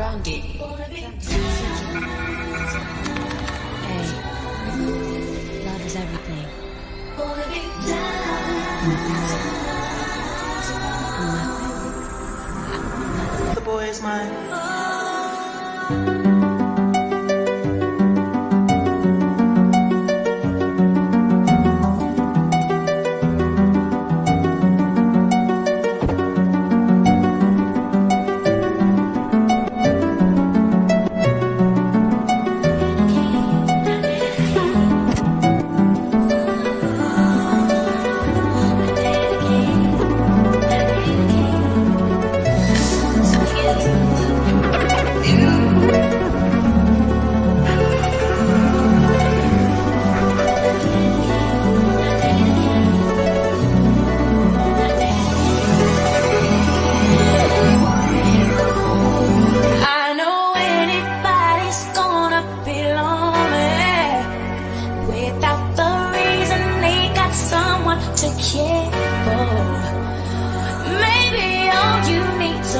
Rounding. Hey, love is everything. The boy is mine.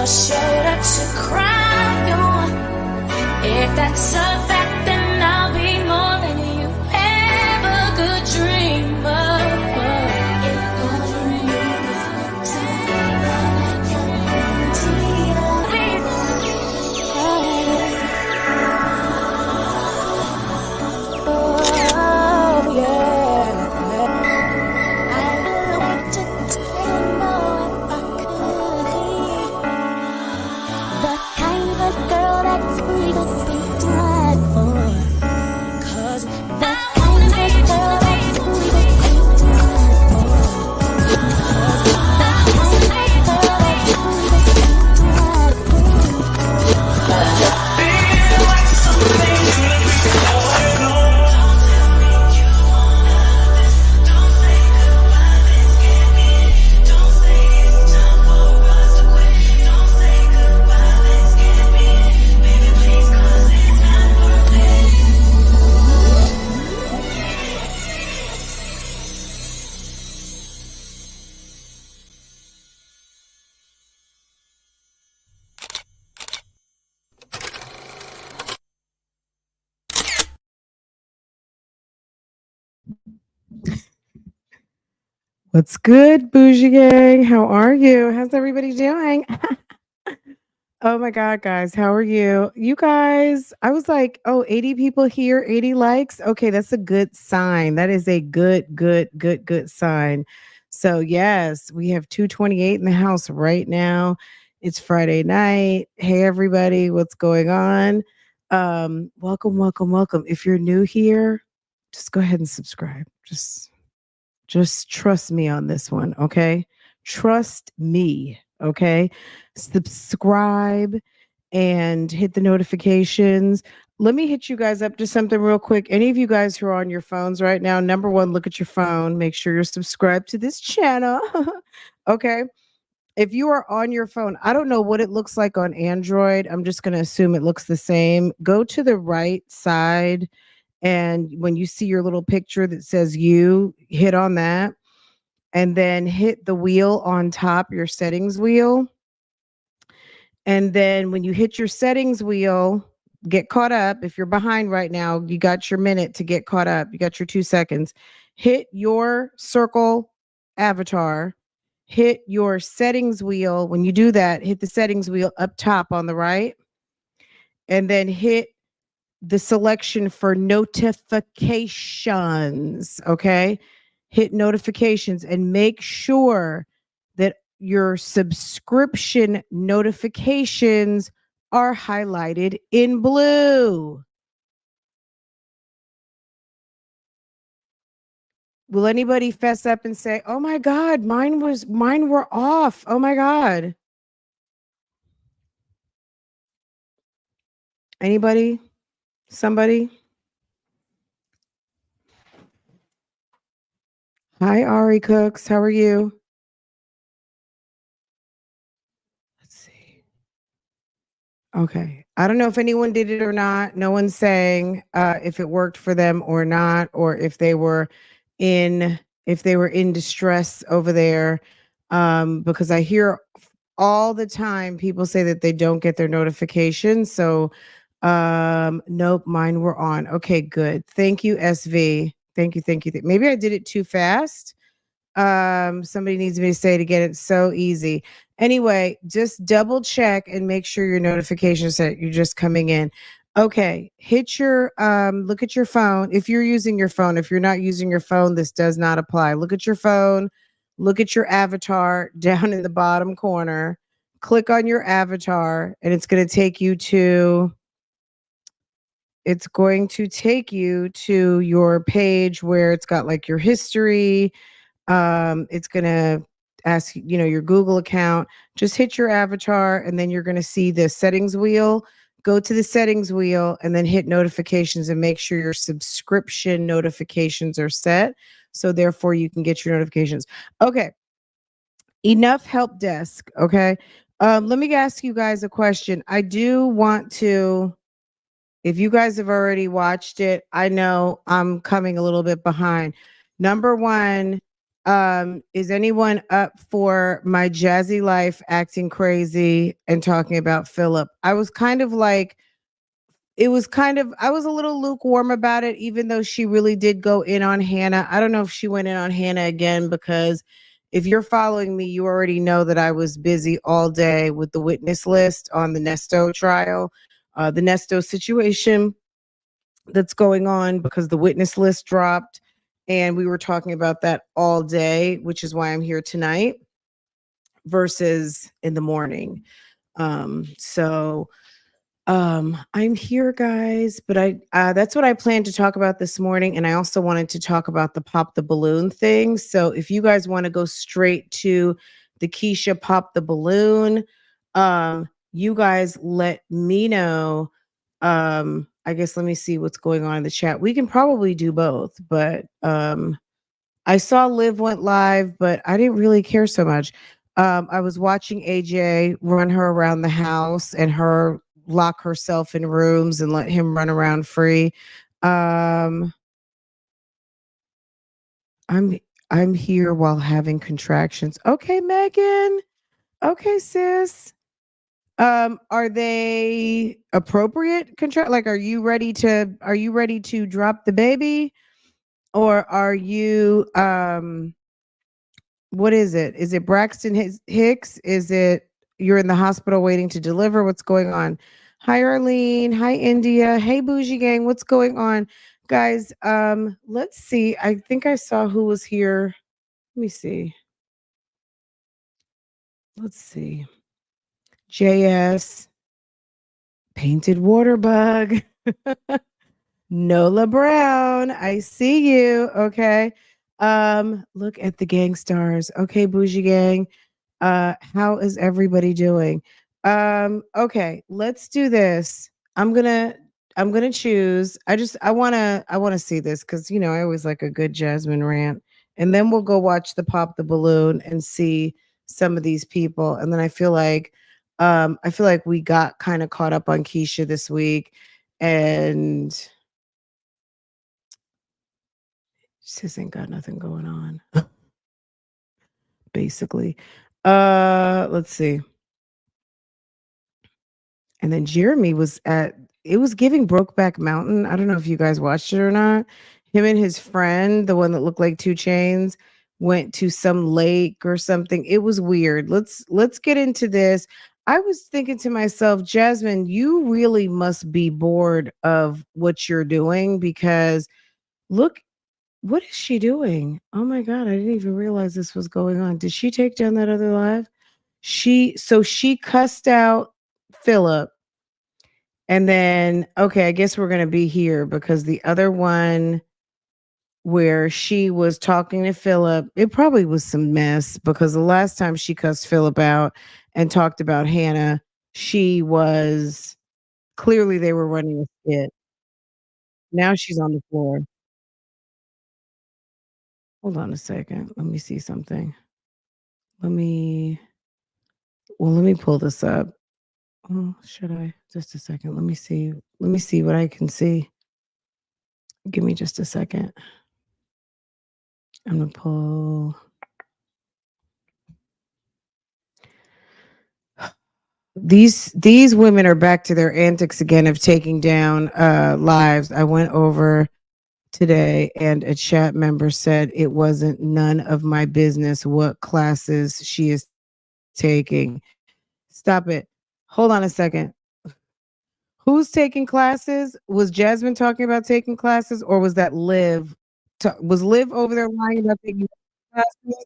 Shoulder to cry on. If that's a fact, then I'll be more than you ever could dream of. If all you need is time, oh yeah. I want to tell more if I could be the kind of girl that's free to be died for. 'Cause the kind of girl that's free to be died for. 'Cause the kind of girl that's free to be died for. Feel like something is going on. Don't say goodbye, this can't be it. Don't say it's time for us to quit. Don't say goodbye, this can't be it. Baby, please, 'cause it's not worth it. What's good, Bougie Gang? How are you? How's everybody doing? Oh my God, guys, how are you? You guys, I was like, oh, 80 people here, 80 likes. Okay, that's a good sign. That is a good sign. So, yes, we have 228 in the house right now. It's Friday night. Hey, everybody, what's going on? Welcome. If you're new here, just go ahead and subscribe. Just trust me on this one, okay? Trust me, okay? Subscribe and hit the notifications. Let me hit you guys up to something real quick. Any of you guys who are on your phones right now, number one, look at your phone. Make sure you're subscribed to this channel, okay? If you are on your phone, I don't know what it looks like on Android. I'm just going to assume it looks the same. Go to the right side. And when you see your little picture that says you, hit on that and then hit the wheel on top, your settings wheel. And then when you hit your settings wheel, get caught up. If you're behind right now, you got your minute to get caught up. You got your 2 seconds. Hit your circle avatar, hit your settings wheel. When you do that, hit the settings wheel up top on the right, and then hit the selection for notifications, okay? Hit notifications and make sure that your subscription notifications are highlighted in blue. Will anybody fess up and say, "Oh my God, mine were off. Oh my God." Anybody? Somebody? Hi, Ari Cooks. How are you? Let's see. Okay. I don't know if anyone did it or not. No one's saying if it worked for them or not, or if they were in distress over there. Because I hear all the time people say that they don't get their notifications. So nope, mine were on. Okay, good. Thank you, SV. Thank you, thank you. Maybe I did it too fast. Somebody needs me to say it again. It's so easy. Anyway, just double check and make sure your notifications that you're just coming in. Okay, hit your look at your phone. If you're using your phone, if you're not using your phone, this does not apply. Look at your phone, look at your avatar down in the bottom corner. Click on your avatar and it's going to take you to your page where it's got like your history. It's gonna ask your Google account. Just hit your avatar, and then you're gonna see the settings wheel. Go to the settings wheel, and then hit notifications, and make sure your subscription notifications are set. So therefore, you can get your notifications. Okay, enough help desk. Okay, let me ask you guys a question. I do want to. If you guys have already watched it, I know I'm coming a little bit behind. Number one, is anyone up for my jazzy life acting crazy and talking about Philip? I was kind of like, I was a little lukewarm about it, even though she really did go in on Hannah. I don't know if she went in on Hannah again, because if you're following me, you already know that I was busy all day with the witness list on the Nesto trial, the Nesto situation that's going on, because the witness list dropped. And we were talking about that all day, which is why I'm here tonight versus in the morning. So I'm here, guys, but I that's what I planned to talk about this morning, and I also wanted to talk about the pop the balloon thing. So if you guys want to go straight to the Keisha pop the balloon, you guys let me know. I guess let me see what's going on in the chat. We can probably do both, but I saw Liv went live, but I didn't really care so much. I was watching AJ run her around the house and her lock herself in rooms and let him run around free. Um, I'm I'm here while having contractions. Okay, Megan. Okay, sis. Are they appropriate contract? Like, are you ready to drop the baby, or are you what is it? Is it Braxton Hicks? Is it you're in the hospital waiting to deliver? What's going on? Hi, Arlene. Hi, India. Hey, Bougie Gang. What's going on? Guys, let's see. I think I saw who was here. Let me see. Let's see. JS, Painted Water Bug. Nola Brown, I see you. Okay. Look at the gang stars. Okay, Bougie Gang. How is everybody doing? Okay, let's do this. I'm gonna choose. I wanna see this because I always like a good Jasmine rant. And then we'll go watch the pop the balloon and see some of these people. And then I feel like we got kind of caught up on Keisha this week. And sis ain't got nothing going on, basically. Let's see. And then Jeremy was it was giving Brokeback Mountain. I don't know if you guys watched it or not. Him and his friend, the one that looked like Two Chains, went to some lake or something. It was weird. Let's get into this. I was thinking to myself, Jasmine, you really must be bored of what you're doing, because look, what is she doing? Oh my God, I didn't even realize this was going on. Did she take down that other live? She cussed out Philip. And then, okay, I guess we're going to be here because the other one where she was talking to Philip, it probably was some mess, because the last time she cussed Philip out and talked about Hannah, she was clearly they were running a skit. Now she's on the floor. Hold on a second. Let me see something. Let me, let me pull this up. Oh, should I? Just a second. Let me see. Let me see what I can see. Give me just a second. I'm gonna pull. These women are back to their antics again of taking down lives. I went over today and a chat member said it wasn't none of my business what classes she is taking. Stop it. Hold on a second. Who's taking classes? Was Jasmine talking about taking classes or was that Liv? Was Liv over there lying about taking classes?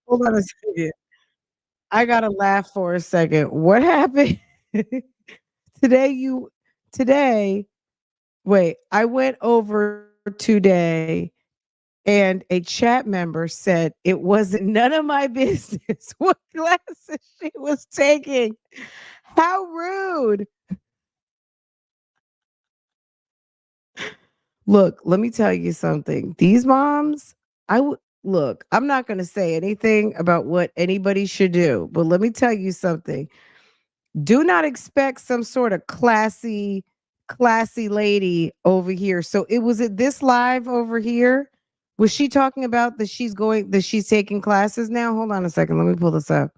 Hold on a second. I gotta laugh for a second. What happened? today you today wait, I went over today and a chat member said it wasn't none of my business what classes she was taking. How rude. Look, let me tell you something. These moms, I would look, I'm not going to say anything about what anybody should do, but let me tell you something. Do not expect some sort of classy lady over here. So it was it this live over here? Was she talking about that she's taking classes now? Hold on a second. Let me pull this up.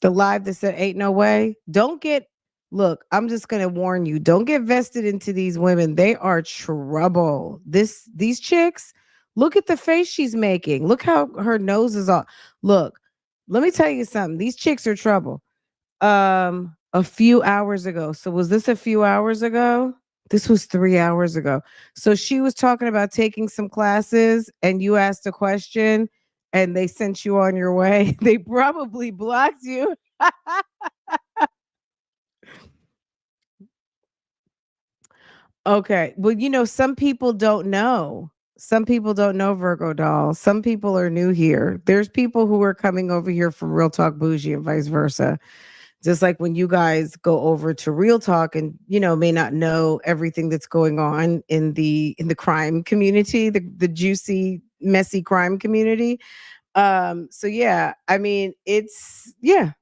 The live that said ain't no way. Don't get look, I'm just gonna warn you, don't get vested into these women. They are trouble. These chicks, look at the face she's making. Look how her nose is all look. Let me tell you something. These chicks are trouble. A few hours ago. So was this a few hours ago? This was 3 hours ago. So she was talking about taking some classes and you asked a question and they sent you on your way. They probably blocked you. Okay. Well, some people don't know. Some people don't know Virgo doll. Some people are new here. There's people who are coming over here from Real Talk Bougie and vice versa. Just like when you guys go over to Real Talk and may not know everything that's going on in the crime community, the juicy, messy crime community. So yeah, I mean, it's yeah.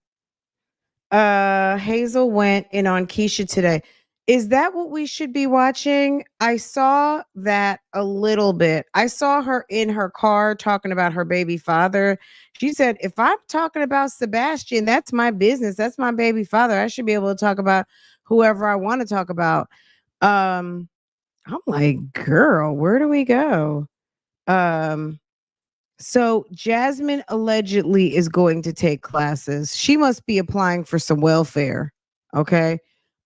Hazel went in on Keisha today. Is that what we should be watching? I saw that a little bit. I saw her in her car talking about her baby father. She said, if I'm talking about Sebastian, that's my business. That's my baby father. I should be able to talk about whoever I want to talk about. Um, I'm like, girl, where do we go? Um, so Jasmine allegedly is going to take classes. She must be applying for some welfare. Okay.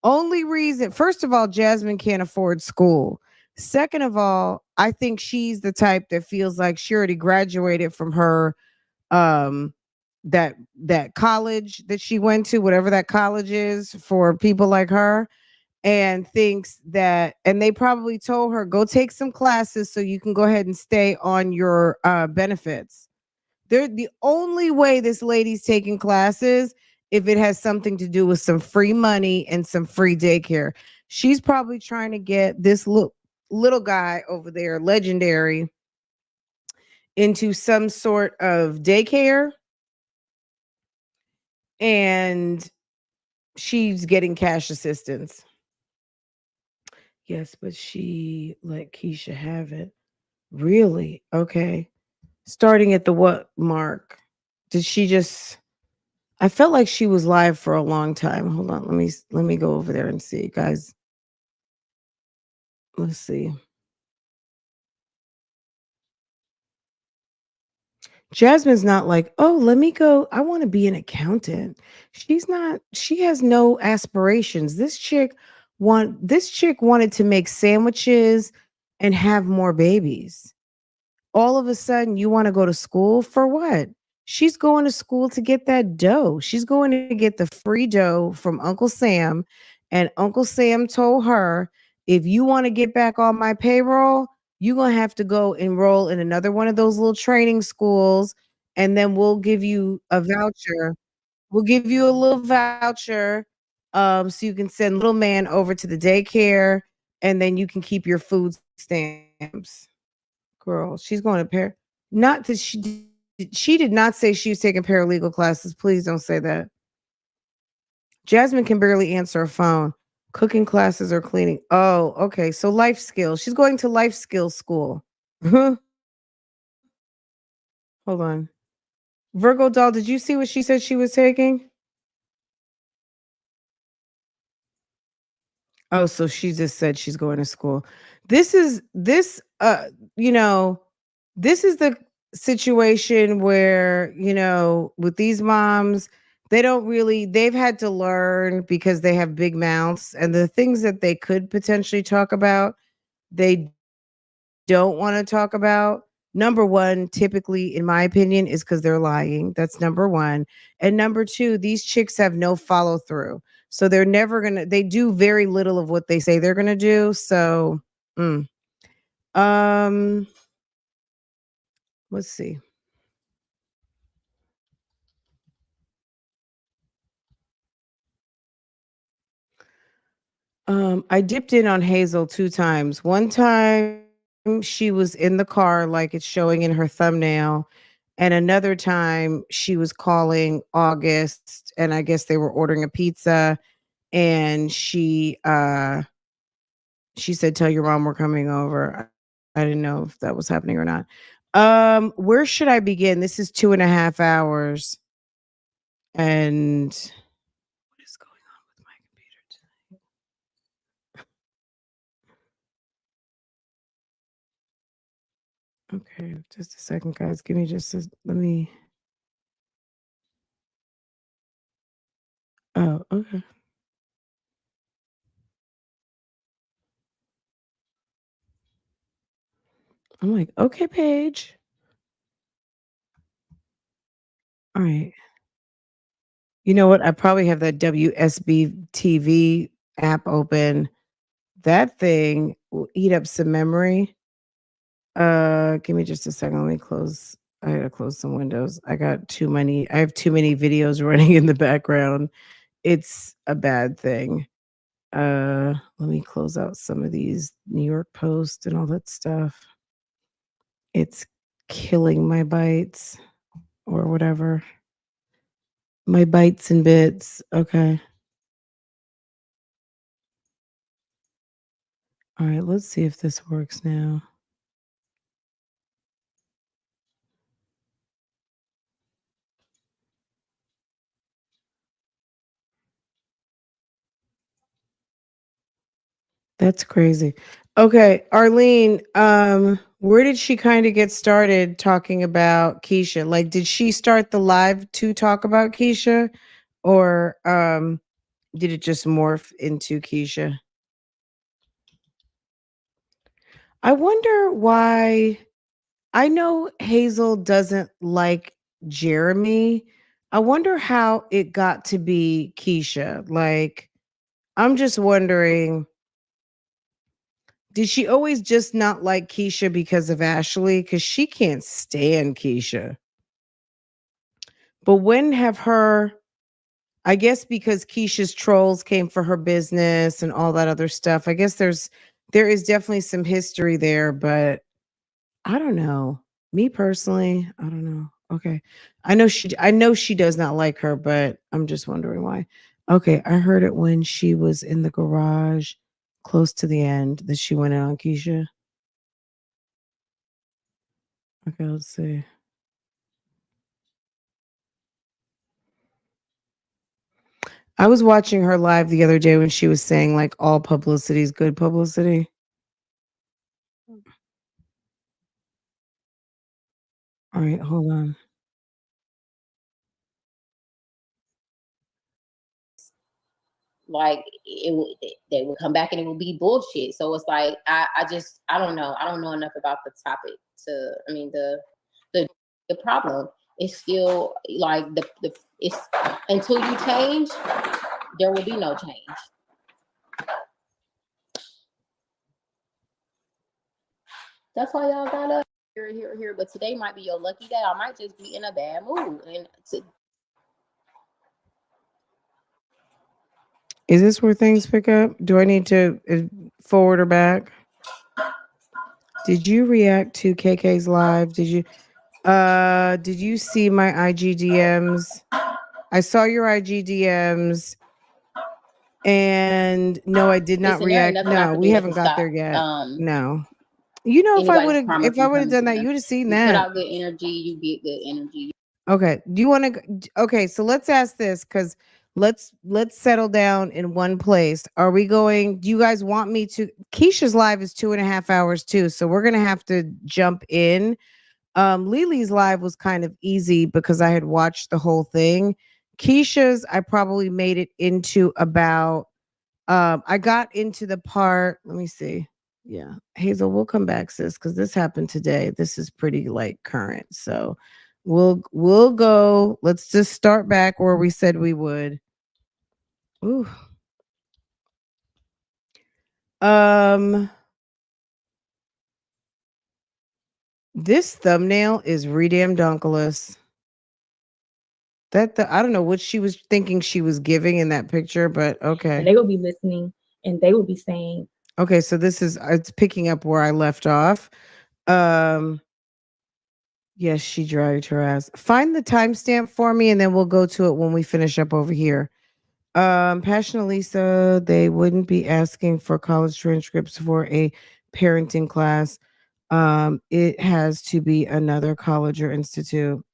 Only reason, first of all, Jasmine can't afford school. Second of all, I think she's the type that feels like she already graduated from her um that college that she went to, whatever that college is for people like her, and thinks that and they probably told her go take some classes so you can go ahead and stay on your benefits. They're the only way this lady's taking classes if it has something to do with some free money and some free daycare. She's probably trying to get this little guy over there, legendary, into some sort of daycare, and she's getting cash assistance. Yes, but she let Keisha have it. Really? Okay. Starting at the what mark? Did she just I felt like she was live for a long time. Hold on, let me go over there and see, guys. Let's see. Jasmine's not like, "Oh, let me go. I want to be an accountant." She's not she has no aspirations. This chick wanted to make sandwiches and have more babies. All of a sudden you want to go to school for what? She's going to school to get that dough. She's going to get the free dough from Uncle Sam. And Uncle Sam told her, if you want to get back on my payroll, you're going to have to go enroll in another one of those little training schools. And then we'll give you a voucher. We'll give you a little voucher so you can send little man over to the daycare and then you can keep your food stamps. Girl, she's going to not that she did not say she was taking paralegal classes. Please don't say that. Jasmine can barely answer a phone. Cooking classes or cleaning. Oh, okay. So life skills. She's going to life skills school. Hold on. Virgo doll, did you see what she said she was taking? Oh, so she just said she's going to school. This is you know, this is the situation where, with these moms, they've had to learn because they have big mouths and the things that they could potentially talk about, they don't want to talk about. Number one, typically, in my opinion, is because they're lying. That's number one. And number two, these chicks have no follow through. So they're never going to, they do very little of what they say they're going to do. So, mm. um, let's see. I dipped in on Hazel 2 times. One time she was in the car like it's showing in her thumbnail, and another time she was calling August and I guess they were ordering a pizza and she said tell your mom we're coming over. I didn't know if that was happening or not. Where should I begin? This is 2.5 hours and what is going on with my computer? Okay, just a second, guys. Give me just let me. Oh, okay. I'm like, okay, Paige. All right. You know what? I probably have that WSB TV app open. That thing will eat up some memory. Give me just a second. Let me close. I gotta close some windows. I have too many videos running in the background. It's a bad thing. Let me close out some of these New York Post and all that stuff. It's killing my bites or whatever. My bites and bits. Okay. All right, let's see if this works now. That's crazy. Okay, Arlene, where did she kind of get started talking about Keisha? Like, did she start the live to talk about Keisha, or did it just morph into Keisha? I wonder why. I know Hazel doesn't like Jeremy. I wonder how it got to be Keisha. Like, I'm just wondering, did she always just not like Keisha because of Ashley? Because she can't stand Keisha. But when have her, I guess because Keisha's trolls came for her business and all that other stuff. I guess there is definitely some history there, but I don't know. Me personally, I don't know. Okay. I know she does not like her, but I'm just wondering why. Okay, I heard it when she was in the garage close to the end that she went in on Keisha. Okay, let's see. I was watching her live the other day when she was saying like all publicity is good publicity. All right, hold on. like they would come back and it would be bullshit. So it's like I don't know. I don't know enough about the topic to. I mean the the problem is still like the it's until you change, there will be no change. That's why y'all got up here. But today might be your lucky day. I might just be in a bad mood. And Is this where things pick up? Do I need to forward or back? Did you react to KK's live? Did you see my IG DMs? I saw your IG DMs and no, I did not listen, there ain't react. nothing I No, can we do that haven't can got stop there yet. No. You know, anybody's karma if I from would have coming to done that, them. you would have seen You put that. out good energy, you get good energy. Okay. Do you want to? Okay. So let's ask this because let's settle down in one place. Are we going? Do you guys want me to? Keisha's live is 2.5 hours too, so we're gonna have to jump in. Lily's live was kind of easy because I had watched the whole thing. Keisha's, I probably made it into about I got into the part, let me see. Yeah. Hazel, we'll come back, sis, because this happened today. This is pretty like current. So we'll go. Let's just start back where we said we would. Ooh. This thumbnail is redamn I don't know what she was thinking she was giving in that picture, but okay. And they will be listening and they will be saying, okay, so this is it's picking up where I left off. Yes, she dragged her ass. Find the timestamp for me and then we'll go to it when we finish up over here. Passion Lisa, they wouldn't be asking for college transcripts for a parenting class. It has to be another college or institute.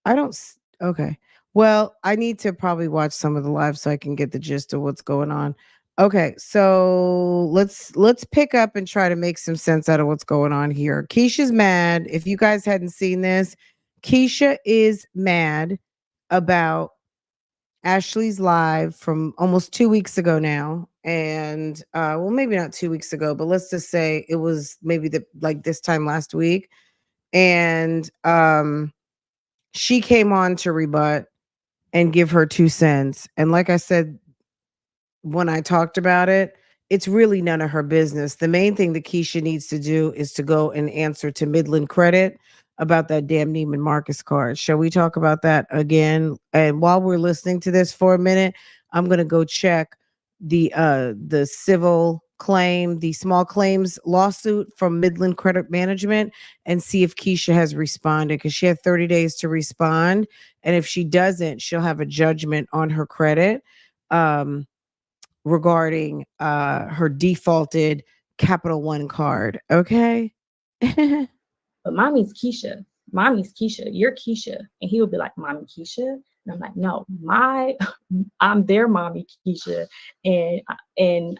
I don't. Okay. Well, I need to probably watch some of the live so I can get the gist of what's going on. Okay, so let's pick up and try to make some sense out of what's going on here. Keisha's mad. If you guys hadn't seen this, Keisha is mad about Ashley's live from almost 2 weeks ago now. And well, maybe not 2 weeks ago, but let's just say it was maybe this time last week. And she came on to rebut and give her 2 cents. And like I said, when I talked about it, it's really none of her business. The main thing that Keisha needs to do is to go and answer to Midland Credit about that damn Neiman Marcus card. Shall we talk about that again? And while we're listening to this for a minute, I'm gonna go check the civil claim, the small claims lawsuit from Midland Credit Management and see if Keisha has responded because she had 30 days to respond. And if she doesn't, she'll have a judgment on her credit regarding her defaulted Capital One card. Okay. but mommy's Keisha. Mommy's Keisha. You're Keisha. And he would be like, Mommy Keisha. And I'm like, no, I'm their mommy Keisha. And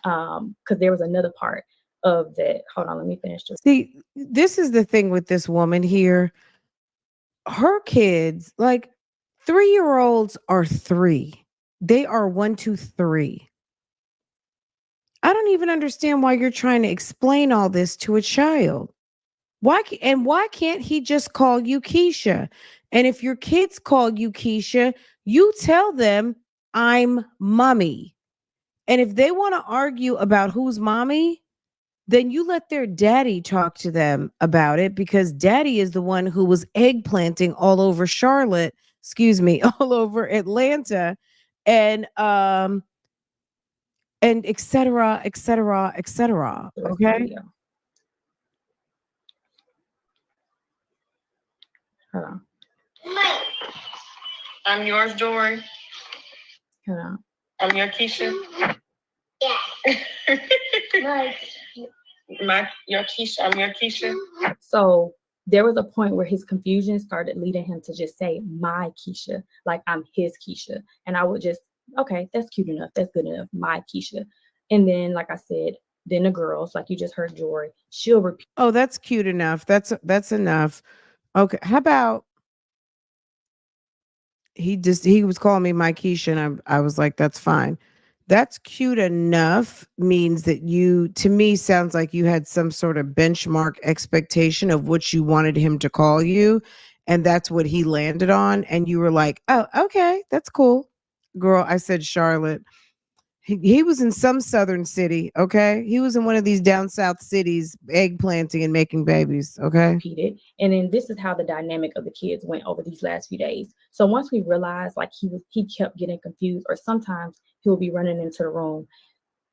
because there was another part of that. Hold on, let me finish this. See, this is the thing with this woman here. Her kids, like 3-year-olds are 3. They are 1, 2, 3. I don't even understand why you're trying to explain all this to a child. Why can't he just call you Keisha? And if your kids call you Keisha, you tell them I'm mommy. And if they want to argue about who's mommy, then you let their daddy talk to them about it because daddy is the one who was eggplanting all over Charlotte, all over Atlanta and et cetera, et cetera, et cetera. Okay. Hold on. I'm yours, Jory. Hold on. I'm your Keisha. Yeah. Your Keisha. I'm your Keisha. So there was a point where his confusion started leading him to just say my Keisha, like I'm his Keisha. And I would just, okay, that's cute enough. That's good enough. My Keisha. And then, like I said, then the girls, like you just heard Jory, she'll repeat. Oh, that's cute enough. That's enough. Okay. How about he was calling me my Keisha and I was like, that's fine. That's cute enough means that to me, sounds like you had some sort of benchmark expectation of what you wanted him to call you. And that's what he landed on. And you were like, oh, okay, that's cool. Girl, I said Charlotte. He was in some southern city, okay? He was in one of these down south cities, egg planting and making babies, okay? Repeated. And then this is how the dynamic of the kids went over these last few days. So once we realized like he kept getting confused, or sometimes he'll be running into the room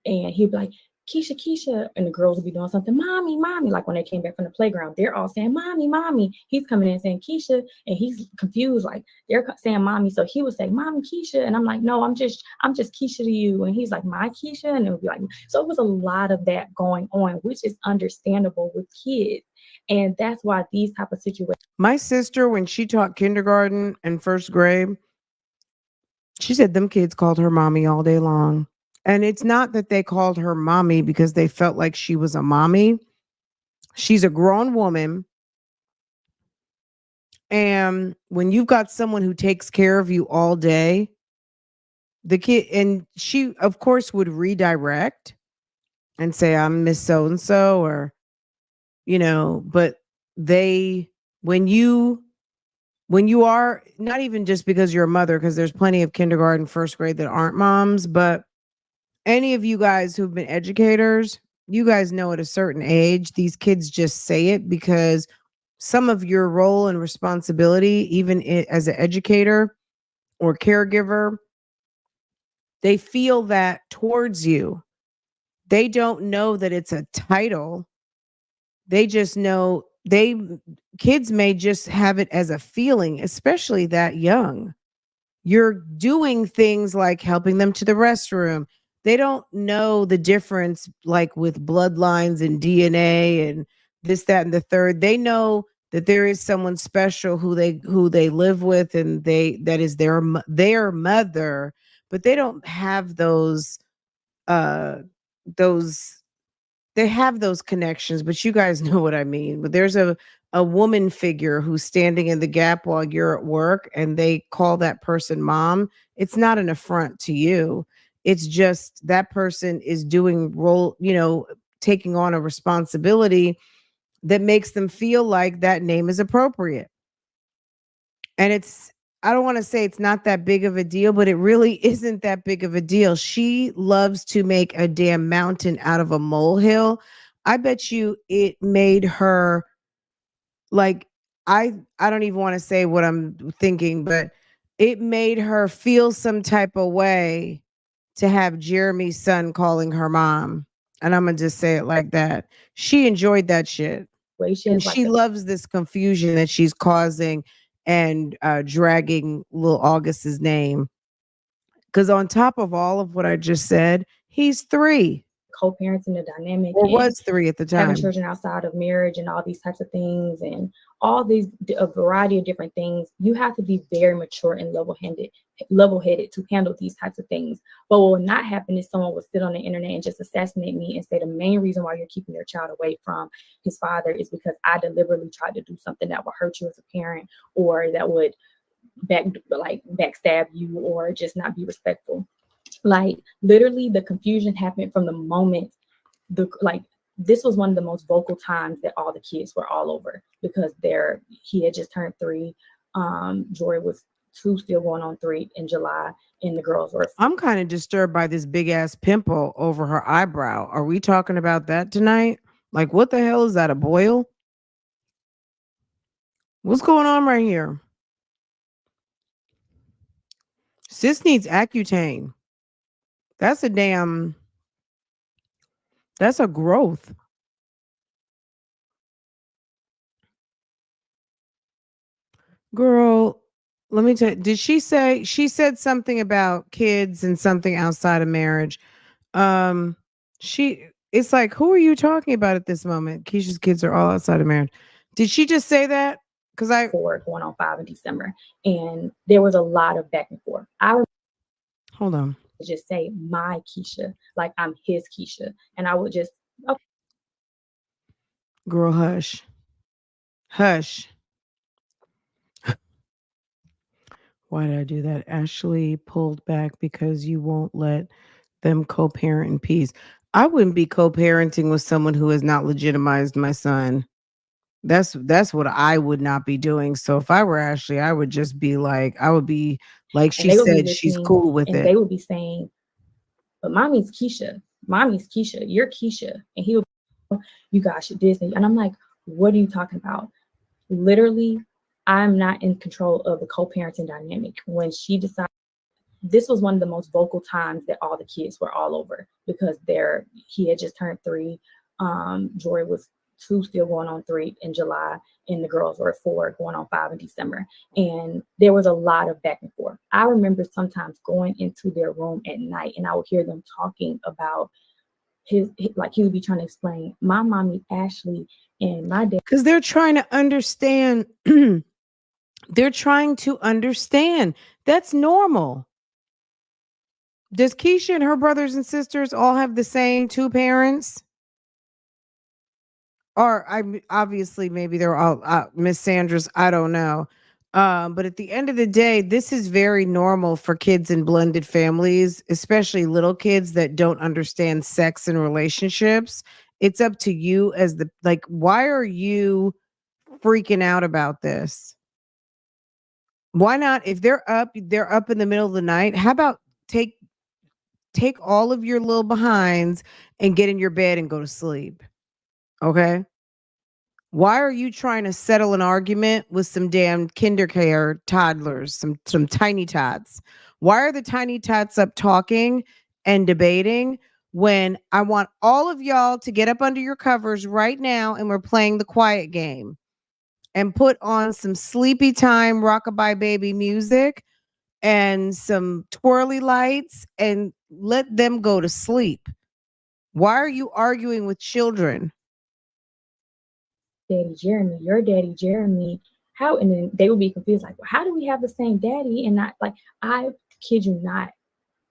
and he'd be like, Keisha, Keisha, and the girls would be doing something, mommy, mommy. Like when they came back from the playground, they're all saying, mommy, mommy. He's coming in saying Keisha, and he's confused, like they're saying mommy. So he would say, mommy, Keisha, and I'm like, no, I'm just Keisha to you. And he's like, my Keisha, and it would be like, so it was a lot of that going on, which is understandable with kids, and that's why these type of situations. My sister, when she taught kindergarten and first grade, She said them kids called her mommy all day long. And it's not that they called her mommy because they felt like she was a mommy. She's a grown woman. And when you've got someone who takes care of you all day, the kid, and she, of course, would redirect and say, I'm Miss So and so, or, but they, when you, when you are not even just because you're a mother, because there's plenty of kindergarten, first grade that aren't moms, but any of you guys who've been educators, you guys know at a certain age, these kids just say it because some of your role and responsibility, even as an educator or caregiver, they feel that towards you. They don't know that it's a title. They just know kids may just have it as a feeling, especially that young. You're doing things like helping them to the restroom. They don't know the difference, like with bloodlines and DNA and this, that, and the third. They know that there is someone special who they live with, and that is their mother, but they don't have uh those they have those connections, but you guys know what I mean. But there's a woman figure who's standing in the gap while you're at work and they call that person mom. It's not an affront to you. It's just that person is doing taking on a responsibility that makes them feel like that name is appropriate. And I don't want to say it's not that big of a deal, but it really isn't that big of a deal. She loves to make a damn mountain out of a molehill. I bet you it made her, like, I don't even want to say what I'm thinking, but it made her feel some type of way to have Jeremy's son calling her mom. And I'm gonna just say it like that. She enjoyed that shit. And Situations like she loves this confusion that she's causing and dragging little August's name. Because on top of all of what I just said, he's 3 co-parenting the dynamic or and was 3 at the having time. children outside of marriage and all these types of things and all these a variety of different things. You have to be very mature and level-headed to handle these types of things. But what will not happen is someone will sit on the internet and just assassinate me and say the main reason why you're keeping your child away from his father is because I deliberately tried to do something that would hurt you as a parent, or that would backstab you, or just not be respectful. Like, literally the confusion happened from the moment this was one of the most vocal times that all the kids were all over, because he had just turned 3. Jory was 2, still going on 3 in July, and the girls were. I'm kind of disturbed by this big ass pimple over her eyebrow. Are we talking about that tonight? Like, what the hell is that? A boil? What's going on right here? Sis needs Accutane. That's that's a growth. Girl, let me tell you, did she said something about kids and something outside of marriage? Um, it's like, who are you talking about at this moment? Keisha's kids are all outside of marriage. Did she just say that? Because 4 going on 5 in December, and there was a lot of back and forth. I hold on. just say my Keisha, like I'm his Keisha, and I would just, okay. Girl, hush. Hush. Why did I do that? Ashley pulled back because you won't let them co-parent in peace. I wouldn't be co-parenting with someone who has not legitimized my son. That's what I would not be doing. So if I were Ashley, I would just be like, I would be like she said, she's cool with and it. they would be saying, but mommy's Keisha, you're Keisha, and he would, you guys should Disney, and I'm like, what are you talking about? Literally, I'm not in control of the co-parenting dynamic. When she decided, this was one of the most vocal times that all the kids were all over, because he had just turned 3. Jory was 2, still going on 3 in July, and the girls were 4 going on 5 in December. And there was a lot of back and forth. I remember sometimes going into their room at night and I would hear them talking about like he would be trying to explain my mommy Ashley and my dad, because they're trying to understand. They're trying to understand. That's normal. Does Keisha and her brothers and sisters all have the same two parents? Or obviously maybe they're all Miss Sandra's. I don't know. But at the end of the day, this is very normal for kids in blended families, especially little kids that don't understand sex and relationships. It's up to you as the like. Why are you freaking out about this? Why not? If they're up in the middle of the night. How about take take all of your little behinds and get in your bed and go to sleep? Okay. Why are you trying to settle an argument with some damn kindergarten toddlers, some tiny tots? Why are the tiny tots up talking and debating when I want all of y'all to get up under your covers right now and we're playing the quiet game and put on some sleepy time rockabye baby music and some twirly lights and let them go to sleep? Why are you arguing with children? Daddy Jeremy, your daddy Jeremy, how? And then they would be confused, like, well, how do we have the same daddy? And not like, I kid you not,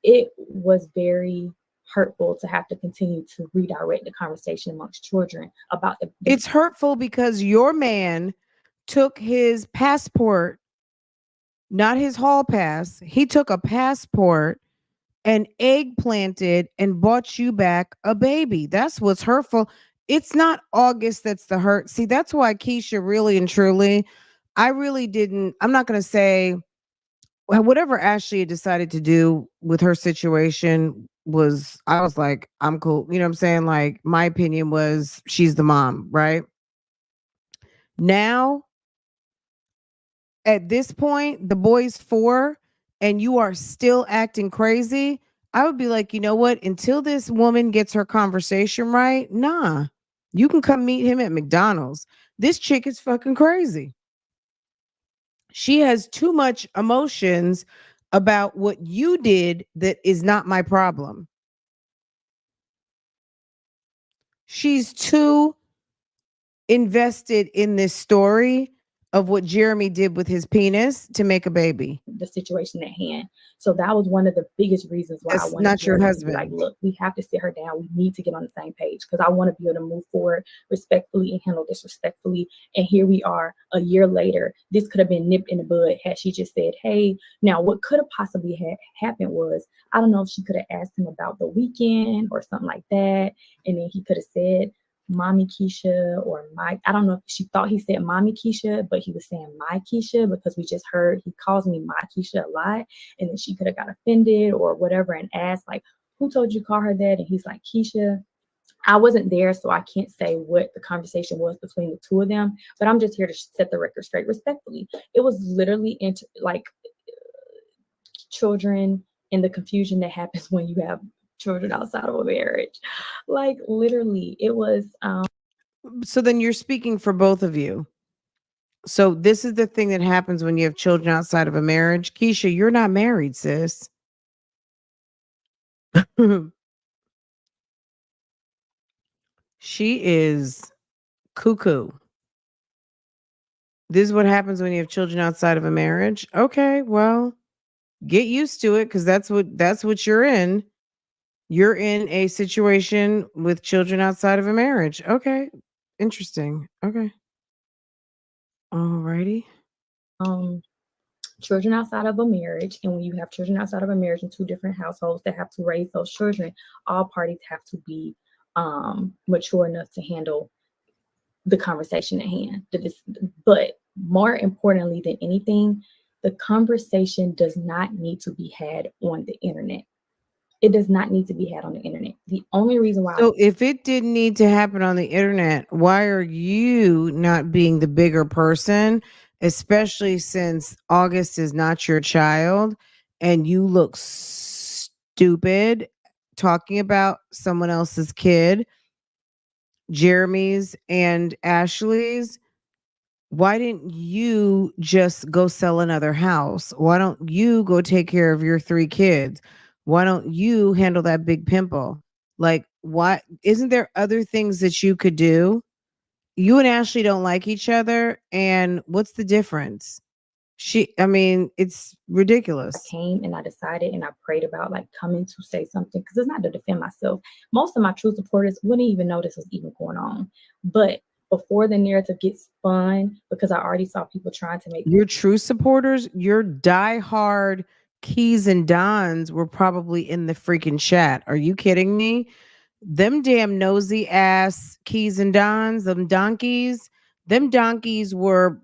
it was very hurtful to have to continue to redirect the conversation amongst children about the It's hurtful because your man took his passport, not his hall pass. He took a passport and eggplanted and bought you back a baby. That's what's hurtful. It's not August that's the hurt. See, that's why Keisha really and truly, I really didn't, I'm not going to say whatever Ashley had decided to do with her situation was, I was like, I'm cool. You know what I'm saying? Like, my opinion was she's the mom, right? Now, at this point, the boy's 4 and you are still acting crazy. I would be like, you know what? Until this woman gets her conversation right, nah, you can come meet him at McDonald's. This chick is fucking crazy. She has too much emotions about what you did that is not my problem. She's too invested in this story of what Jeremy did with his penis to make a baby. the situation at hand. So that was one of the biggest reasons why I That's wanted not your Jeremy to be like, husband. look, we have to sit her down. We need to get on the same page because I want to be able to move forward respectfully and handle this respectfully. And here we are a year later. This could have been nipped in the bud had she just said, hey, now what could have possibly happened was, I don't know if she could have asked him about the weekend or something like that. And then he could have said, Mommy Keisha or my, I don't know if she thought he said Mommy Keisha, but he was saying my Keisha because we just heard he calls me my Keisha a lot. And then she could have got offended or whatever and asked, like, who told you to call her that? And he's like, Keisha. I wasn't there, so I can't say what the conversation was between the two of them, but I'm just here to set the record straight respectfully. It was literally like children and the confusion that happens when you have children outside of a marriage. Like literally, it was So then you're speaking for both of you. So this is the thing that happens when you have children outside of a marriage. Keisha, you're not married, sis. She is cuckoo. This is what happens when you have children outside of a marriage. Okay, well, get used to it because that's what you're in. You're in a situation with children outside of a marriage. Okay. Interesting. Okay. Alrighty. children outside of a marriage. And when you have children outside of a marriage in two different households that have to raise those children, all parties have to be mature enough to handle the conversation at hand. But more importantly than anything, the conversation does not need to be had on the internet. It does not need to be had on the internet. The only reason why. So if it didn't need to happen on the internet, why are you not being the bigger person, especially since August is not your child and you look stupid talking about someone else's kid, Jeremy's and Ashley's? Why didn't you just go sell another house? Why don't you go take care of your 3 kids? Why don't you handle that big pimple? Like, why isn't there other things that you could do? You and Ashley don't like each other, and what's the difference? I mean, it's ridiculous. came and I decided and I prayed about like coming to say something because it's not to defend myself. Most of my true supporters wouldn't even know this was even going on. But before the narrative gets spun, because I already saw people trying to make Your true supporters, your diehard Keys and Dons were probably in the freaking chat. Are you kidding me? Them damn nosy ass Keys and Dons, them donkeys were,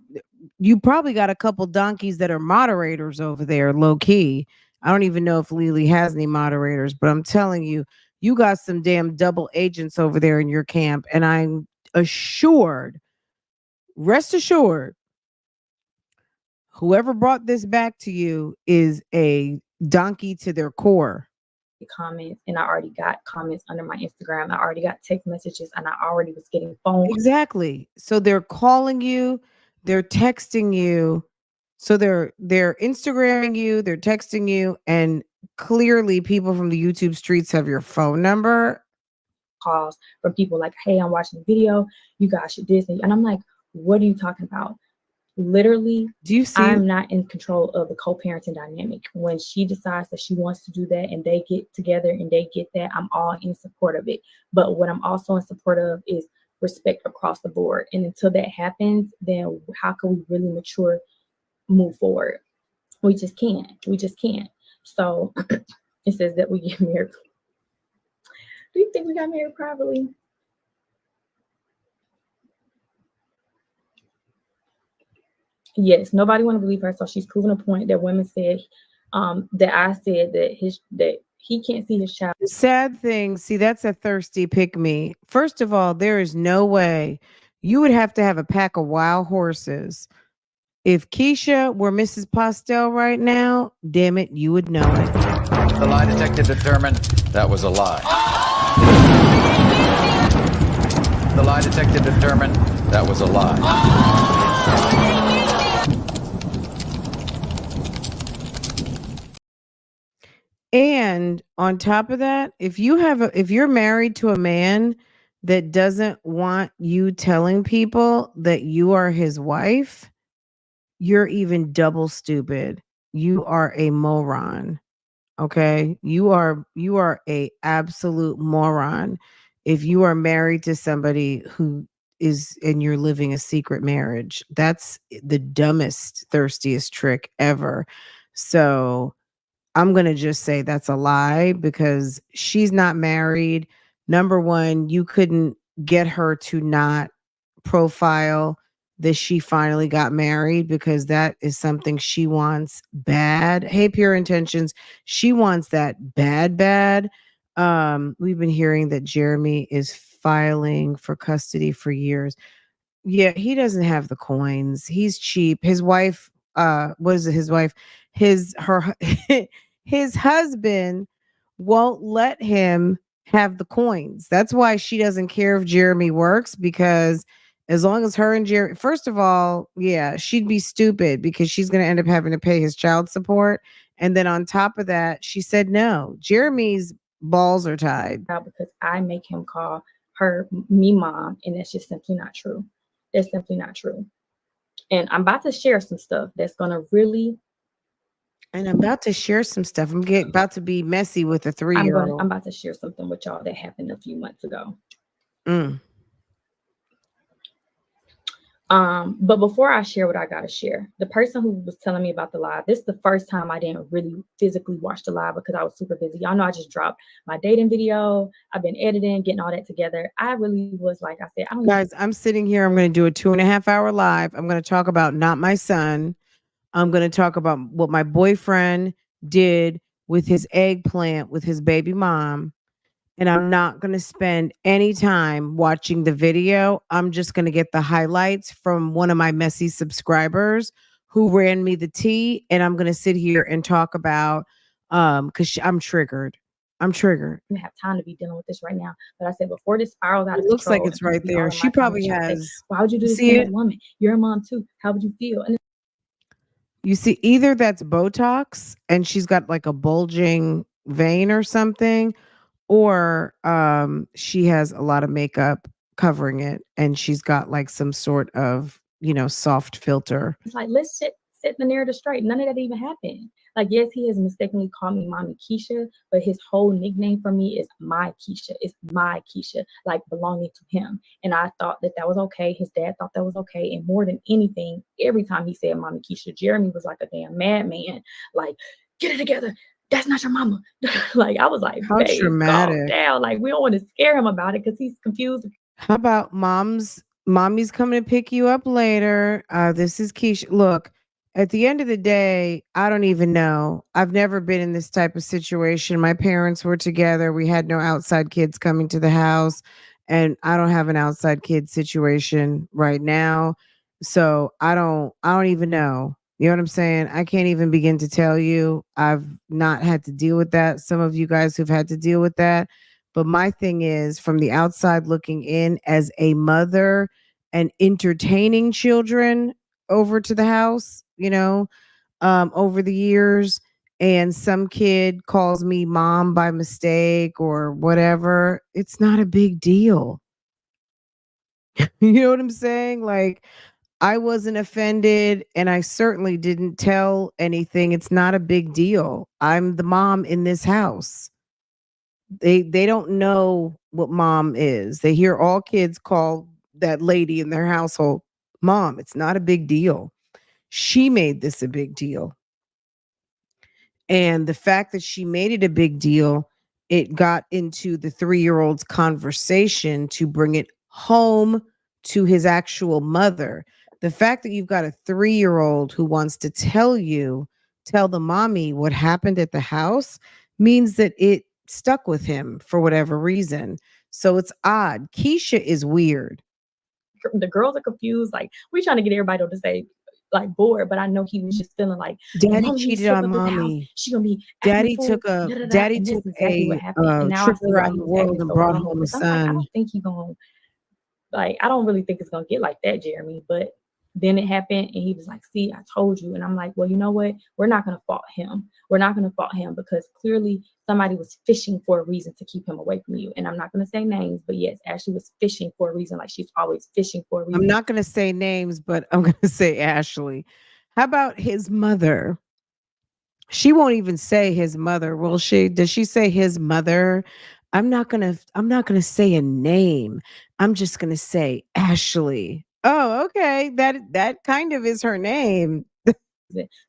you probably got a couple donkeys that are moderators over there, low key. I don't even know if Lily has any moderators, but I'm telling you, you got some damn double agents over there in your camp. And I'm assured, rest assured, whoever brought this back to you is a donkey to their core. comments, and I already got comments under my Instagram. I already got text messages, and I already was getting phone. Exactly. So they're calling you, they're texting you. So they're Instagramming you, they're texting you, and clearly people from the YouTube streets have your phone number. Calls from people like, "Hey, I'm watching the video. You guys should Disney," and I'm like, "What are you talking about?" Literally, Do you see? I'm not in control of the co-parenting dynamic. When she decides that she wants to do that and they get together and they get that, I'm all in support of it. But what I'm also in support of is respect across the board. And until that happens, then how can we really mature, move forward? We just can't. We just can't. So it says that we get married. Do you think we got married privately? Yes, nobody want to believe her. So she's proven a point that women said, that I said that he can't see his child. The sad thing, see, that's a thirsty pick me. First of all, there is no way you would have to have a pack of wild horses. If Keisha were Mrs. Postel right now, damn it, you would know it. The lie detector determined that was a lie. The lie detector determined that was a lie. And on top of that, if you're married to a man that doesn't want you telling people that you are his wife, you're even double stupid. You are a moron. Okay? You are a absolute moron if you are married to somebody who is and you're living a secret marriage. That's the dumbest, thirstiest trick ever. So I'm going to just say that's a lie because she's not married. Number one, you couldn't get her to not profile that she finally got married because that is something she wants bad. Hey, Pure Intentions, she wants that bad. We've been hearing that Jeremy is filing for custody for years. Yeah, he doesn't have the coins. He's cheap. His wife, what is it? His wife, his husband won't let him have the coins. That's why she doesn't care if Jeremy works because as long as her and Jeremy, first of all, yeah, she'd be stupid because she's going to end up having to pay his child support. And then on top of that, she said no. Jeremy's balls are tied. Because I make him call me mom, and that's just simply not true. That's simply not true. And I'm about to share some stuff that's gonna really. And I'm about to share some stuff. About to be messy with a 3-year-old. I'm about to share something with y'all that happened a few months ago. But before I share what I gotta share, the person who was telling me about the live, this is the first time I didn't really physically watch the live because I was super busy. Y'all know I just dropped my dating video. I've been editing, getting all that together. I really was like I said, guys, I'm sitting here. I'm going to do a 2.5-hour live. I'm going to talk about not my son. I'm going to talk about what my boyfriend did with his eggplant with his baby mom. And I'm not going to spend any time watching the video. I'm just going to get the highlights from one of my messy subscribers who ran me the tea. And I'm going to sit here and talk about, because I'm triggered. I don't have time to be dealing with this right now. But I said, before this spirals out of control. It looks like it's right there. She probably has. Why would you do this to a woman? You're a mom too. How would you feel? And you see, either that's Botox and she's got like a bulging vein or something, or she has a lot of makeup covering it and she's got like some sort of, soft filter. It's like, let's sit set the narrative straight. None of that even happened. Like, yes, he has mistakenly called me Mommy Keisha, but his whole nickname for me is My Keisha. It's My Keisha, like belonging to him. And I thought that that was okay. His dad thought that was okay. And more than anything, every time he said Mommy Keisha, Jeremy was like a damn madman. Like, get it together. That's not your mama. Like, I was like, How babe, calm traumatic. down. Like, we don't want to scare him about it because he's confused. How about mommy's coming to pick you up later? This is Keisha. Look, at the end of the day, I don't even know. I've never been in this type of situation. My parents were together. We had no outside kids coming to the house, and I don't have an outside kid situation right now. So I don't even know. You know what I'm saying? I can't even begin to tell you. I've not had to deal with that. Some of you guys who've had to deal with that. But my thing is, from the outside looking in as a mother and entertaining children over to the house, over the years, and some kid calls me mom by mistake or whatever, it's not a big deal. You know what I'm saying? Like, I wasn't offended and I certainly didn't tell anything. It's not a big deal. I'm the mom in this house. They don't know what mom is. They hear all kids call that lady in their household mom. It's not a big deal. She made this a big deal. And the fact that she made it a big deal, it got into the 3-year-old's conversation to bring it home to his actual mother. The fact that you've got a 3-year-old who wants to tell the mommy what happened at the house means that it stuck with him for whatever reason. So it's odd. Keisha is weird. The girls are confused. Like, we trying to get everybody to say like bored, but I know he was just feeling like the Daddy moment he cheated step on up in the house, mommy. she gonna be acting a fool. Daddy And this took is exactly what a happened. And now I trip see why around he the was world acting and so brought wrong. home a Because I'm like, I son. don't think he gonna like. I don't really think it's gonna get like that, Jeremy. But then it happened, and he was like, "See, I told you." And I'm like, "Well, you know what? We're not gonna fault him. We're not gonna fault him because clearly somebody was fishing for a reason to keep him away from you." And I'm not gonna say names, but yes, Ashley was fishing for a reason. Like, she's always fishing for a I'm reason. not going to say names, but I'm going to say Ashley. How about his mother? She won't even say his mother, will she? Does she say his mother? I'm not going to say a name. I'm just going to say Ashley. Oh, okay. That kind of is her name.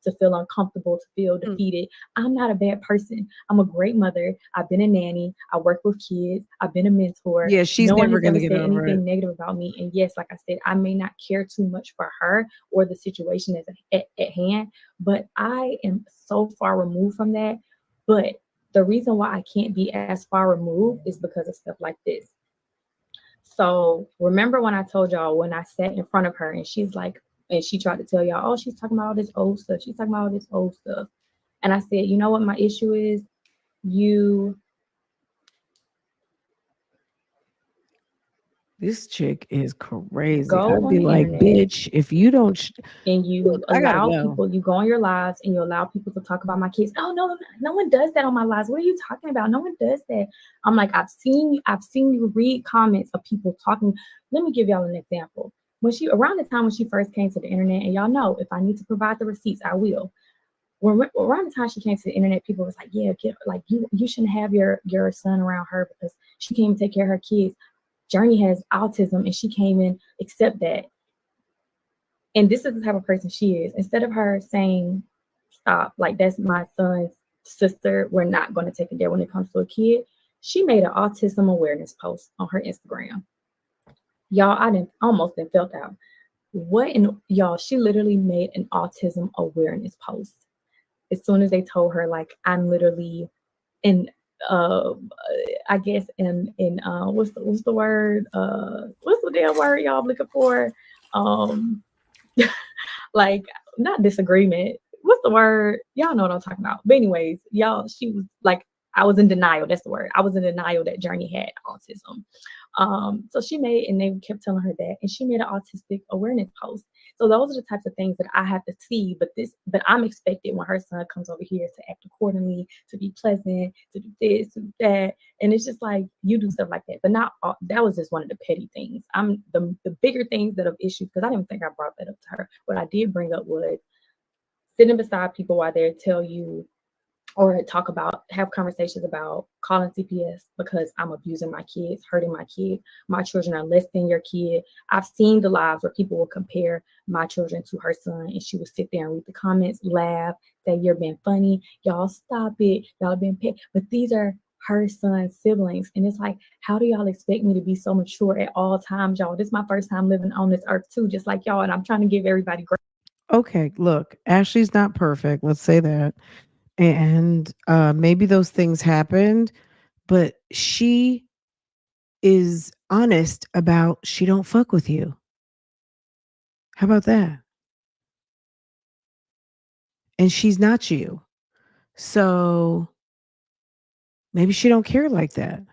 To feel uncomfortable, to feel Mm. defeated. I'm not a bad person. I'm a great mother. I've been a nanny. I work with kids. I've been a mentor. Yeah, she's No one never has going to ever get said over it. anything negative about me. And yes, like I said, I may not care too much for her or the situation at hand, but I am so far removed from that. But the reason why I can't be as far removed is because of stuff like this. So remember when I told y'all when I sat in front of her and she's like, and she tried to tell y'all, oh, she's talking about all this old stuff. She's talking about all this old stuff. And I said, you know what my issue is? You This chick is crazy. go I'd on be the like, internet bitch, if you don't, and look, you I gotta allow go. people, you go on your lives and you allow people to talk about my kids. Oh no, no one does that on my lives. What are you talking about? No one does that. I'm like, I've seen you read comments of people talking. Let me give y'all an example. Around the time when she first came to the internet, and y'all know if I need to provide the receipts, I will. Around the time she came to the internet, people was like, yeah, like you shouldn't have your son around her because she came to take care of her kids. Journey has autism and she came in, accept that. And this is the type of person she is. Instead of her saying, stop, like that's my son's sister, we're not going to take it there when it comes to a kid, she made an autism awareness post on her Instagram. Y'all, I almost felt out. Y'all, she literally made an autism awareness post. As soon as they told her, like, I'm literally in I guess in what's the word? What's the damn word y'all looking for? Like, not disagreement. What's the word? Y'all know what I'm talking about. But anyways, y'all, she was like, I was in denial. That's the word. I was in denial that Journey had autism. So she made, and they kept telling her that, and she made an autistic awareness post. So those are the types of things that I have to see. But I'm expected when her son comes over here to act accordingly, to be pleasant, to do this, to do that. And it's just like, you do stuff like that. But not all, that was just one of the petty things. The bigger things that have issues, because I didn't think I brought that up to her. What I did bring up was sitting beside people while they tell you or have conversations about calling CPS because I'm abusing my kids, hurting my kids. My children are less than your kid. I've seen the lives where people will compare my children to her son, and she will sit there and read the comments, laugh, say you're being funny, y'all stop it, y'all being petty. But these are her son's siblings, and it's like, how do y'all expect me to be so mature at all times, y'all? This is my first time living on this earth too, just like y'all, and I'm trying to give everybody grace. Okay, look, Ashley's not perfect. Let's say that. And maybe those things happened, but she is honest about she don't fuck with you. How about that? And she's not you. So maybe she don't care like that.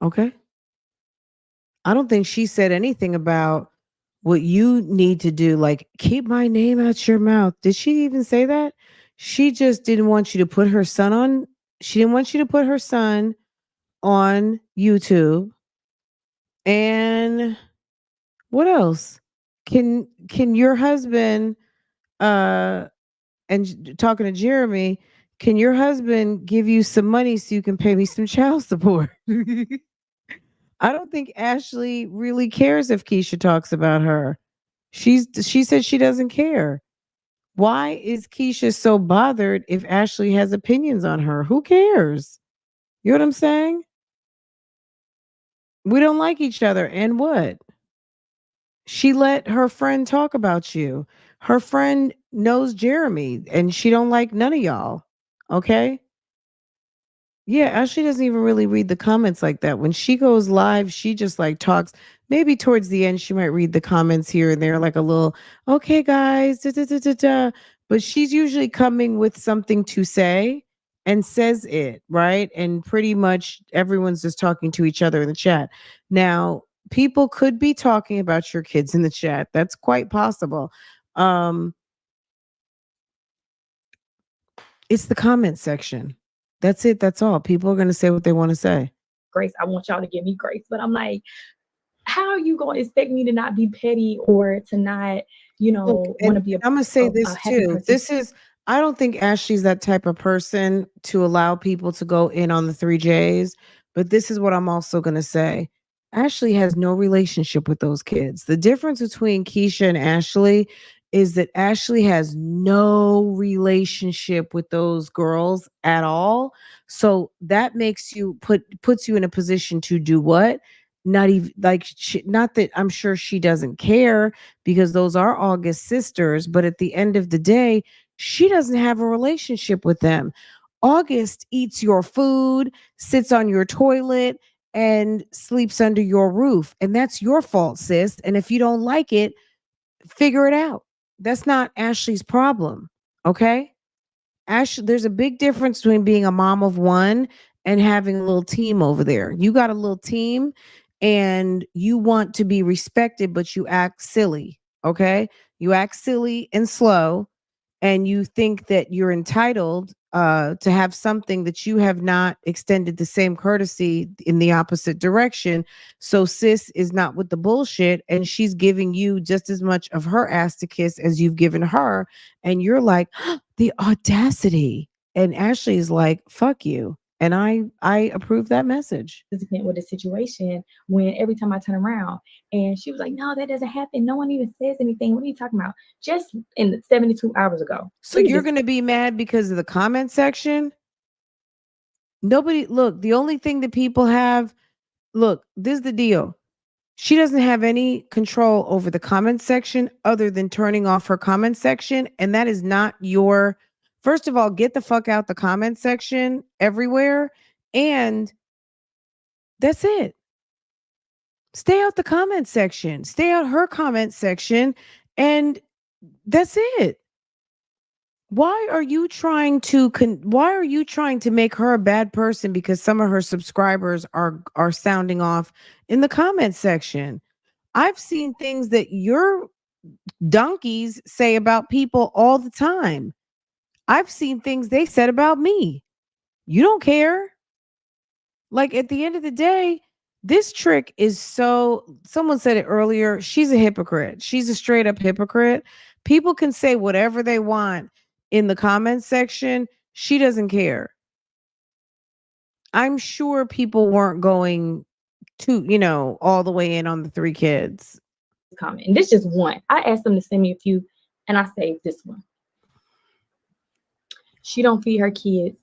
Okay? I don't think she said anything about what you need to do, like keep my name out your mouth. Did she even say that? She just didn't want you to put her son on she didn't want you to put her son on YouTube. And what else? Can your husband uh talking to Jeremy, can your husband give you some money so you can pay me some child support? I don't think Ashley really cares if Keisha talks about her. She said she doesn't care. Why is Keisha so bothered if Ashley has opinions on her? Who cares? You know what I'm saying? We don't like each other and what? She let her friend talk about you. Her friend knows Jeremy and she don't like none of y'all. Okay? Yeah, Ashley doesn't even really read the comments like that. When she goes live, she just like talks. Maybe towards the end, she might read the comments here and there, like a little, okay, guys, da, da, da, da, da. But she's usually coming with something to say and says it, right? And pretty much everyone's just talking to each other in the chat. Now, people could be talking about your kids in the chat. That's quite possible. Um, it's the comment section. That's it. That's all. People are going to say what they want to say. Grace. I want y'all to give me grace. But I'm like, how are you going to expect me to not be petty or to not, want to be I'm gonna say this a happy too. person? I don't think Ashley's that type of person to allow people to go in on the three J's, but this is what I'm also gonna say. Ashley has no relationship with those kids. The difference between Keisha and Ashley is that Ashley has no relationship with those girls at all. So that makes you puts you in a position to do what? Not even like not that I'm sure she doesn't care because those are August sisters. But at the end of the day, she doesn't have a relationship with them. August eats your food, sits on your toilet, and sleeps under your roof. And that's your fault, sis. And if you don't like it, figure it out. That's not Ashley's problem. Okay? Ashley, there's a big difference between being a mom of one and having a little team over there. You got a little team and you want to be respected, but you act silly. Okay. You act silly and slow, and you think that you're entitled to have something that you have not extended the same courtesy in the opposite direction. So sis is not with the bullshit, and she's giving you just as much of her ass to kiss as you've given her. And you're like, the audacity. And Ashley's like, fuck you. And I approve that message. With the situation when every time I turn around and she was like, no, that doesn't happen. No one even says anything. What are you talking about? Just in the 72 hours ago. So you're going to be mad because of the comment section? Nobody, look, the only thing that people have, look, this is the deal. She doesn't have any control over the comment section other than turning off her comment section. And that is not your, first of all, get the fuck out the comment section everywhere. And that's it. Stay out the comment section, stay out her comment section. And that's it. Why are you trying to make her a bad person because some of her subscribers are sounding off in the comment section? I've seen things that your donkeys say about people all the time. I've seen things they said about me. You don't care. Like at the end of the day, this trick is so, someone said it earlier, she's a hypocrite. She's a straight up hypocrite People can say whatever they want in the comment section. She doesn't care. I'm sure people weren't going to, all the way in on the 3 kids. comment. And this is one. I asked them to send me a few, and I saved this one. She don't feed her kids.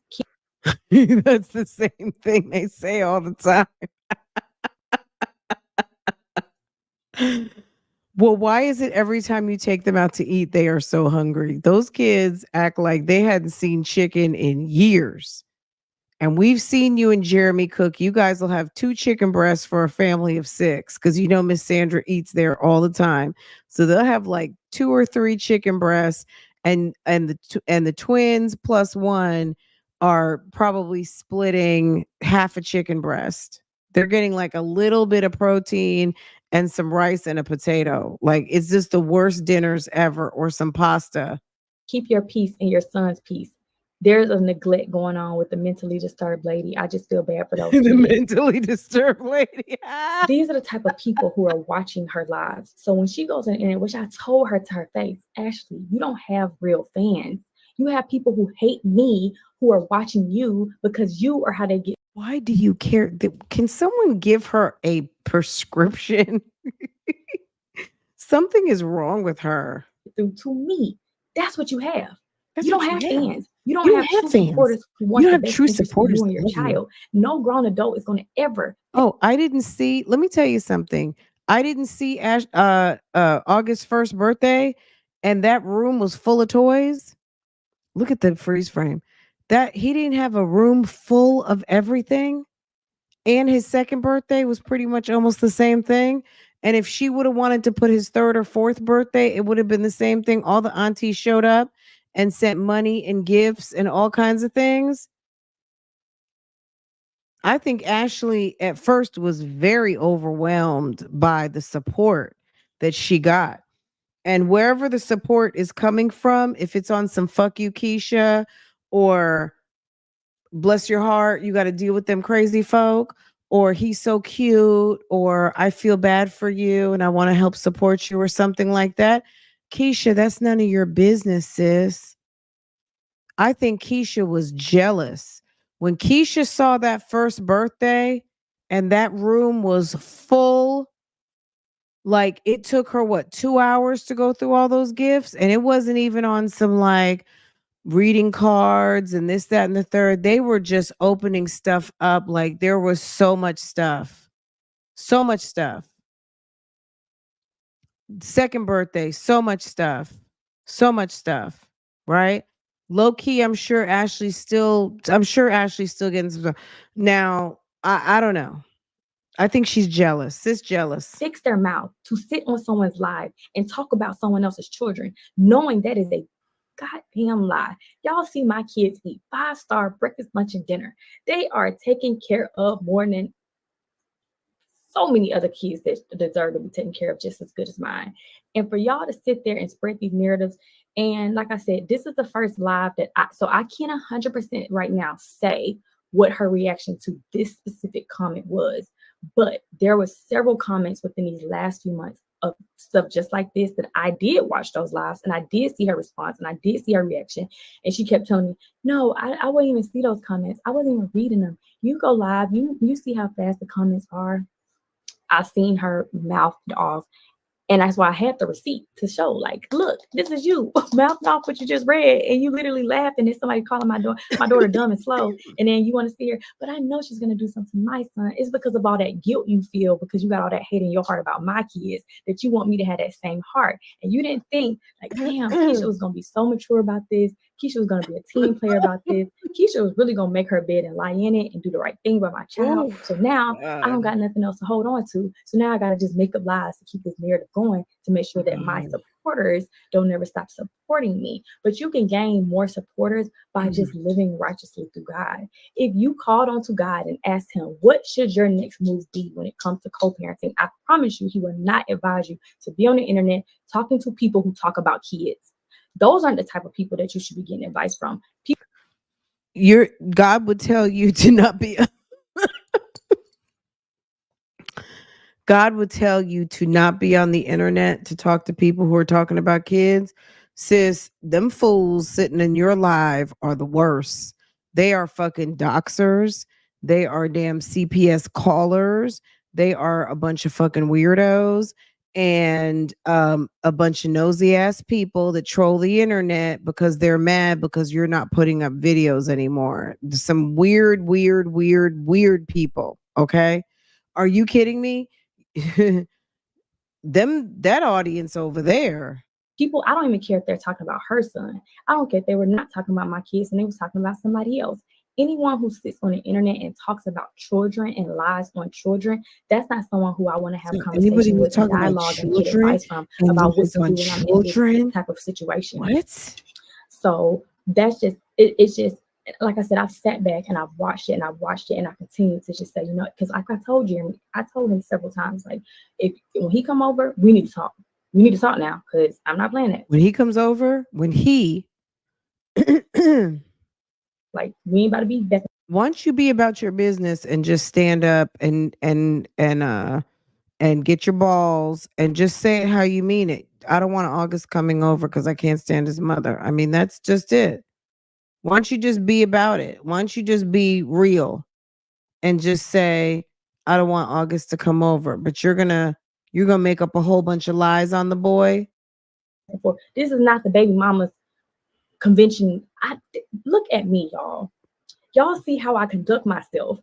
That's the same thing they say all the time. Well, why is it every time you take them out to eat, they are so hungry? Those kids act like they hadn't seen chicken in years. And we've seen you and Jeremy cook. You guys will have 2 chicken breasts for a family of 6 because Miss Sandra eats there all the time. So they'll have like 2 or 3 chicken breasts, and the twins plus 1 are probably splitting half a chicken breast. They're getting like a little bit of protein and some rice and a potato. Like, it's just the worst dinners ever, or some pasta. Keep your peace and your son's peace. There's a neglect going on with the mentally disturbed lady. I just feel bad for those The kids. mentally disturbed lady. These are the type of people who are watching her lives. So when she goes on the internet, which I told her to her face, Ashley, you don't have real fans. You have people who hate me who are watching you because you are how they get. Why do you care? Can someone give her a prescription? Something is wrong with her. Through to me. That's what you have. That's you what don't have you have. fans. You don't You have don't true have fans. supporters who You want don't the have best true interest for supporters you and that your love you. child. No grown adult is going to ever. Oh, I didn't see. Let me tell you something. I didn't see August's first birthday, and that room was full of toys. Look at the freeze frame. That he didn't have a room full of everything. And his second birthday was pretty much almost the same thing. And if she would have wanted to put his third or fourth birthday, it would have been the same thing. All the aunties showed up and sent money and gifts and all kinds of things. I think Ashley at first was very overwhelmed by the support that she got. And wherever the support is coming from, if it's on some fuck you, Keisha, or bless your heart, you got to deal with them crazy folk, or he's so cute, or I feel bad for you and I want to help support you, or something like that. Keisha, that's none of your business, sis. I think Keisha was jealous. When Keisha saw that first birthday and that room was full, like it took her 2 hours to go through all those gifts, and it wasn't even on some like reading cards and this, that, and the third. They were just opening stuff up. Like there was so much stuff. So much stuff. Second birthday, so much stuff. So much stuff. Right? Low key, I'm sure Ashley's still getting some stuff. Now, I don't know. I think she's jealous. Sis jealous. Fix their mouth to sit on someone's live and talk about someone else's children, knowing that is a goddamn lie. Y'all see my kids eat 5-star breakfast, lunch, and dinner. They are taken care of more than so many other kids that deserve to be taken care of just as good as mine. And for y'all to sit there and spread these narratives, and like I said, this is the first live that I can't 100% right now say what her reaction to this specific comment was, but there was several comments within these last few months of stuff just like this that I did watch those lives, and I did see her response, and I did see her reaction, and she kept telling me, no, I wouldn't even see those comments. I wasn't even reading them. You go live, you see how fast the comments are. I seen her mouth off, and that's why I had the receipt to show, like, look, this is you mouthing off what you just read, and you literally laughed, and then somebody calling my daughter dumb and slow, and then you want to see her, but I know she's gonna do something to my son. It's because of all that guilt you feel because you got all that hate in your heart about my kids that you want me to have that same heart, and you didn't think like, damn, Keisha was gonna be so mature about this. Keisha was gonna be a team player about this. Keisha was really gonna make her bed and lie in it and do the right thing by my child. So now I don't got nothing else to hold on to. So now I gotta just make up lies to keep this narrative going to make sure that my supporters don't ever stop supporting me. But you can gain more supporters by just living righteously through God. If you called on to God and asked him, what should your next move be when it comes to co-parenting? I promise you, he will not advise you to be on the internet talking to people who talk about kids. Those aren't the type of people that you should be getting advice from. God would tell you to not be God would tell you to not be on the internet to talk to people who are talking about kids. Sis, them fools sitting in your live are the worst. They are fucking doxers. They are damn CPS callers. They are a bunch of fucking weirdos and a bunch of nosy ass people that troll the internet because they're mad because you're not putting up videos anymore. Some weird people. Okay. Are you kidding me? That audience over there. People, I don't even care if they're talking about her son. I don't care if they were not talking about my kids and they was talking about somebody else. Anyone who sits on the internet and talks about children and lies on children, that's not someone who I want to have So anybody conversation who's with and talking about dialogue and get children advice from and about what lies to on do when I'm in this children, type of situation. what? So that's just it's just like I said, I've sat back and I've watched it and I continue to just say, you know, because like I told Jeremy, I told him several times, like, if when he come over, we need to talk. We need to talk now because I'm not playing it. When he comes over, when he Like, we ain't about to be back. once you be about your business and just stand up and get your balls and just say it how you mean it. I don't want August coming over because I can't stand his mother. I mean, that's just it. Why don't you just be about it? Why don't you just be real and just say, I don't want August to come over, but you're gonna make up a whole bunch of lies on the boy. This is not the baby mama's convention. Look at me, y'all. Y'all see how I conduct myself.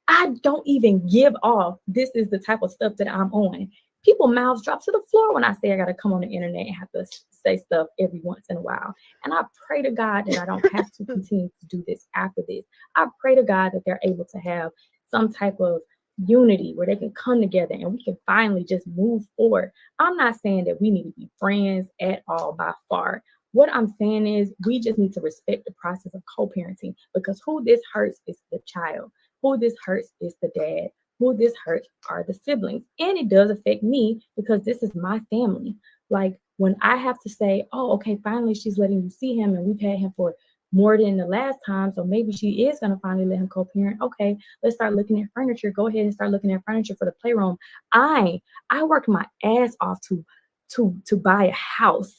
I don't even give off. This is the type of stuff that I'm on. People mouths drop to the floor when I say I got to come on the internet and have to say stuff every once in a while. And I pray to God that I don't have to continue to do this after this. I pray to God that they're able to have some type of unity where they can come together and we can finally just move forward. I'm not saying that we need to be friends at all by far. What I'm saying is we just need to respect the process of co-parenting, because who this hurts is the child. Who this hurts is the dad. Who this hurts are the siblings. And it does affect me because this is my family. Like, when I have to say, oh, okay, finally she's letting you see him and we've had him for more than the last time, so maybe she is going to finally let him co-parent. Okay, let's start looking at furniture. Go ahead and start looking at furniture for the playroom. I worked my ass off to buy a house.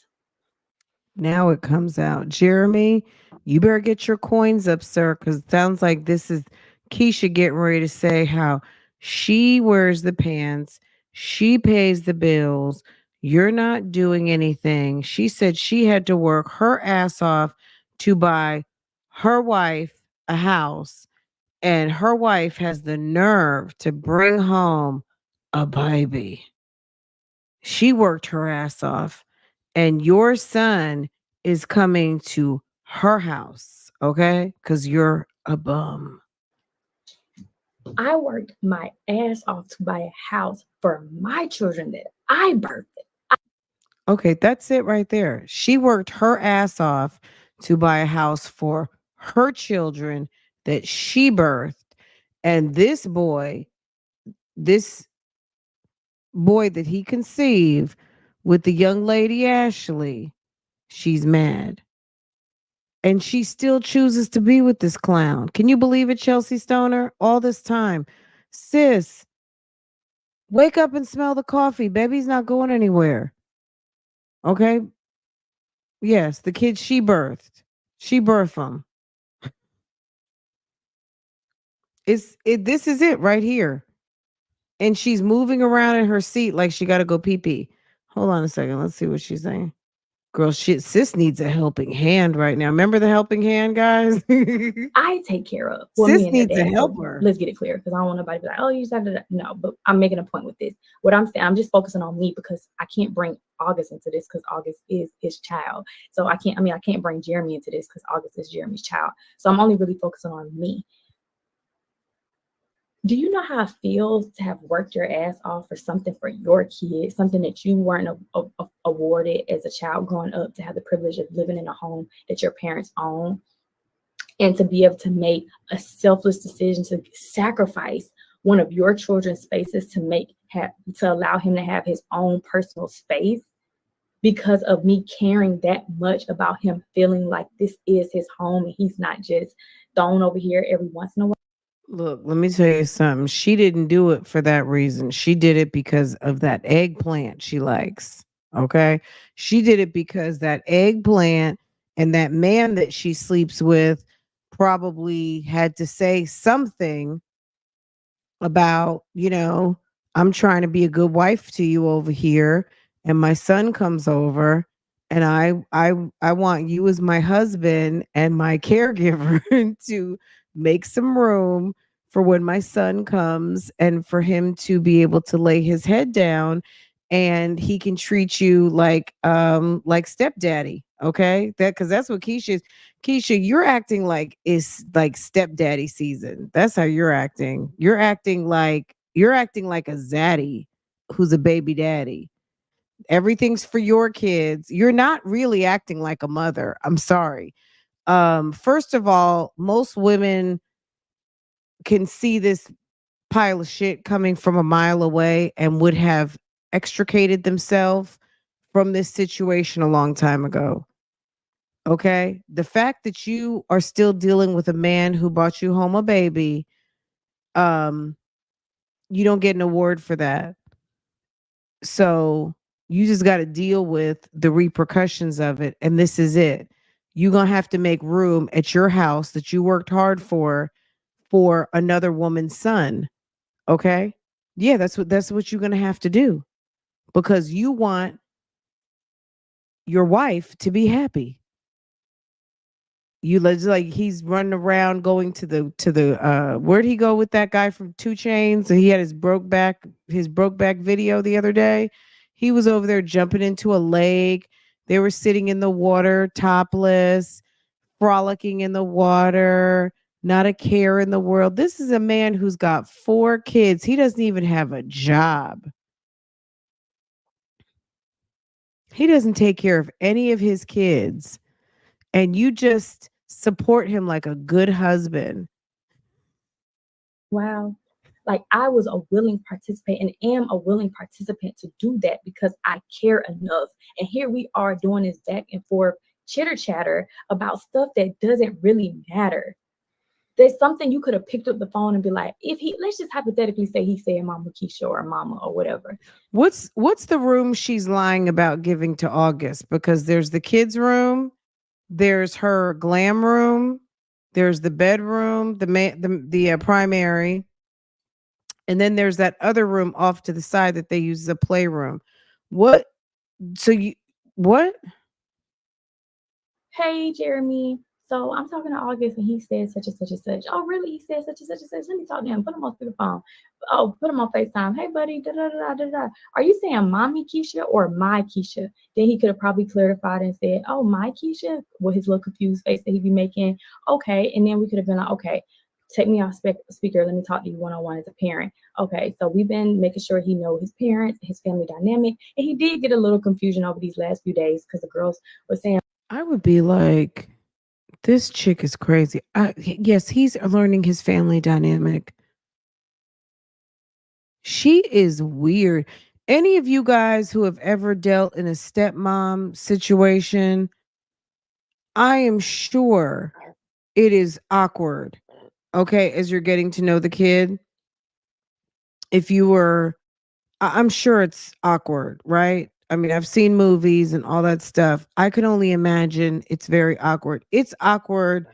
Now it comes out. Jeremy, you better get your coins up, sir, because it sounds like this is Keisha getting ready to say how she wears the pants, she pays the bills, you're not doing anything. She said she had to work her ass off to buy her wife a house, and her wife has the nerve to bring home a baby. She worked her ass off, and your son is coming to her house, okay? Because you're a bum. I worked my ass off to buy a house for my children that I birthed. Okay, that's it right there. She worked her ass off to buy a house for her children that she birthed. And this boy that he conceived with the young lady Ashley, she's mad. And she still chooses to be with this clown. Can you believe it, Chelsea Stoner? All this time. Sis, wake up and smell the coffee. Baby's not going anywhere. Okay? Yes, the kid she birthed. She birthed him. This is it right here. And she's moving around in her seat like she gotta go pee pee. Hold on a second. Let's see what she's saying. Girl, shit, sis needs a helping hand right now. Remember the helping hand, guys? I take care of. Sis Me and needs their a dad. helper. Let's get it clear, because I don't want nobody to be like, oh, you just have to. No, but I'm making a point with this. What I'm saying, I'm just focusing on me because I can't bring August into this because August is his child. So I can't bring Jeremy into this because August is Jeremy's child. So I'm only really focusing on me. Do you know how it feels to have worked your ass off for something for your kids, something that you weren't awarded as a child growing up, to have the privilege of living in a home that your parents own, and to be able to make a selfless decision to sacrifice one of your children's spaces to allow him to have his own personal space because of me caring that much about him feeling like this is his home and he's not just thrown over here every once in a while? Look, let me tell you something. She didn't do it for that reason. She did it because of that eggplant she likes. Okay. She did it because that eggplant and that man that she sleeps with probably had to say something about, I'm trying to be a good wife to you over here, and my son comes over, and I want you as my husband and my caregiver to make some room for when my son comes, and for him to be able to lay his head down, and he can treat you like stepdaddy. Okay, because that's what Keisha is. Keisha, you're acting like it's like stepdaddy season. That's how you're acting. You're acting like a zaddy who's a baby daddy. Everything's for your kids. You're not really acting like a mother. I'm sorry. First of all, most women can see this pile of shit coming from a mile away and would have extricated themselves from this situation a long time ago. Okay. The fact that you are still dealing with a man who brought you home a baby, um, you don't get an award for that. So you just got to deal with the repercussions of it. And this is it. You're going to have to make room at your house that you worked hard for another woman's son. Okay. Yeah, that's what you're going to have to do, because you want your wife to be happy. Like he's running around going to the where'd he go with that guy from Two Chains? And he had his broke back video the other day. He was over there jumping into a lake. They were sitting in the water topless, frolicking in the water, not a care in the world. This is a man who's got 4 kids. He doesn't even have a job. He doesn't take care of any of his kids, and you just support him like a good husband. Wow. Like I was a willing participant and am a willing participant to do that because I care enough. And here we are doing this back and forth chitter chatter about stuff that doesn't really matter. There's something you could have picked up the phone and be like, let's just hypothetically say he said Mama Keisha or Mama or whatever. What's the room she's lying about giving to August? Because there's the kids' room, there's her glam room, there's the bedroom, the primary, and then there's that other room off to the side that they use as a playroom. What? So you what? Hey, Jeremy. So I'm talking to August and he said such and such and such. Oh, really? He said such and such and such. Let me talk to him. Put him on speakerphone. Oh, put him on FaceTime. Hey, buddy. Da, da, da, da, da. Are you saying mommy Keisha or my Keisha? Then he could have probably clarified and said, oh, my Keisha, with his little confused face that he'd be making. Okay. And then we could have been like, okay, take me off speaker. Let me talk to you one-on-one as a parent. Okay. So we've been making sure he knows his parents, his family dynamic. And he did get a little confusion over these last few days because the girls were saying, I would be like, this chick is crazy. Yes, he's learning his family dynamic. She is weird. Any of you guys who have ever dealt in a stepmom situation, I am sure it is awkward. Okay, as you're getting to know the kid. If you were, I'm sure it's awkward, right? I mean, I've seen movies and all that stuff. I can only imagine it's very awkward. It's awkward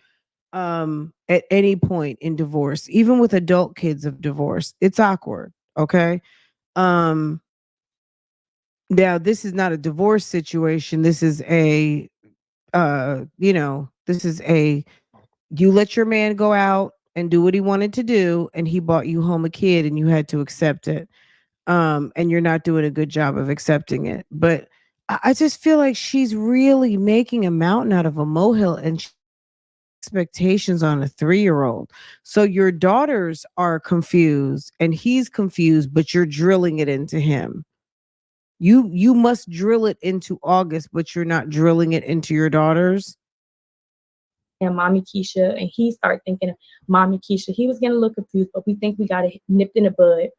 at any point in divorce, even with adult kids of divorce. It's awkward, okay? Um Now this is not a divorce situation. This is a this is a you let your man go out and do what he wanted to do, and he brought you home a kid and you had to accept it. And you're not doing a good job of accepting it. But I just feel like she's really making a mountain out of a molehill, and expectations on a 3-year-old. So your daughters are confused and he's confused, but you're drilling it into him. You must drill it into August, but you're not drilling it into your daughters. and Mommy Keisha, and he started thinking Mommy Keisha. He was getting a little confused, but we think we got it nipped in the bud.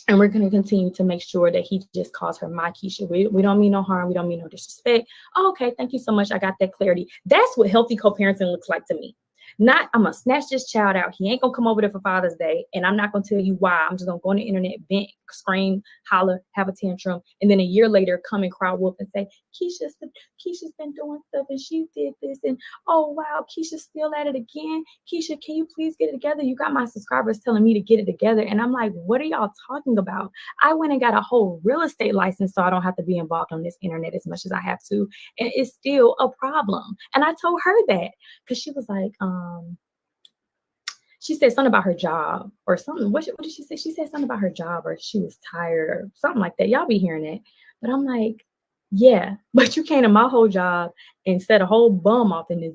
And we're going to continue to make sure that he just calls her my Keisha. We don't mean no harm. We don't mean no disrespect. Oh, okay, thank you so much. I got that clarity. That's what healthy co-parenting looks like to me. Not, I'm gonna snatch this child out. He ain't gonna come over there for Father's Day, and I'm not gonna tell you why. I'm just gonna go on the internet, vent, scream, holler, have a tantrum, and then a year later come and cry wolf and say, Keisha's been doing stuff and she did this, and oh wow, Keisha's still at it again. Keisha, can you please get it together? You got my subscribers telling me to get it together, and I'm like, what are y'all talking about? I went and got a whole real estate license so I don't have to be involved on this internet as much as I have to, and it's still a problem. And I told her that because she was like, she said something about her job or something. What did she say? She said something about her job or she was tired or something like that. Y'all be hearing it. But I'm like, yeah, but you came to my whole job and set a whole bum off in this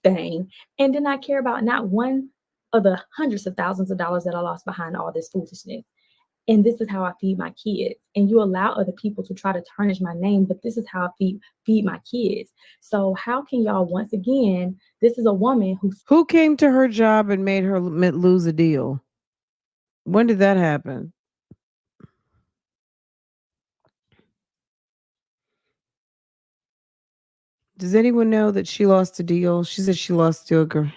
thing and did not care about not one of the hundreds of thousands of dollars that I lost behind all this foolishness. And this is how I feed my kids. And you allow other people to try to tarnish my name, but this is how I feed my kids. So how can y'all, once again, this is a woman Who came to her job and made her lose a deal? When did that happen? Does anyone know that she lost a deal? She said she lost a deal.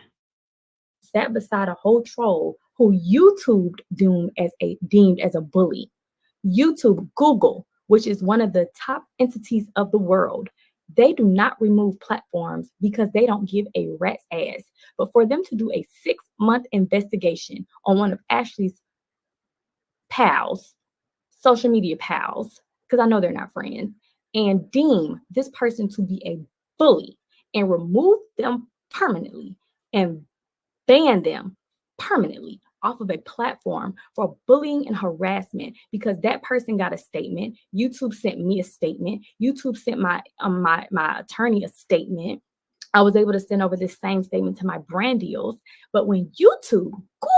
sat beside a whole troll who YouTube deemed as a bully. YouTube, Google, which is one of the top entities of the world, they do not remove platforms because they don't give a rat's ass. But for them to do a 6-month investigation on one of Ashley's pals, social media pals, because I know they're not friends, and deem this person to be a bully and remove them permanently and ban them permanently off of a platform for bullying and harassment because that person got a statement. YouTube sent me a statement. YouTube sent my attorney a statement. I was able to send over this same statement to my brand deals. But when YouTube,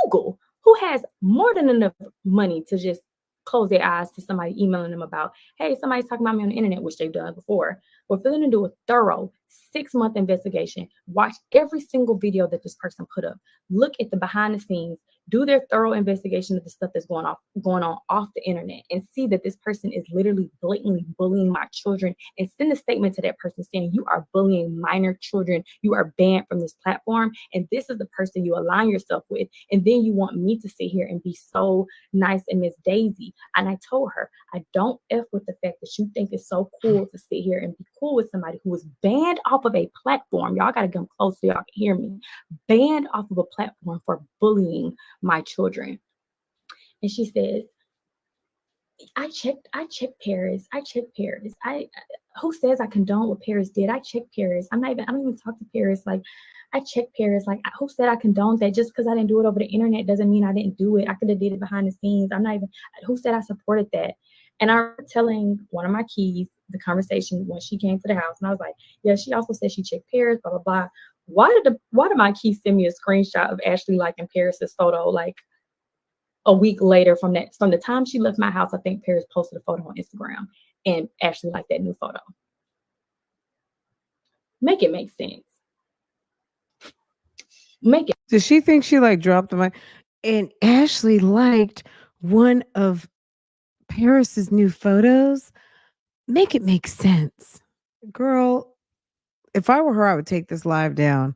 Google, who has more than enough money to just close their eyes to somebody emailing them about, hey, somebody's talking about me on the internet, which they've done before, but for them to do a thorough 6-month investigation, watch every single video that this person put up, look at the behind the scenes, do their thorough investigation of the stuff that's going on off the internet, and see that this person is literally blatantly bullying my children, and send a statement to that person saying you are bullying minor children, you are banned from this platform, and this is the person you align yourself with, and then you want me to sit here and be so nice and Miss Daisy. And I told her, I don't F with the fact that you think it's so cool to sit here and be cool with somebody who was banned off of a platform. Y'all got to come close so y'all can hear me. Banned off of a platform for bullying my children. And she says, I checked Paris. Who says I condone what Paris did? I checked Paris. I don't even talk to Paris. Like, I checked Paris. Like, who said I condoned that? Just because I didn't do it over the internet doesn't mean I didn't do it. I could have did it behind the scenes. Who said I supported that? And I remember telling one of my keys the conversation when she came to the house, and I was like, yeah, she also said she checked Paris, blah, blah, blah. Why did my key send me a screenshot of Ashley liking Paris's photo like a week later from the time she left my house? I think Paris posted a photo on Instagram and Ashley liked that new photo. Make it make sense. Make it. Does she think she like dropped the mic? And Ashley liked one of Paris's new photos? Make it make sense. Girl, if I were her, I would take this live down.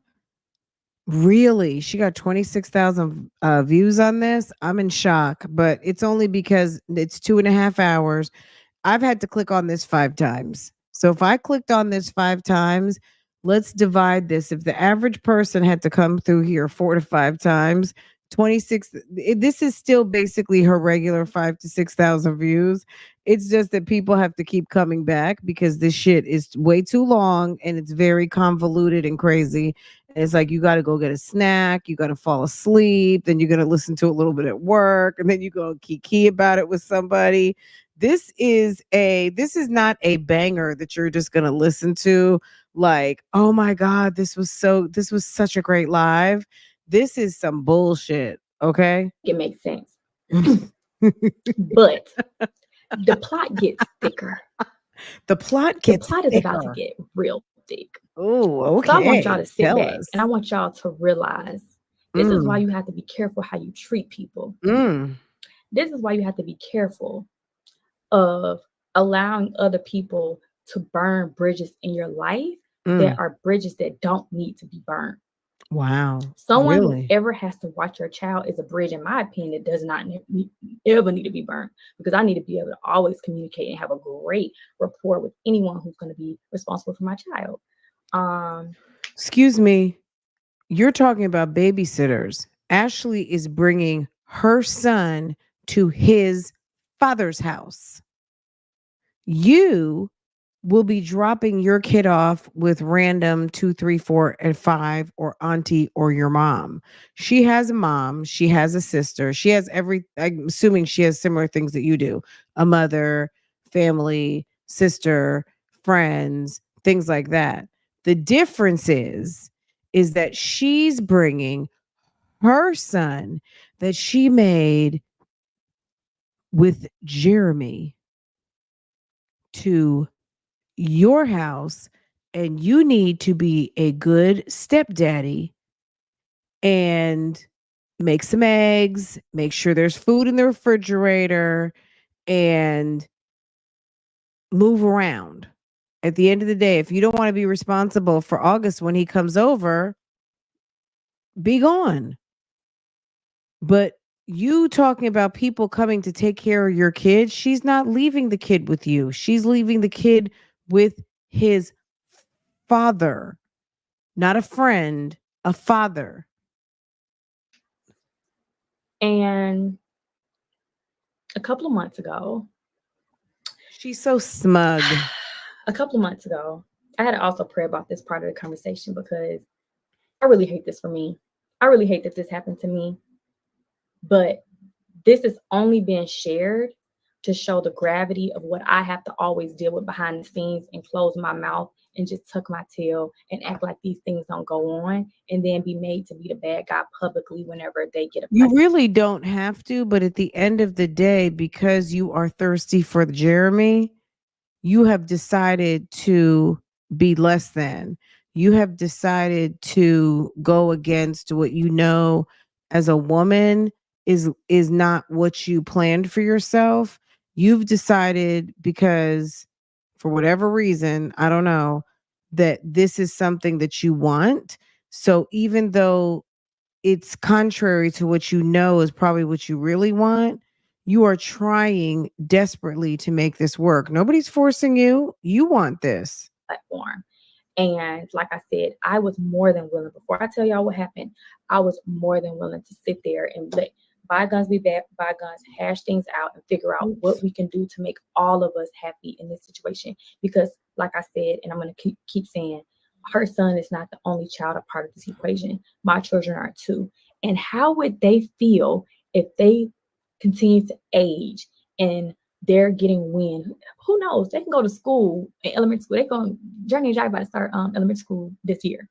Really? She got 26,000 views on this? I'm in shock, but it's only because it's 2.5 hours. I've had to click on this 5 times. So if I clicked on this 5 times, let's divide this. If the average person had to come through here 4 to 5 times, 26, this is still basically her regular 5 to 6,000 views. It's just that people have to keep coming back because this shit is way too long and it's very convoluted and crazy. And it's like you got to go get a snack, you got to fall asleep, then you're going to listen to a little bit at work, and then you go kiki about it with somebody. This is not a banger that you're just going to listen to like, oh my God, this was such a great live. This is some bullshit. Okay. It makes sense. But the plot gets thicker. The plot is about to get real thick. Oh, okay. So I want y'all to sit back and I want y'all to realize this is why you have to be careful how you treat people. This is why you have to be careful of allowing other people to burn bridges in your life that are bridges that don't need to be burned. Wow. Someone who Really? ever has to watch your child is a bridge, in my opinion, that does not ever need to be burnt, because I need to be able to always communicate and have a great rapport with anyone who's going to be responsible for my child. Excuse me. You're talking about babysitters. Ashley is bringing her son to his father's house. You will be dropping your kid off with random 2, 3, 4, and 5 or auntie or your mom. She has a mom. She has a sister. She has I'm assuming she has similar things that you do: a mother, family, sister, friends, things like that. The difference is that she's bringing her son that she made with Jeremy to your house, and you need to be a good stepdaddy and make some eggs, make sure there's food in the refrigerator, and move around. At the end of the day, if you don't want to be responsible for August when he comes over, be gone. But you talking about people coming to take care of your kid, she's not leaving the kid with you. She's leaving the kid with his father, not a friend, a father. And a couple of months ago, She's so smug. I had to also pray about this part of the conversation, because I really hate this for me. I really hate that this happened to me. But this is only being shared to show the gravity of what I have to always deal with behind the scenes, and close my mouth and just tuck my tail and act like these things don't go on, and then be made to be the bad guy publicly whenever they get a You really don't have to, but at the end of the day, because you are thirsty for Jeremy, you have decided to be less than. You have decided to go against what you know as a woman is not what you planned for yourself. You've decided, because for whatever reason, I don't know, that this is something that you want. So even though it's contrary to what you know is probably what you really want, you are trying desperately to make this work. Nobody's forcing you. You want this. platform. And like I said, I was more than willing, before I tell y'all what happened, I was more than willing to sit there and let bygones be bygones, hash things out, and figure out what we can do to make all of us happy in this situation. Because like I said, and I'm going to keep saying, her son is not the only child a part of this equation. My children are too. And how would they feel if they continue to age and they're getting wind? Who knows? They can go to school in elementary school. They go, Journey and Jai about to start elementary school this year.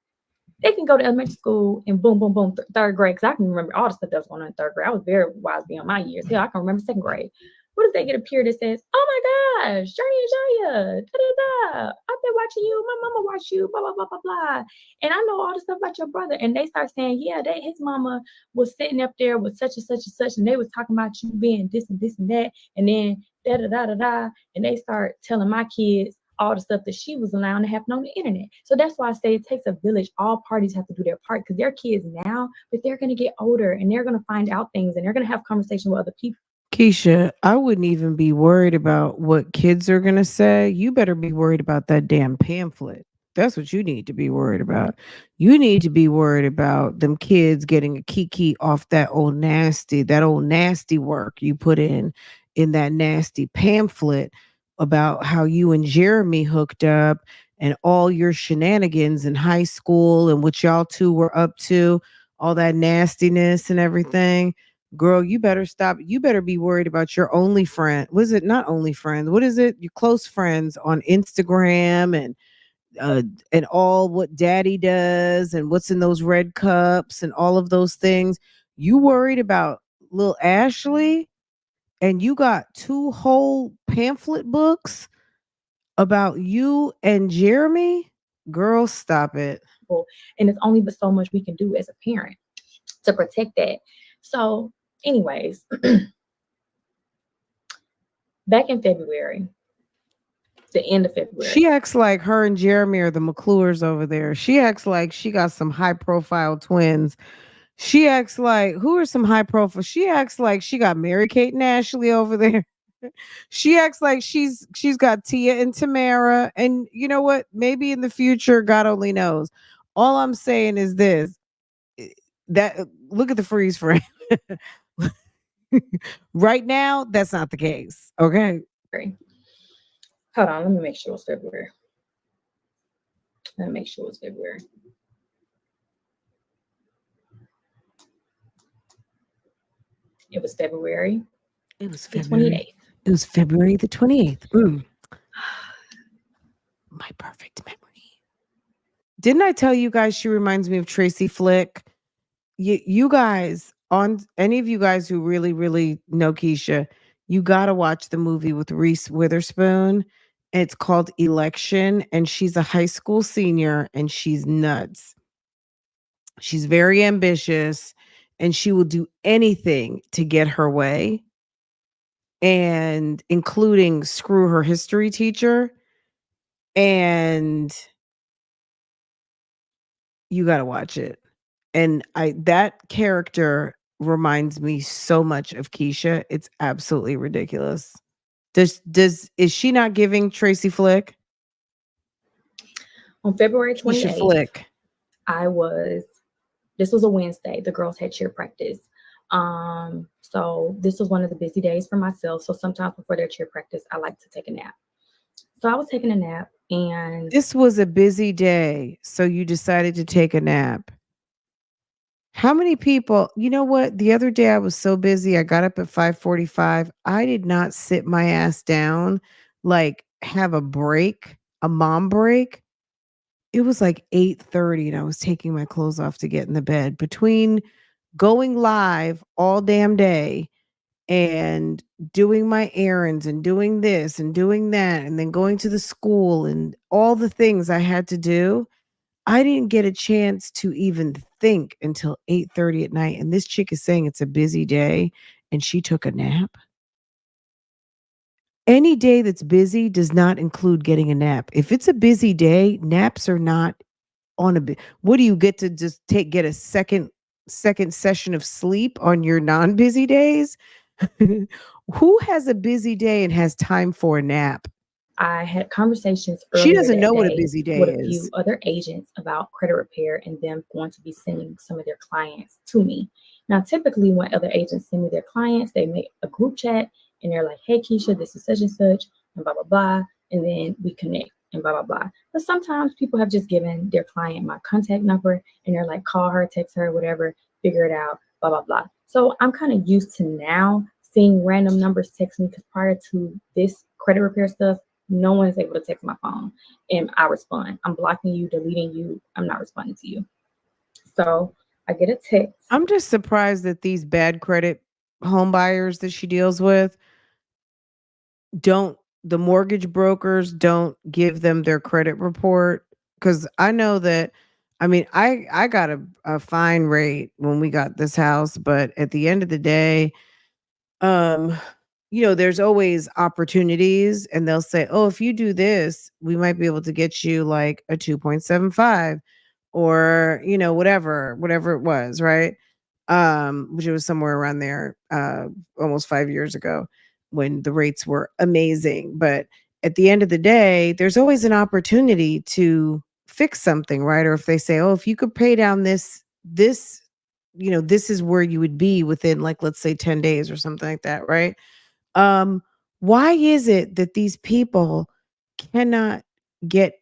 They can go to elementary school and boom, boom, boom, third grade. Because I can remember all the stuff that was going on in third grade. I was very wise beyond my years. Hell, I can remember second grade. What if they get a peer that says, "Oh my gosh, Journey and Jaya, da da da, I've been watching you. My mama watched you, blah blah blah blah blah, and I know all the stuff about your brother." And they start saying, "Yeah, his mama was sitting up there with such and such and such, and they was talking about you being this and this and that, and then da da da da da," and they start telling my kids all the stuff that she was allowing to happen on the internet. So that's why I say it takes a village. All parties have to do their part, because they're kids now, but they're going to get older and they're going to find out things, and they're going to have conversations with other people. Keisha, I wouldn't even be worried about what kids are going to say. You better be worried about that damn pamphlet. That's what you need to be worried about. You need to be worried about them kids getting a kiki off that old nasty work you put in that nasty pamphlet about how you and Jeremy hooked up and all your shenanigans in high school and what y'all two were up to, all that nastiness and everything. Girl, you better stop. You better be worried about your only friend. Was it not only friends? What is it? Your close friends on Instagram and all what daddy does and what's in those red cups and all of those things. You worried about little Ashley, and you got 2 whole pamphlet books about you and Jeremy? Girl, stop it. And it's only but so much we can do as a parent to protect that. So anyways, back in February, The end of February. She acts like her and Jeremy are the McClures over there. She acts like she got some high profile twins. She acts like, who are some high profile? She acts like she got Mary Kate and Ashley over there. She acts like she's got Tia and Tamara. And you know what? Maybe in the future, God only knows. All I'm saying is this: that look at the freeze frame. Right now, that's not the case. Okay. Hold on, let me make sure it's February. Let me make sure it's February. It was February. It was the February. 28th. It was February the 28th. My perfect memory. Didn't I tell you guys she reminds me of Tracy Flick? You guys, on any of you guys who really, really know Keisha, you got to watch the movie with Reese Witherspoon. It's called Election, and she's a high school senior, and she's nuts. She's very ambitious, and she will do anything to get her way, and including screw her history teacher. And you got to watch it. And that character reminds me so much of Keisha. It's absolutely ridiculous. Is she not giving Tracy Flick? On February Keisha 28th, Flick. This was a Wednesday. The girls had cheer practice. So this was one of the busy days for myself. So sometimes before their cheer practice, I like to take a nap. So I was taking a nap, and This was a busy day, so you decided to take a nap. How many people, you know what? The other day I was so busy. I got up at 5:45. I did not sit my ass down, like have a break, a mom break. It was like 8:30 and I was taking my clothes off to get in the bed. Between going live all damn day and doing my errands and doing this and doing that and then going to the school and all the things I had to do, I didn't get a chance to even think until 8:30 at night. And this chick is saying it's a busy day and she took a nap. Any day that's busy does not include getting a nap. If it's a busy day, naps are not on a what do you get to just get a second session of sleep on your non-busy days? Who has a busy day and has time for a nap? I had conversations She earlier doesn't that know what a day busy day with a few is. other agents about credit repair and them going to be sending some of their clients to me. Now, typically when other agents send me their clients, they make a group chat and they're like, hey, Keisha, this is such and such, and blah, blah, blah. And then we connect and blah, blah, blah. But sometimes people have just given their client my contact number and they're like, call her, text her, whatever, figure it out, blah, blah, blah. So I'm kind of used to now seeing random numbers text me, because prior to this credit repair stuff, no one is able to text my phone and I respond. I'm blocking you, deleting you. I'm not responding to you. So I get a text. I'm just surprised that these bad credit home buyers that she deals with the mortgage brokers don't give them their credit report. Because I know that, I mean, I got a fine rate when we got this house, but at the end of the day, there's always opportunities, and they'll say, oh, if you do this, we might be able to get you like a 2.75 or, whatever it was, right? Which it was somewhere around there, almost 5 years ago when the rates were amazing. But at the end of the day, there's always an opportunity to fix something, right? Or if they say, oh, if you could pay down this, this is where you would be within, like, let's say 10 days or something like that, right? Why is it that these people cannot get,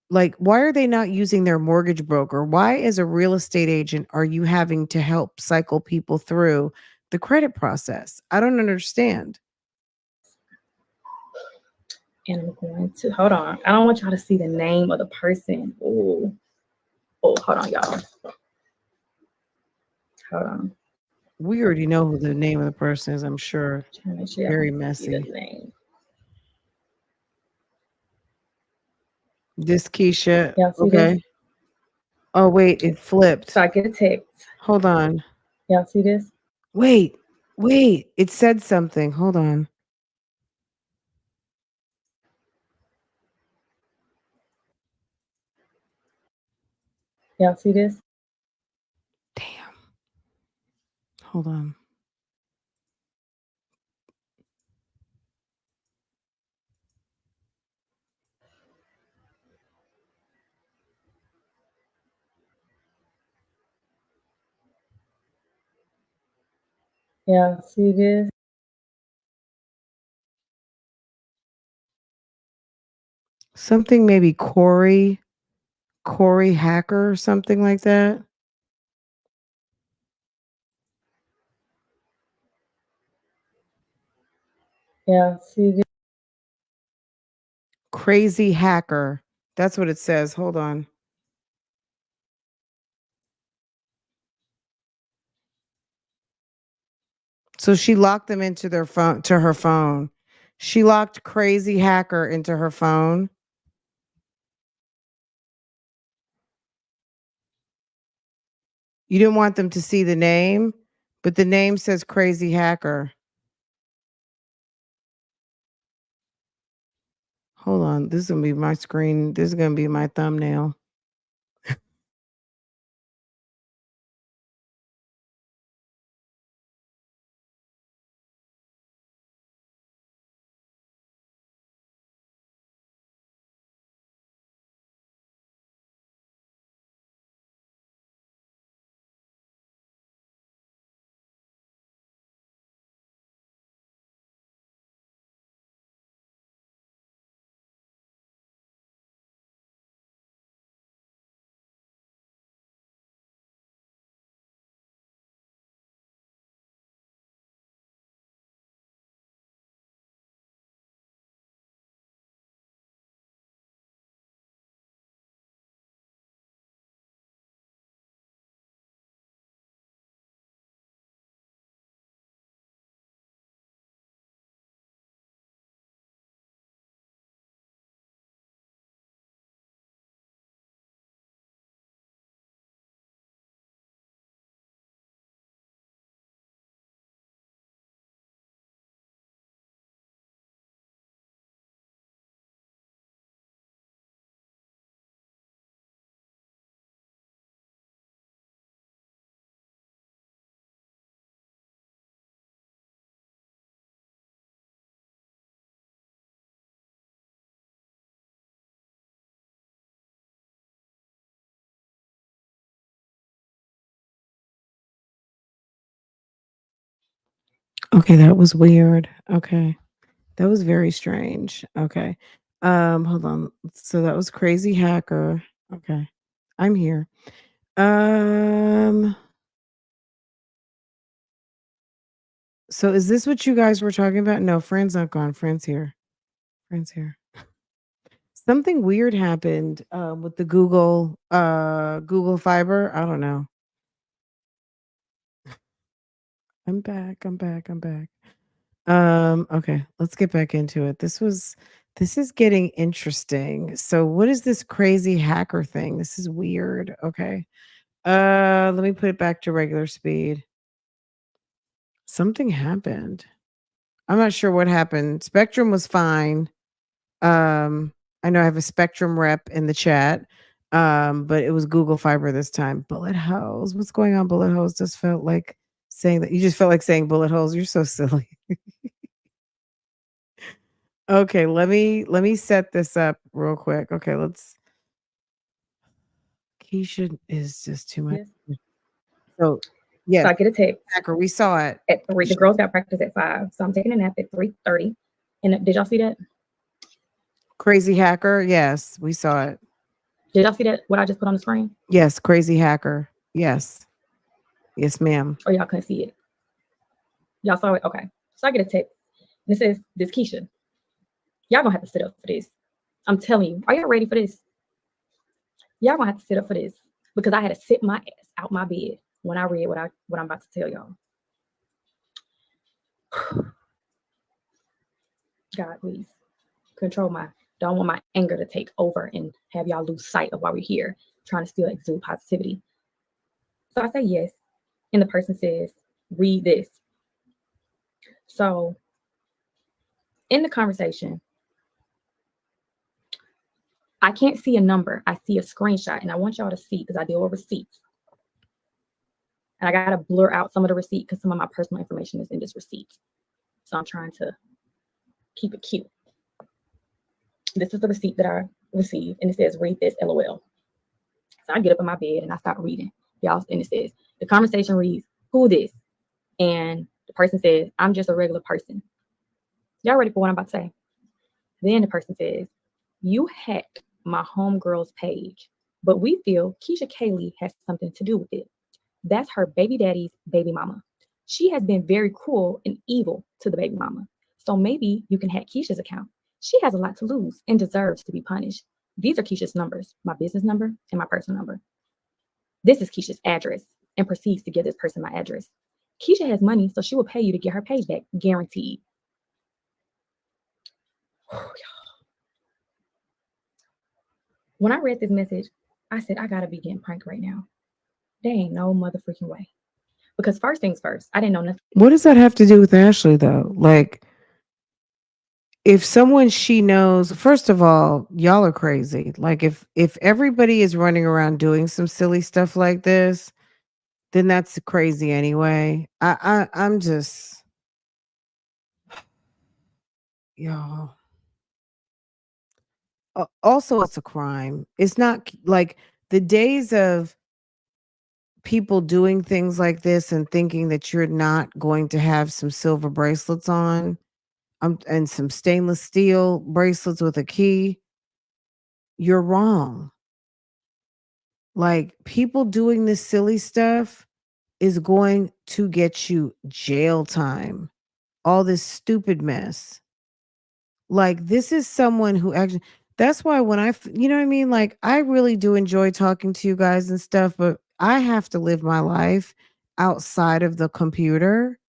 like, why are they not using their mortgage broker? Why, as a real estate agent, are you having to help cycle people through the credit process? I don't understand. And I'm going to, hold on. I don't want y'all to see the name of the person. Oh, hold on, y'all. Hold on. We already know who the name of the person is, I'm sure. Very messy. Name. This Keisha. Y'all see Okay. this? Oh, wait, it flipped. So I get a text. Hold on. Y'all see this? Wait, it said something. Hold on. Y'all see this? Damn. Hold on. Y'all see this? Something maybe Corey Hacker or something like that. Y'all see this? Crazy Hacker. That's what it says. Hold on. So she locked them into their phone to her phone. She locked Crazy Hacker into her phone. You didn't want them to see the name, but the name says Crazy Hacker. Hold on. This is going to be my screen. This is going to be my thumbnail. Okay, that was weird. Okay. That was very strange. Okay. Hold on. So that was Crazy Hacker. Okay. I'm here. So is this what you guys were talking about? No, friend's not gone. Friend's here. Friend's here. Something weird happened with the Google Fiber. I don't know. I'm back. Okay, let's get back into it. This is getting interesting. So what is this crazy hacker thing? This is weird. Okay. Let me put it back to regular speed. Something happened. I'm not sure what happened. Spectrum was fine. I know I have a Spectrum rep in the chat. But it was Google Fiber this time. Bullet holes. What's going on, bullet holes? Just felt like saying that. You just felt like saying bullet holes. You're so silly. Okay, let me set this up real quick. Okay, Keisha is just too much. Yes. So yes, So I get a text hacker, we saw it. at 3. The girls got practice at 5. So I'm taking a nap at 3:30. And did y'all see that? Crazy hacker. Yes, we saw it. Did y'all see that? What I just put on the screen? Yes, crazy hacker. Yes. Yes, ma'am. Or y'all couldn't see it? Y'all saw it? Okay. So I get a text. And it says, this Keisha. Y'all gonna have to sit up for this. I'm telling you. Are y'all ready for this? Y'all gonna have to sit up for this. Because I had to sit my ass out my bed when I read what I'm about to tell y'all. God, please. Don't want my anger to take over and have y'all lose sight of why we're here, trying to still exude positivity. So I say yes. And the person says, read this. So in the conversation, I can't see a number. I see a screenshot, and I want y'all to see because I deal with receipts. And I got to blur out some of the receipt because some of my personal information is in this receipt. So I'm trying to keep it cute. This is the receipt that I received, and it says, read this, LOL. So I get up in my bed and I start reading. Y'all, and it says, the conversation reads, who this? And the person says, I'm just a regular person. Y'all ready for what I'm about to say? Then the person says, you hacked my homegirl's page, but we feel Keisha Kaylee has something to do with it. That's her baby daddy's baby mama. She has been very cruel and evil to the baby mama. So maybe you can hack Keisha's account. She has a lot to lose and deserves to be punished. These are Keisha's numbers, my business number and my personal number. This is Keisha's address, and proceeds to give this person my address. Keisha has money, so she will pay you to get her page back, guaranteed. When I read this message, I said, I gotta be getting pranked right now. There ain't no motherfucking way. Because first things first, I didn't know nothing. What does that have to do with Ashley, though? Like, if someone she knows, first of all, y'all are crazy. Like, if everybody is running around doing some silly stuff like this, then that's crazy anyway. I'm just, y'all. Also, it's a crime. It's not like the days of people doing things like this and thinking that you're not going to have some silver bracelets on, and some stainless steel bracelets with a key. You're wrong. Like, people doing this silly stuff is going to get you jail time. All this stupid mess. Like, this is someone who actually, that's why when you know what I mean? Like, I really do enjoy talking to you guys and stuff, but I have to live my life outside of the computer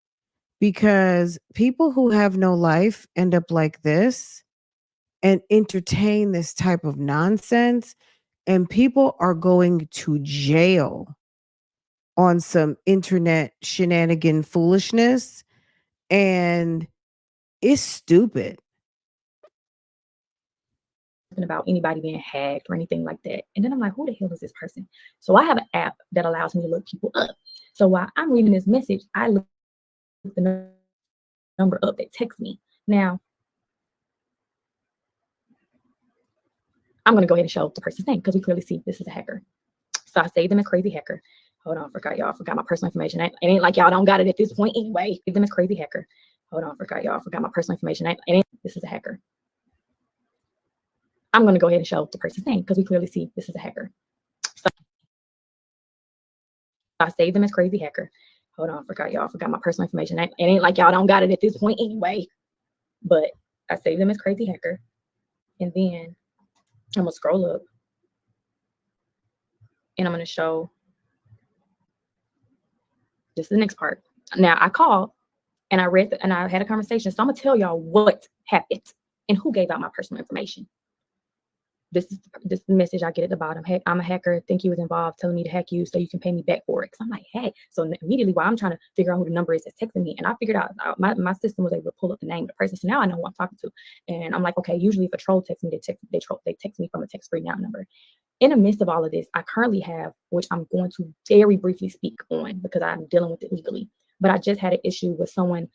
because people who have no life end up like this and entertain this type of nonsense, and people are going to jail on some internet shenanigan foolishness, and it's stupid. About anybody being hacked or anything like that. And then I'm like, who the hell is this person? So I have an app that allows me to look people up. So while I'm reading this message, I look the number up that texts me. Now, I'm going to go ahead and show the person's name because we clearly see this is a hacker. So I saved them as crazy hacker. Hold on, forgot my personal information. It ain't like y'all don't got it at this point anyway. Save them as crazy hacker. Hold on, forgot my personal information. This is a hacker. I'm going to go ahead and show the person's name because we clearly see this is a hacker. So I saved them as crazy hacker. Hold on, forgot my personal information. It ain't like y'all don't got it at this point anyway. But I saved them as crazy hacker. And then I'm going to scroll up. And I'm going to show. This is the next part. Now, I called and I read and I had a conversation. So I'm going to tell y'all what happened and who gave out my personal information. This is the message I get at the bottom. Hey, I'm a hacker. Think you was involved, telling me to hack you so you can pay me back for it. So I'm like, hey. So immediately while I'm trying to figure out who the number is that's texting me, and I figured out my system was able to pull up the name of the person. So now I know who I'm talking to. And I'm like, okay, usually if a troll texts me, they text me from a text-free now number. In the midst of all of this, I currently have, which I'm going to very briefly speak on because I'm dealing with it legally. But I just had an issue with someone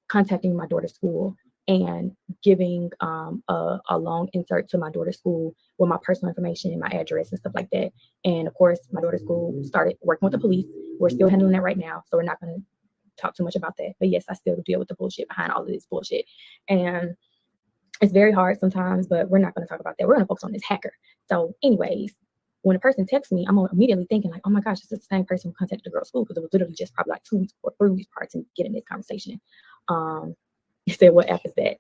contacting my daughter's school and giving a long insert to my daughter's school with my personal information and my address and stuff like that. And of course, my daughter's school started working with the police. We're still handling that right now, so we're not going to talk too much about that. But yes, I still deal with the bullshit behind all of this bullshit. And it's very hard sometimes, but we're not going to talk about that. We're going to focus on this hacker. So anyways, when a person texts me, I'm immediately thinking like, oh my gosh, this is the same person who contacted the girl's school, because it was literally just probably like 2 weeks or 3 weeks prior to getting this conversation. You said, what app is that?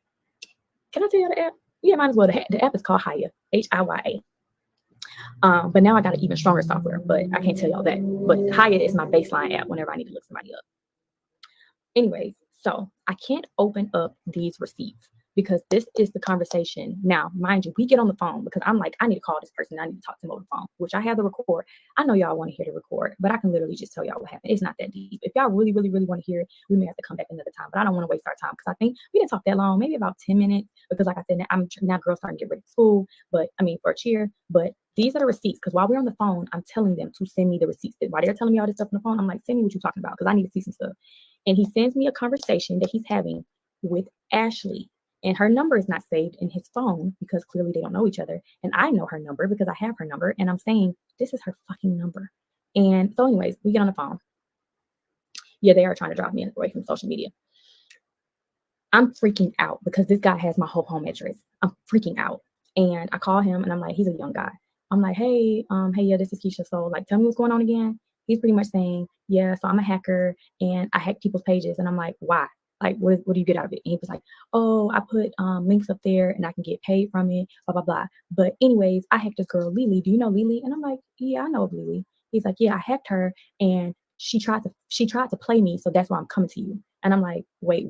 Can I tell you the app? Yeah, might as well. The app is called Hiya, Hiya. But now I got an even stronger software, but I can't tell y'all that. But Hiya is my baseline app whenever I need to look somebody up. Anyways, so I can't open up these receipts. because this is the conversation. Now, mind you, we get on the phone because I'm like, I need to call this person. I need to talk to him over the phone, which I have the record. I know y'all want to hear the record, but I can literally just tell y'all what happened. It's not that deep. If y'all really, really, really want to hear it, we may have to come back another time, but I don't want to waste our time because I think we didn't talk that long, maybe about 10 minutes, because like I said, now girls starting to get ready for school, but I mean, for a cheer, but these are the receipts. Because while we're on the phone, I'm telling them to send me the receipts. While they're telling me all this stuff on the phone, I'm like, send me what you're talking about because I need to see some stuff. And he sends me a conversation that he's having with Ashley. And her number is not saved in his phone because clearly they don't know each other. And I know her number because I have her number. And I'm saying, this is her fucking number. And so, anyways, we get on the phone. Yeah, they are trying to drive me away from social media. I'm freaking out because this guy has my whole home address. I'm freaking out. And I call him and I'm like, he's a young guy. I'm like, hey, yeah, this is Keisha. So like, tell me what's going on again. He's pretty much saying, yeah, so I'm a hacker and I hack people's pages. And I'm like, why? Like, what do you get out of it? And he was like, oh, I put links up there and I can get paid from it, blah, blah, blah. But anyways, I hacked this girl, Lily. Do you know Lily? And I'm like, yeah, I know of Lily. He's like, yeah, I hacked her and she tried to play me. So that's why I'm coming to you. And I'm like, wait.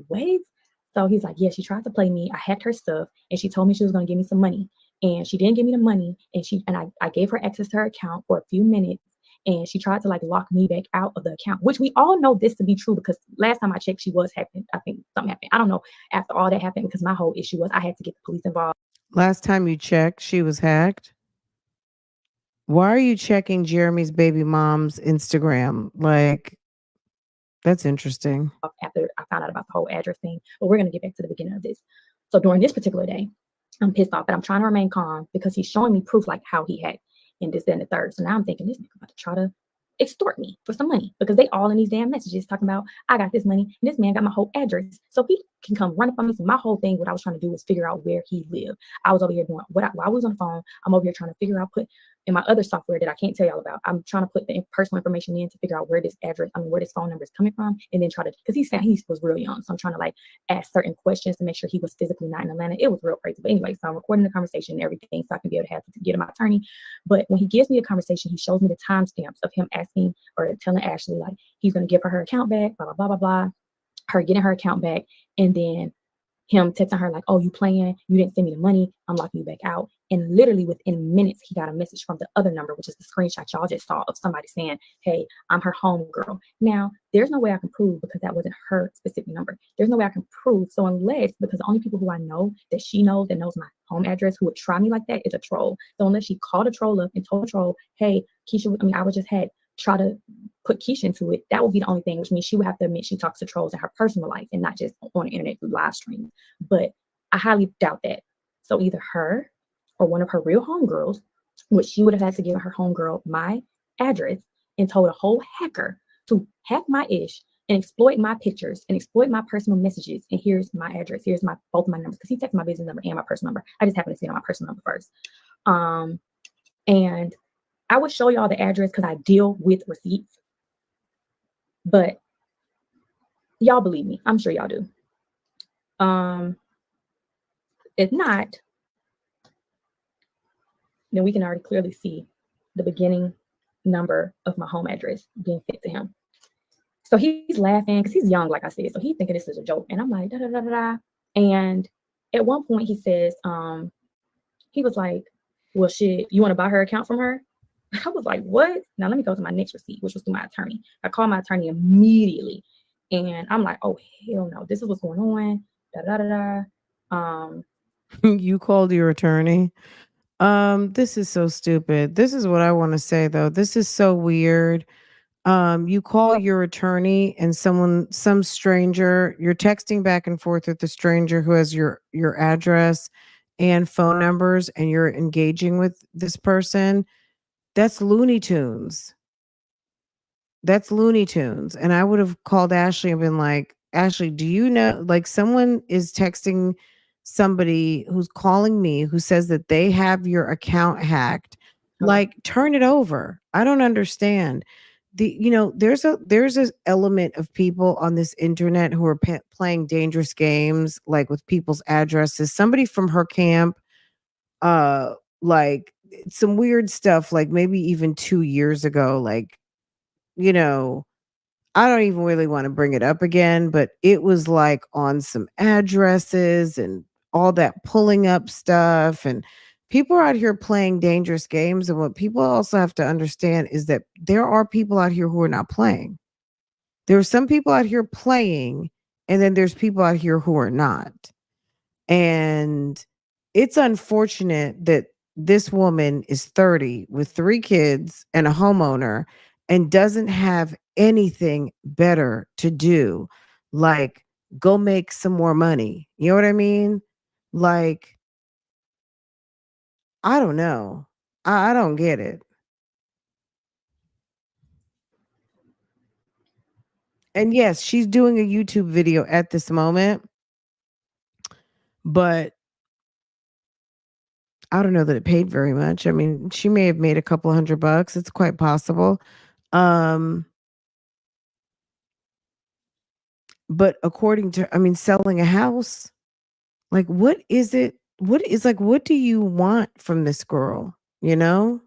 So he's like, yeah, she tried to play me. I hacked her stuff and she told me she was going to give me some money. And she didn't give me the money. And I gave her access to her account for a few minutes. And she tried to like lock me back out of the account, which we all know this to be true because last time I checked, she was hacked. I think something happened. I don't know after all that happened because my whole issue was I had to get the police involved. Last time you checked, she was hacked. Why are you checking Jeremy's baby mom's Instagram? Like, that's interesting. After I found out about the whole address thing, but we're going to get back to the beginning of this. So during this particular day, I'm pissed off, but I'm trying to remain calm because he's showing me proof like how he hacked and this, that, and the third. So now I'm thinking this nigga about to try to extort me for some money because they all in these damn messages talking about I got this money and this man got my whole address. So he can come run up on me. So my whole thing, what I was trying to do was figure out where he lived. I was over here doing while I was on the phone, I'm over here trying to figure out, put in my other software that I can't tell y'all about. I'm trying to put the personal information in to figure out where this address, where this phone number is coming from, and then try to, because he said he was real young. So I'm trying to like ask certain questions to make sure he was physically not in Atlanta. It was real crazy. But anyway, so I'm recording the conversation and everything so I can be able to have to get my attorney. But when he gives me the conversation, he shows me the timestamps of him asking or telling Ashley like he's going to give her account back, blah, blah, blah, blah, blah, her getting her account back, and then him texting her like, oh, you playing, you didn't send me the money, I'm locking you back out. And literally within minutes, he got a message from the other number, which is the screenshot y'all just saw of somebody saying, hey, I'm her home girl. Now, there's no way I can prove because that wasn't her specific number. There's no way I can prove. So unless, because the only people who I know that she knows that knows my home address who would try me like that is a troll. So unless she called a troll up and told a troll, hey, Keisha, I would just had try to put Keisha into it, that would be the only thing, which means she would have to admit she talks to trolls in her personal life and not just on the internet through live streams. But I highly doubt that. So either her or one of her real homegirls, which she would have had to give her homegirl my address and told a whole hacker to hack my ish and exploit my pictures and exploit my personal messages. And here's my address. Here's my both of my numbers because he texted my business number and my personal number. I just happen to see it on my personal number first. And I would show y'all the address because I deal with receipts. But y'all believe me. I'm sure y'all do. If not, then we can already clearly see the beginning number of my home address being sent to him. So he's laughing because he's young, like I said. So he's thinking this is a joke. And I'm like, da, da, da, da, da. And at one point he says, he was like, well, shit, you want to buy her account from her? I was like, what? Now let me go to my next receipt, which was through my attorney. I called my attorney immediately. And I'm like, oh, hell no. This is what's going on. Da, da, da, da. You called your attorney? This is so stupid. This is what I want to say though. This is so weird. You call your attorney and some stranger, you're texting back and forth with the stranger who has your address and phone numbers, and you're engaging with this person. That's Looney Tunes. That's Looney Tunes. And I would have called Ashley and been like, Ashley, do you know, like someone is texting somebody who's calling me who says that they have your account hacked. Like, turn it over. I don't understand. There's a element of people on this internet who are playing dangerous games, like with people's addresses. Somebody from her camp, like some weird stuff, like maybe even 2 years ago, like, I don't even really want to bring it up again, but it was like on some addresses and all that pulling up stuff, and people are out here playing dangerous games. And what people also have to understand is that there are people out here who are not playing. There are some people out here playing, and then there's people out here who are not. And it's unfortunate that this woman is 30 with 3 kids and a homeowner and doesn't have anything better to do, like go make some more money. You know what I mean? Like, I don't know. I don't get it. And yes, she's doing a YouTube video at this moment, but I don't know that it paid very much. I mean, she may have made a couple $100. It's quite possible. Um, but according to, I mean, selling a house, like what is it? What is like what do you want from this girl? You know?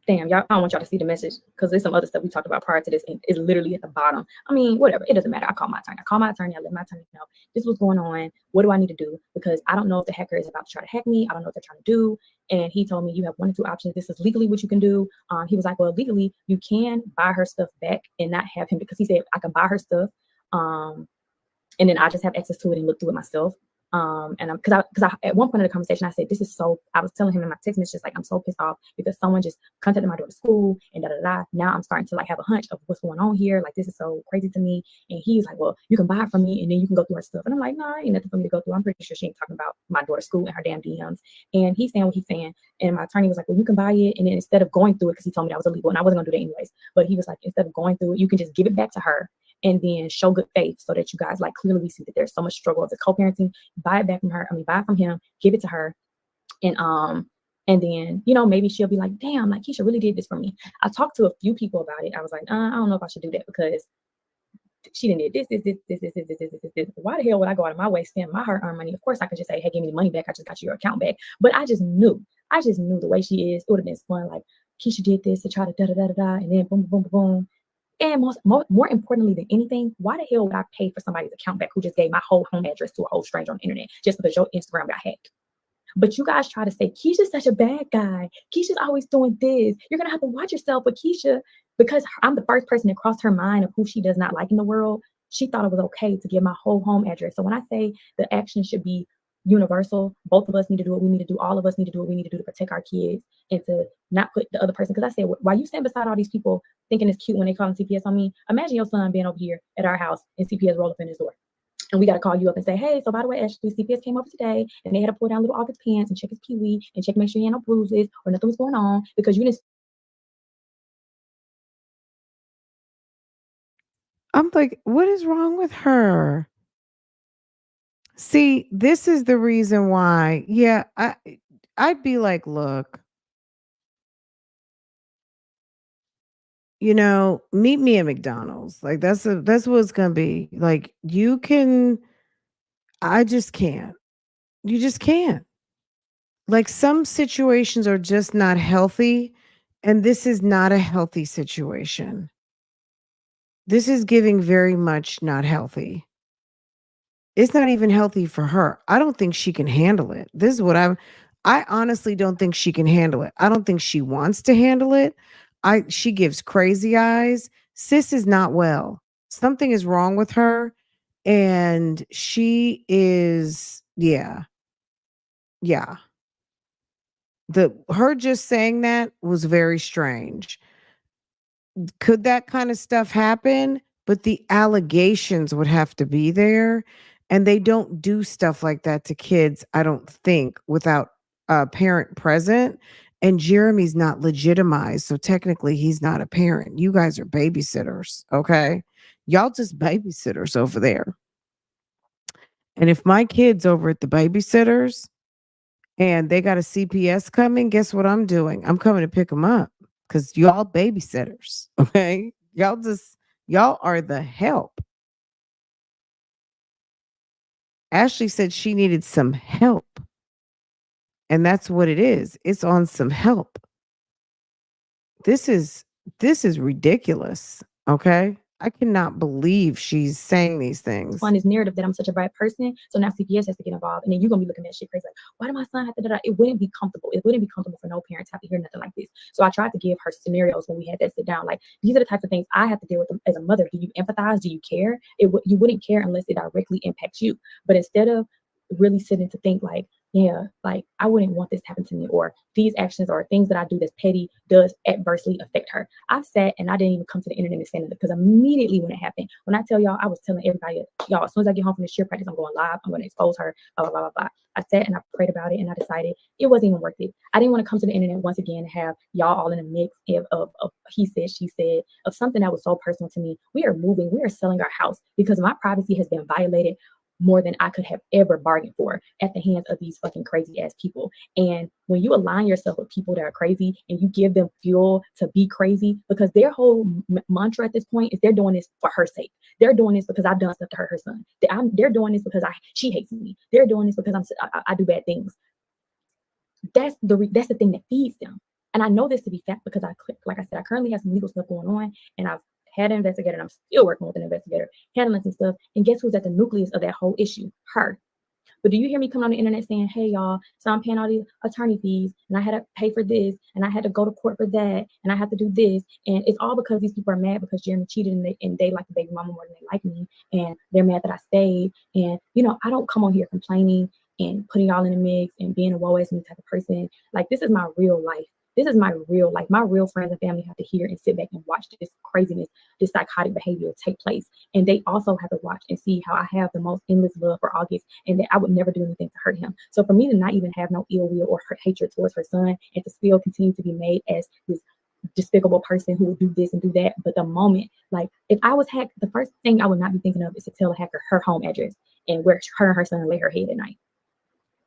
Damn, y'all, I don't want y'all to see the message because there's some other stuff we talked about prior to this, and it's literally at the bottom. I mean, whatever, it doesn't matter. I call my attorney. I let my attorney know this was going on. What do I need to do? Because I don't know if the hacker is about to try to hack me. I don't know what they're trying to do. And he told me you have 1 or 2 options. This is legally what you can do. He was like, well, legally you can buy her stuff back and not have him, because he said I can buy her stuff, and then I just have access to it and look through it myself. And I'm because I at one point in the conversation I said this is so, I was telling him in my text message, like, I'm so pissed off because someone just contacted my daughter's school and da da da. Now I'm starting to like have a hunch of what's going on here. Like, this is so crazy to me. And he's like, well, you can buy it from me and then you can go through her stuff. And I'm like, no, ain't nothing for me to go through. I'm pretty sure she ain't talking about my daughter's school and her damn DMs. And he's saying what he's saying. And my attorney was like, well, you can buy it, and then instead of going through it, because he told me that was illegal and I wasn't gonna do that anyways, but he was like, instead of going through it, you can just give it back to her and then show good faith so that you guys like clearly see that there's so much struggle of the co-parenting. Buy it back from her. I mean, buy it from him, give it to her. And then, you know, maybe she'll be like, damn, like Keisha really did this for me. I talked to a few people about it. I was like, I don't know if I should do that because she didn't did this. Why the hell would I go out of my way, spend my hard-earned money? Of course, I could just say, hey, give me the money back. I just got your account back. But I just knew the way she is. It would have been fun. Like, Keisha did this to try to da da da da da, and then boom, boom, boom, boom. And more importantly than anything, why the hell would I pay for somebody's account back who just gave my whole home address to a whole stranger on the internet just because your Instagram got hacked? But you guys try to say Keisha's such a bad guy. Keisha's always doing this. You're gonna have to watch yourself. But Keisha, because I'm the first person that crossed her mind of who she does not like in the world, she thought it was okay to give my whole home address. So when I say the action should be universal, both of us need to do what we need to do. All of us need to do what we need to do to protect our kids and to not put the other person. Because I said, while you stand beside all these people thinking it's cute when they call CPS on me, imagine your son being over here at our house and CPS roll up in his door. And we got to call you up and say, hey, so by the way, Ashley, CPS came over today and they had to pull down little August pants and check his pee-wee and check, make sure he had no bruises or nothing was going on because you didn't. I'm like, what is wrong with her? See, this is the reason why. Yeah, I'd be like, look, you know, meet me at McDonald's. Like that's what it's gonna be. Like you can, I just can't. You just can't. Like some situations are just not healthy, and this is not a healthy situation. This is giving very much not healthy. It's not even healthy for her. I don't think she can handle it. This is what I honestly don't think she can handle it. I don't think she wants to handle it. She gives crazy eyes. Sis is not well. Something is wrong with her and she is yeah. Yeah. Her just saying that was very strange. Could that kind of stuff happen? But the allegations would have to be there. And they don't do stuff like that to kids, I don't think, without a parent present. And Jeremy's not legitimized. So technically, he's not a parent. You guys are babysitters. Okay. Y'all just babysitters over there. And if my kid's over at the babysitters and they got a CPS coming, guess what I'm doing? I'm coming to pick them up because y'all babysitters. Okay. Y'all are the help. Ashley said she needed some help. And that's what it is. It's on some help. This is ridiculous. Okay. I cannot believe she's saying these things. On this narrative that I'm such a bad person. So now CPS has to get involved. And then you're going to be looking at shit crazy. Like, why did my son have to do that? It wouldn't be comfortable. It wouldn't be comfortable for no parents to have to hear nothing like this. So I tried to give her scenarios when we had that sit down. Like, these are the types of things I have to deal with them as a mother. Do you empathize? Do you care? You wouldn't care unless it directly impacts you. But instead of really sitting to think like, yeah, like I wouldn't want this to happen to me, or these actions or things that I do that's petty does adversely affect her. I sat and I didn't even come to the internet and say anything because immediately when it happened, when I tell y'all, I was telling everybody, y'all, as soon as I get home from the cheer practice, I'm going live. I'm going to expose her, blah, blah, blah, blah, blah. I sat and I prayed about it and I decided it wasn't even worth it. I didn't want to come to the internet once again and have y'all all in a mix of he said, she said, of something that was so personal to me. We are moving, we are selling our house because my privacy has been violated more than I could have ever bargained for at the hands of these fucking crazy ass people. And when you align yourself with people that are crazy and you give them fuel to be crazy, because their whole mantra at this point is they're doing this for her sake. They're doing this because I've done stuff to hurt her son. They're doing this because she hates me. They're doing this because I do bad things. That's the thing that feeds them. And I know this to be fact because like I said, I currently have some legal stuff going on, and I've had an investigator, and I'm still working with an investigator, handling some stuff. And guess who's at the nucleus of that whole issue? Her. But do you hear me coming on the internet saying, hey, y'all, so I'm paying all these attorney fees, and I had to pay for this, and I had to go to court for that, and I have to do this. And it's all because these people are mad because Jeremy cheated, and they like the baby mama more than they like me. And they're mad that I stayed. And, you know, I don't come on here complaining and putting y'all in the mix and being a woe is me type of person. Like, this is my real life. This is my real life. My real friends and family have to hear and sit back and watch this craziness, this psychotic behavior take place. And they also have to watch and see how I have the most endless love for August and that I would never do anything to hurt him. So for me to not even have no ill will or hatred towards her son and to still continue to be made as this despicable person who would do this and do that. But the moment, like if I was hacked, the first thing I would not be thinking of is to tell the hacker her home address and where her and her son lay her head at night.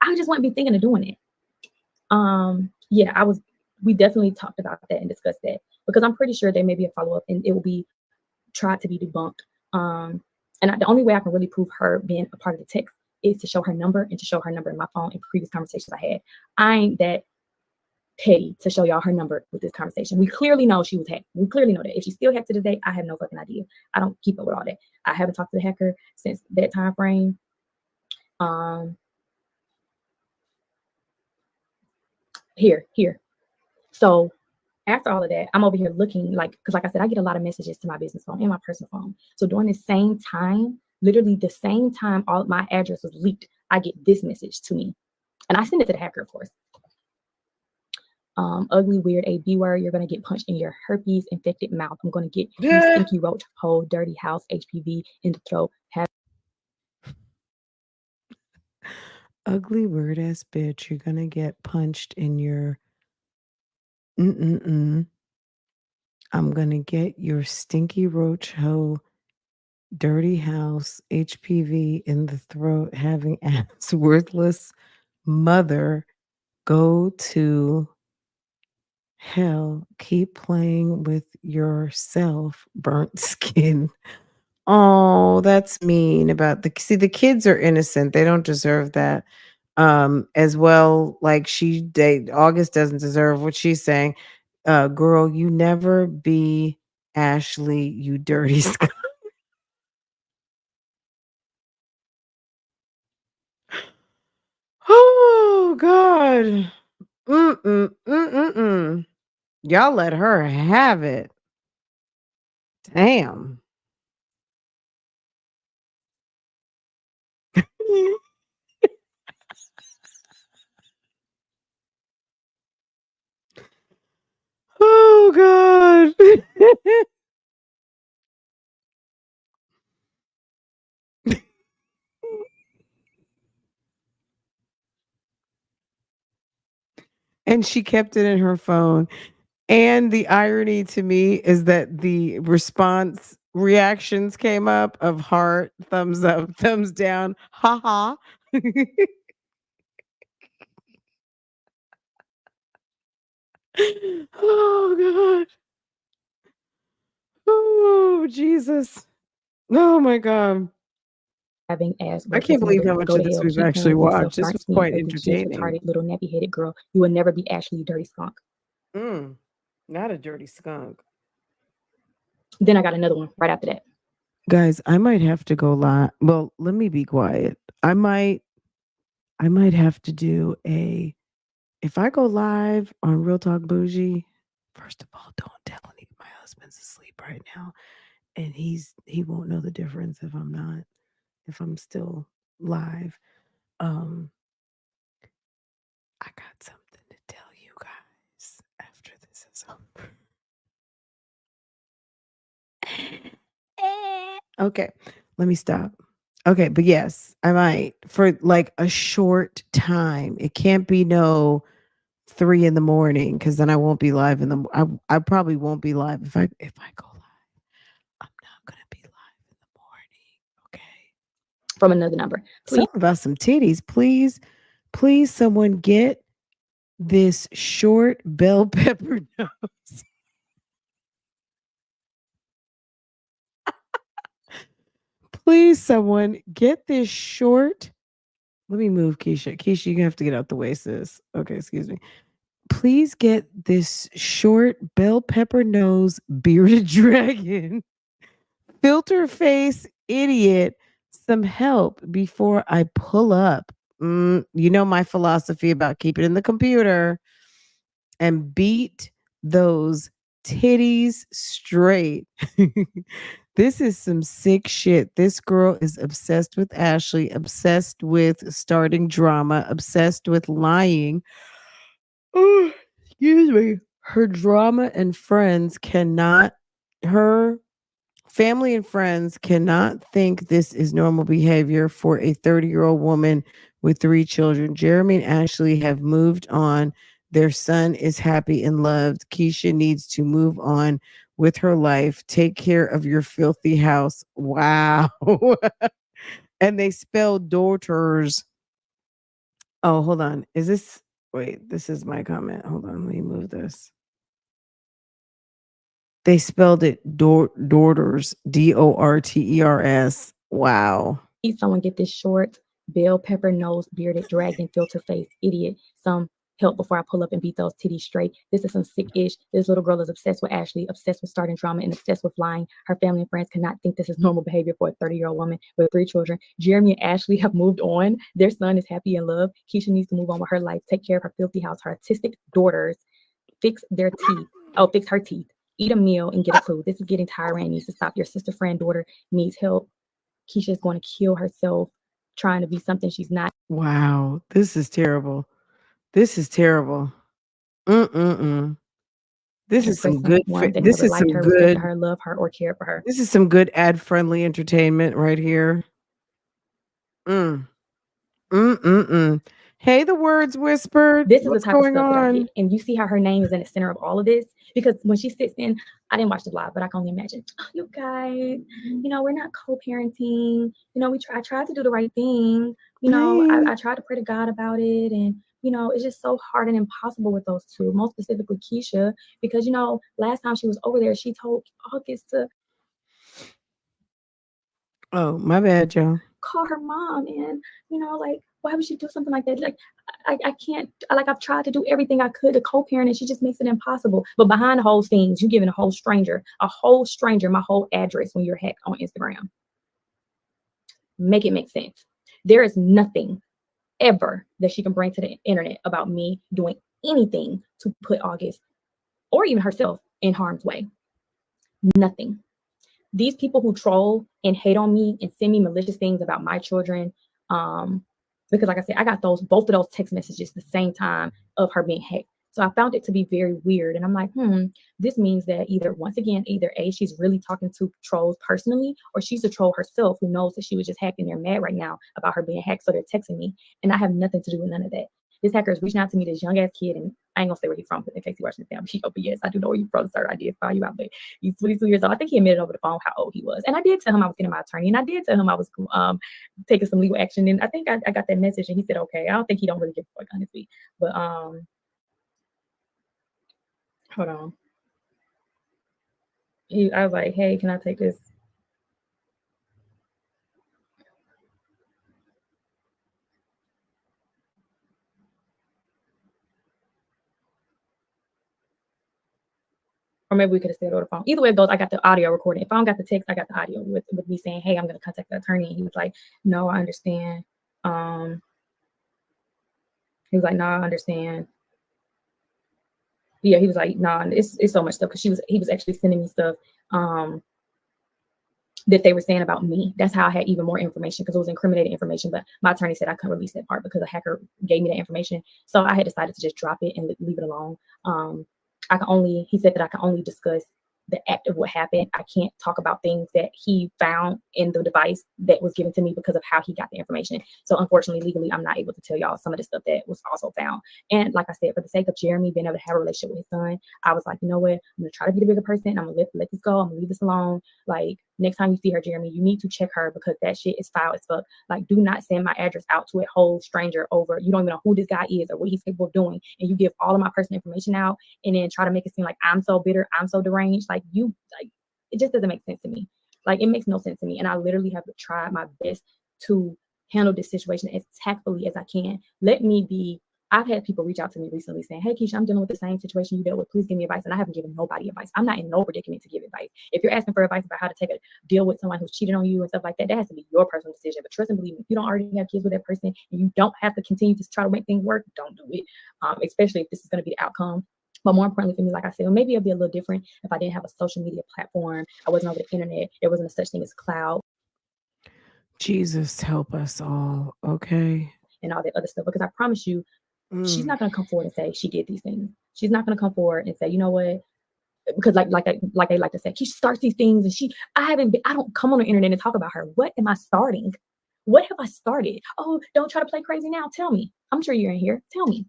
I just wouldn't be thinking of doing it. Yeah, we definitely talked about that and discussed that because I'm pretty sure there may be a follow-up and it will be tried to be debunked. And the only way I can really prove her being a part of the text is to show her number and to show her number in my phone in previous conversations I had. I ain't that petty to show y'all her number with this conversation. We clearly know she was hacked. We clearly know that. If she's still hacked to this day, I have no fucking idea. I don't keep up with all that. I haven't talked to the hacker since that time frame. Here. So after all of that, I'm over here looking because like I said, I get a lot of messages to my business phone and my personal phone. So during the same time, literally the same time all my address was leaked, I get this message to me. And I send it to the hacker, of course. Ugly, weird, a B word, you're going to get punched in your herpes infected mouth. I'm going to get you stinky roach, hole, dirty house, HPV in the throat. Ugly word ass bitch, you're going to get punched in your I'm gonna get your stinky roach hoe, dirty house, HPV in the throat, having ass, worthless mother, go to hell, keep playing with yourself, burnt skin. Oh, that's mean about the kids are innocent. They don't deserve that. As well, like August doesn't deserve what she's saying. Girl, you never be Ashley, you dirty skunk. Oh God. Y'all let her have it. Damn. Oh God. And she kept it in her phone. And the irony to me is that the reactions came up of heart, thumbs up, thumbs down, haha. Oh God. Oh Jesus. Oh my God. Having ass, I can't believe how much of this we've actually watched. This was quite entertaining. Retarded little nappy headed girl. You will never be Ashley, you dirty skunk. Not a dirty skunk. Then I got another one right after that. Guys, I might have to go live. Well, let me be quiet. I might have to do a if I go live on Real Talk Bougie, first of all, don't tell any my husband's asleep right now. And he won't know the difference if I'm still live. Um I got something to tell you guys after this is over. Okay, let me stop. Okay, but yes, I might for like a short time. It can't be no 3 in the morning because then I won't be live in the. I probably won't be live if I go live. I'm not gonna be live in the morning. Okay. From another number. Please. Something about some titties, please. Please, someone get this short bell pepper nose. Please, someone get this short. Let me move Keisha. Keisha, you're gonna have to get out the way, sis. Okay, excuse me. Please get this short bell pepper nose bearded dragon filter face idiot some help before I pull up. You know my philosophy about keep it in the computer and beat those titties straight. This is some sick shit. This girl is obsessed with Ashley, obsessed with starting drama, obsessed with lying. Oh, excuse me. Her drama and friends cannot, her family and friends cannot think this is normal behavior for a 30-year-old woman with 3 children. Jeremy and Ashley have moved on. Their son is happy and loved. Keisha needs to move on with her life. Take care of your filthy house. Wow. And they spell daughters. Oh, hold on. Is this wait, this is my comment. Hold on, let me move this. They spelled it daughters, Dorters. Wow. Someone get this short bell pepper nose bearded dragon filter face idiot some help before I pull up and beat those titties straight. This is some sick ish. This little girl is obsessed with Ashley, obsessed with starting drama, and obsessed with lying. Her family and friends cannot think this is normal behavior for a 30-year-old woman with 3 children. Jeremy and Ashley have moved on. Their son is happy and loved. Keisha needs to move on with her life, take care of her filthy house, her autistic daughters, fix their teeth. Oh, fix her teeth. Eat a meal and get a clue. This is getting tiring. Needs to stop. Your sister, friend, daughter needs help. Keisha's going to kill herself trying to be something she's not. Wow. This is terrible. This is terrible. Mm-mm-mm. This is some good One that this never is liked some her, good respected her, loved her, or cared for her. this is some good ad-friendly entertainment right here. Mm. Mm-mm-mm. Hey, the words whispered. This is the What's type of going stuff that I on? get. And you see how her name is in the center of all of this? Because when she sits in, I didn't watch the live, but I can only imagine. Oh, you guys, we're not co-parenting. I tried to do the right thing. I tried to pray to God about it. And, it's just so hard and impossible with those two, most specifically Keisha, because, last time she was over there, she told August to Oh, my bad, Joe. call her mom. And, why would she do something like that? Like, I can't, I've tried to do everything I could to co-parent and she just makes it impossible. But behind the whole scenes, you giving a whole stranger my whole address when you're hacked on Instagram. Make it make sense. There is nothing ever that she can bring to the internet about me doing anything to put August or even herself in harm's way. Nothing. These people who troll and hate on me and send me malicious things about my children, because like I said, I got both of those text messages the same time of her being hacked. So I found it to be very weird. And I'm like, this means that either A, she's really talking to trolls personally, or she's a troll herself who knows that she was just hacked and they're mad right now about her being hacked. So they're texting me. And I have nothing to do with none of that. This hacker is reaching out to me, this young ass kid, and I ain't gonna say where he's from in case he watches this damn show. But yes, I do know where you're from, sir. I did find you out, but he's 22 years old. I think he admitted over the phone how old he was. And I did tell him I was getting my attorney, and I did tell him I was taking some legal action. And I think I got that message, and he said, okay. I don't think he don't really give a fuck, honestly. But hold on. I was like, hey, can I take this? Or maybe we could have said over the phone. Either way it goes, I got the audio recording. If I don't got the text, I got the audio with me saying, hey, I'm going to contact the attorney. And he was like, no, I understand. He was like, no, I understand. Yeah, he was like, nah, it's so much stuff, because he was actually sending me stuff that they were saying about me. That's how I had even more information, because it was incriminating information. But my attorney said I couldn't release that part because a hacker gave me that information. So I had decided to just drop it and leave it alone. He said that I can only discuss the act of what happened. I can't talk about things that he found in the device that was given to me because of how he got the information. So unfortunately, legally, I'm not able to tell y'all some of the stuff that was also found. And like I said, for the sake of Jeremy being able to have a relationship with his son, I was like, you know what? I'm going to try to be the bigger person. I'm going to let this go. I'm going to leave this alone. Like, next time you see her, Jeremy, you need to check her, because that shit is foul as fuck. Like, do not send my address out to a whole stranger over. You don't even know who this guy is or what he's capable of doing. And you give all of my personal information out and then try to make it seem like I'm so bitter, I'm so deranged. Like, it just doesn't make sense to me. Like, it makes no sense to me. And I literally have to try my best to handle this situation as tactfully as I can. I've had people reach out to me recently saying, hey, Keisha, I'm dealing with the same situation you dealt with. Please give me advice. And I haven't given nobody advice. I'm not in no predicament to give advice. If you're asking for advice about how to deal with someone who's cheated on you and stuff like that, that has to be your personal decision. But trust and believe me, if you don't already have kids with that person and you don't have to continue to try to make things work, don't do it. Especially if this is going to be the outcome. But more importantly for me, like I said, maybe it'll be a little different if I didn't have a social media platform. I wasn't over the internet. There wasn't a such thing as cloud. Jesus help us all, okay? And all that other stuff. Because I promise you, she's not going to come forward and say she did these things. She's not going to come forward and say, you know what? Because like they like to say, she starts these things, and I don't come on the internet and talk about her. What am I starting? What have I started? Oh, don't try to play crazy now. Tell me. I'm sure you're in here. Tell me.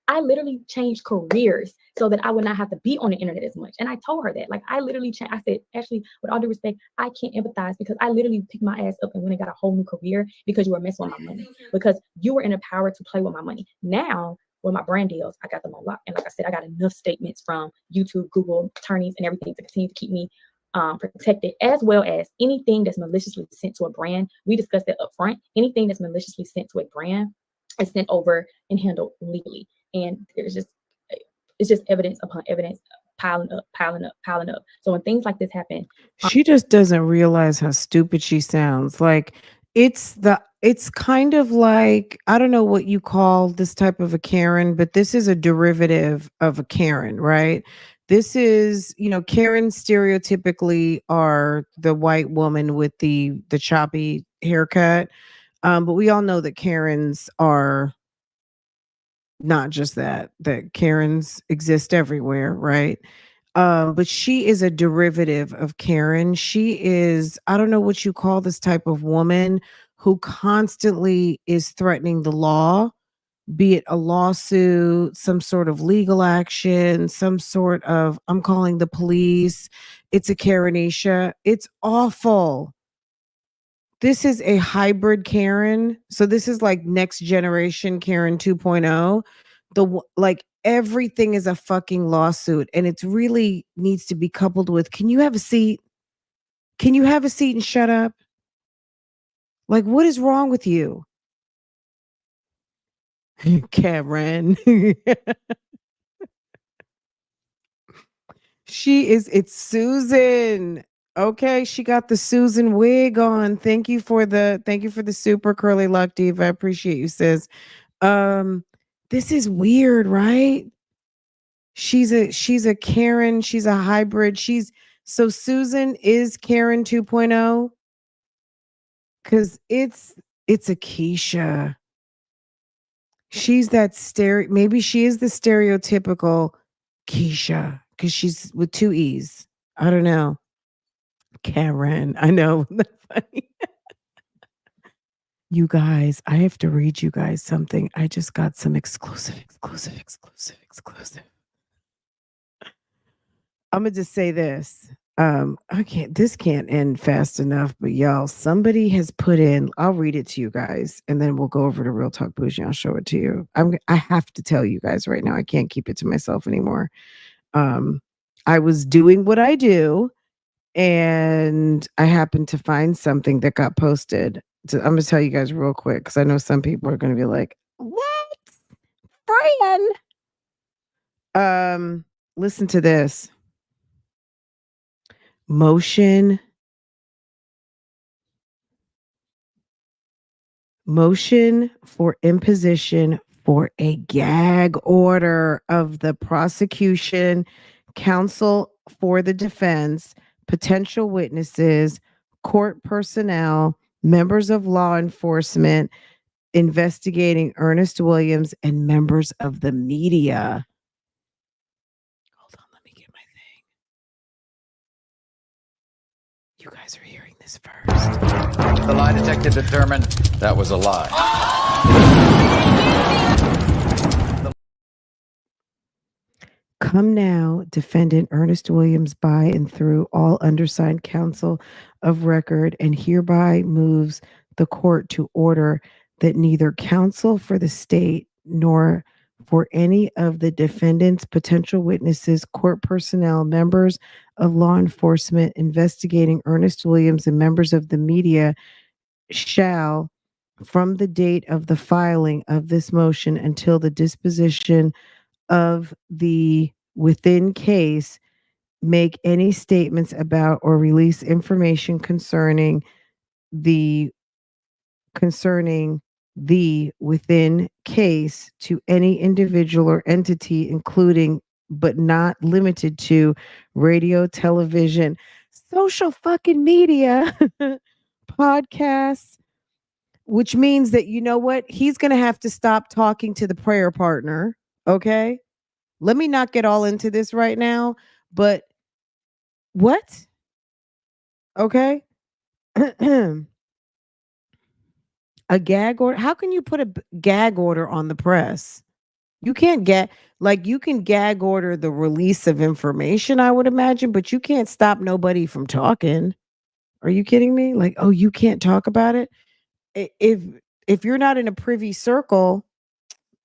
I literally changed careers so that I would not have to be on the internet as much. And I told her that. Like, I literally changed. I said, actually, with all due respect, I can't empathize, because I literally picked my ass up and went and got a whole new career because you were messing with my money, because you were in a power to play with my money. Now, with my brand deals, I got them on lock. And like I said, I got enough statements from YouTube, Google, attorneys, and everything to continue to keep me protected, as well as anything that's maliciously sent to a brand. We discussed that up front. Anything that's maliciously sent to a brand is sent over and handled legally. And it's just evidence upon evidence piling up. So when things like this happen, she just doesn't realize how stupid she sounds. Like, it's kind of like, I don't know what you call this type of a Karen, but this is a derivative of a Karen, right? This is, Karens stereotypically are the white woman with the choppy haircut. But we all know that Karens are not just that Karens exist everywhere, right? But she is a derivative of Karen. She is, I don't know what you call this type of woman who constantly is threatening the law, be it a lawsuit, some sort of legal action, some sort of, I'm calling the police. It's a Karenisha. It's awful. This is a hybrid Karen. So this is like next generation Karen 2.0. Like, everything is a fucking lawsuit, and it's really needs to be coupled with, can you have a seat? Can you have a seat and shut up? Like, what is wrong with you? Karen. It's Susan. Okay, she got the Susan wig on. Thank you for the super curly lock, diva. I appreciate you, sis. This is weird, right? She's a Karen, she's a hybrid. So Susan is Karen 2.0, cuz it's a Keisha. She's that maybe she is the stereotypical Keisha, cuz she's with two E's. I don't know. Karen, I know. Funny. You guys, I have to read you guys something. I just got some exclusive. I'm gonna just say this. This can't end fast enough, but y'all, somebody has put in, I'll read it to you guys, and then we'll go over to Real Talk Bougie. I'll show it to you. I have to tell you guys right now. I can't keep it to myself anymore. I was doing what I do, and I happened to find something that got posted. So I'm gonna tell you guys real quick, because I know some people are gonna be like, "What, Fran?" Listen to this. motion for imposition for a gag order of the prosecution, counsel for the defense, potential witnesses, court personnel, members of law enforcement investigating Ernest Williams, and members of the media. Hold on, let me get my thing. You guys are hearing this first. The lie detector determined that was a lie. Come now, defendant Ernest Williams, by and through all undersigned counsel of record, and hereby moves the court to order that neither counsel for the state nor for any of the defendant's potential witnesses, court personnel, members of law enforcement investigating Ernest Williams, and members of the media shall, from the date of the filing of this motion until the disposition of the within case, make any statements about or release information concerning the within case to any individual or entity, including but not limited to radio, television, social fucking media, podcasts, which means that, you know what, he's going to have to stop talking to the prayer partner. Okay. Let me not get all into this right now, but what? Okay. A gag order. How can you put a gag order on the press? You can't you can gag order the release of information, I would imagine, but you can't stop nobody from talking. Are you kidding me? Like, oh, you can't talk about it? If you're not in a privy circle,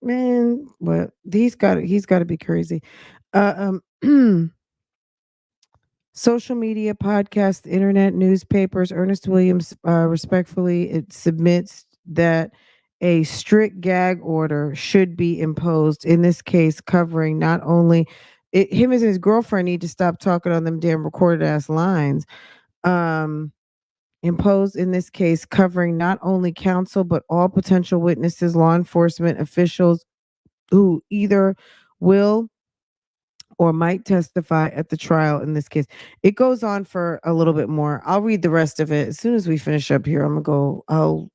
man, well, he's got to be crazy. Social media, podcasts, internet, newspapers. Ernest Williams respectfully it submits that a strict gag order should be imposed in this case, covering not only him and his girlfriend need to stop talking on them damn recorded ass lines. Imposed in this case, covering not only counsel but all potential witnesses, law enforcement officials who either will or might testify at the trial in this case. It goes on for a little bit more. I'll read the rest of it. As soon as we finish up here, I'm gonna go,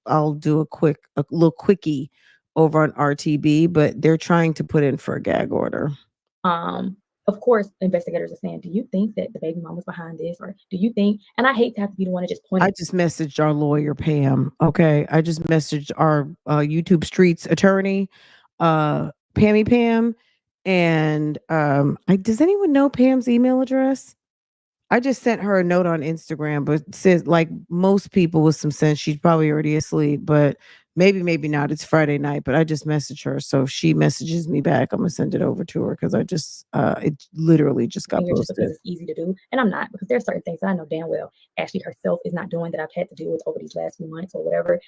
I'll do a little quickie over on RTB, but they're trying to put in for a gag order. Of course, investigators are saying, do you think that the baby mom was behind this? Or do you think, and I hate to have to be the one to just point. I just messaged our lawyer, Pam. Okay. I just messaged our YouTube Streets attorney, Pammy Pam. And does anyone know Pam's email address? I just sent her a note on Instagram, but says like most people with some sense, she's probably already asleep, but maybe not. It's Friday night, but I just messaged her. So if she messages me back, I'm gonna send it over to her because I just it literally just got posted. Just because it's easy to do, and I'm not, because there's certain things that I know damn well Ashley herself is not doing that I've had to deal with over these last few months or whatever.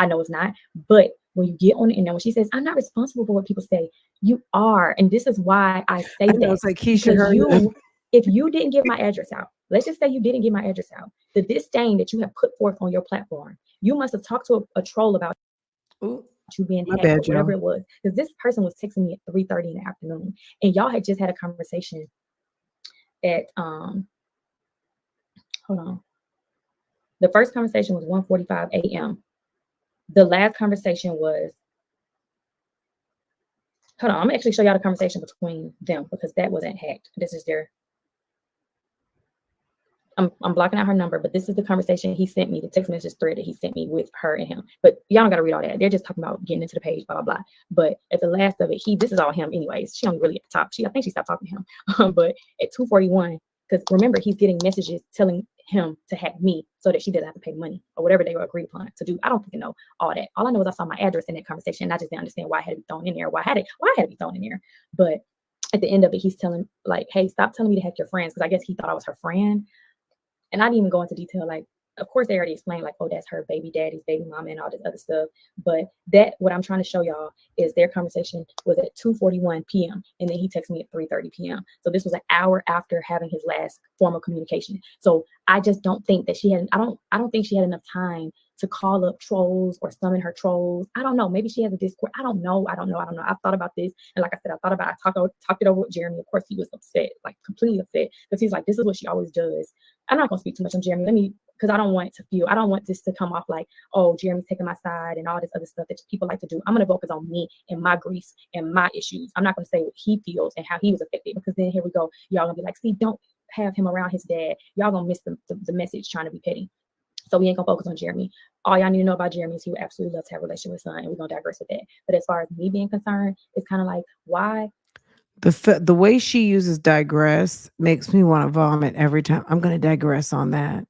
I know it's not, but when you get on it, and when she says, I'm not responsible for what people say, you are. And this is why I say that. It's like Keisha, if you didn't give my address out, let's just say you didn't give my address out, the disdain that you have put forth on your platform, you must have talked to a troll about you being hacked or whatever it was. Because this person was texting me at 3:30 in the afternoon, and y'all had just had a conversation at hold on. The first conversation was 1:45 a.m. The last conversation was, hold on, I'm gonna actually show y'all the conversation between them because that wasn't hacked. This is their, I'm blocking out her number, but this is the conversation he sent me, the text message thread that he sent me with her and him. But y'all don't gotta read all that. They're just talking about getting into the page, blah, blah, blah. But at the last of it, this is all him anyways. She only really at the top. I think she stopped talking to him. But at 2:41, because remember, he's getting messages telling him to hack me so that she doesn't have to pay money or whatever they were agreed upon to do. I don't fucking know all that. All I know is I saw my address in that conversation, and I just didn't understand why it had to be thrown in there. Why had it to be thrown in there? But at the end of it, he's telling like, hey, stop telling me to hack your friends, because I guess he thought I was her friend. And I didn't even go into detail like of course, they already explained like, oh, that's her baby daddy's baby mama and all this other stuff. But that what I'm trying to show y'all is their conversation was at 2:41 p.m. and then he texted me at 3:30 p.m. So this was an hour after having his last formal communication. So I just don't think that she had. I don't think she had enough time to call up trolls or summon her trolls. I don't know. Maybe she has a Discord. I don't know. I've thought about this. And like I said, I talked it over with Jeremy. Of course, he was upset, like completely upset. Because he's like, this is what she always does. I'm not gonna speak too much on Jeremy. Because I don't want this to come off like, oh, Jeremy's taking my side and all this other stuff that people like to do. I'm gonna focus on me and my griefs and my issues. I'm not gonna say what he feels and how he was affected, because then here we go. Y'all gonna be like, see, don't have him around his dad. Y'all gonna miss the message trying to be petty. So we ain't gonna focus on Jeremy. All y'all need to know about Jeremy is he would absolutely love to have a relationship with son, and we're gonna digress with that. But as far as me being concerned, it's kind of like, why? The way she uses digress makes me want to vomit every time. I'm going to digress on that.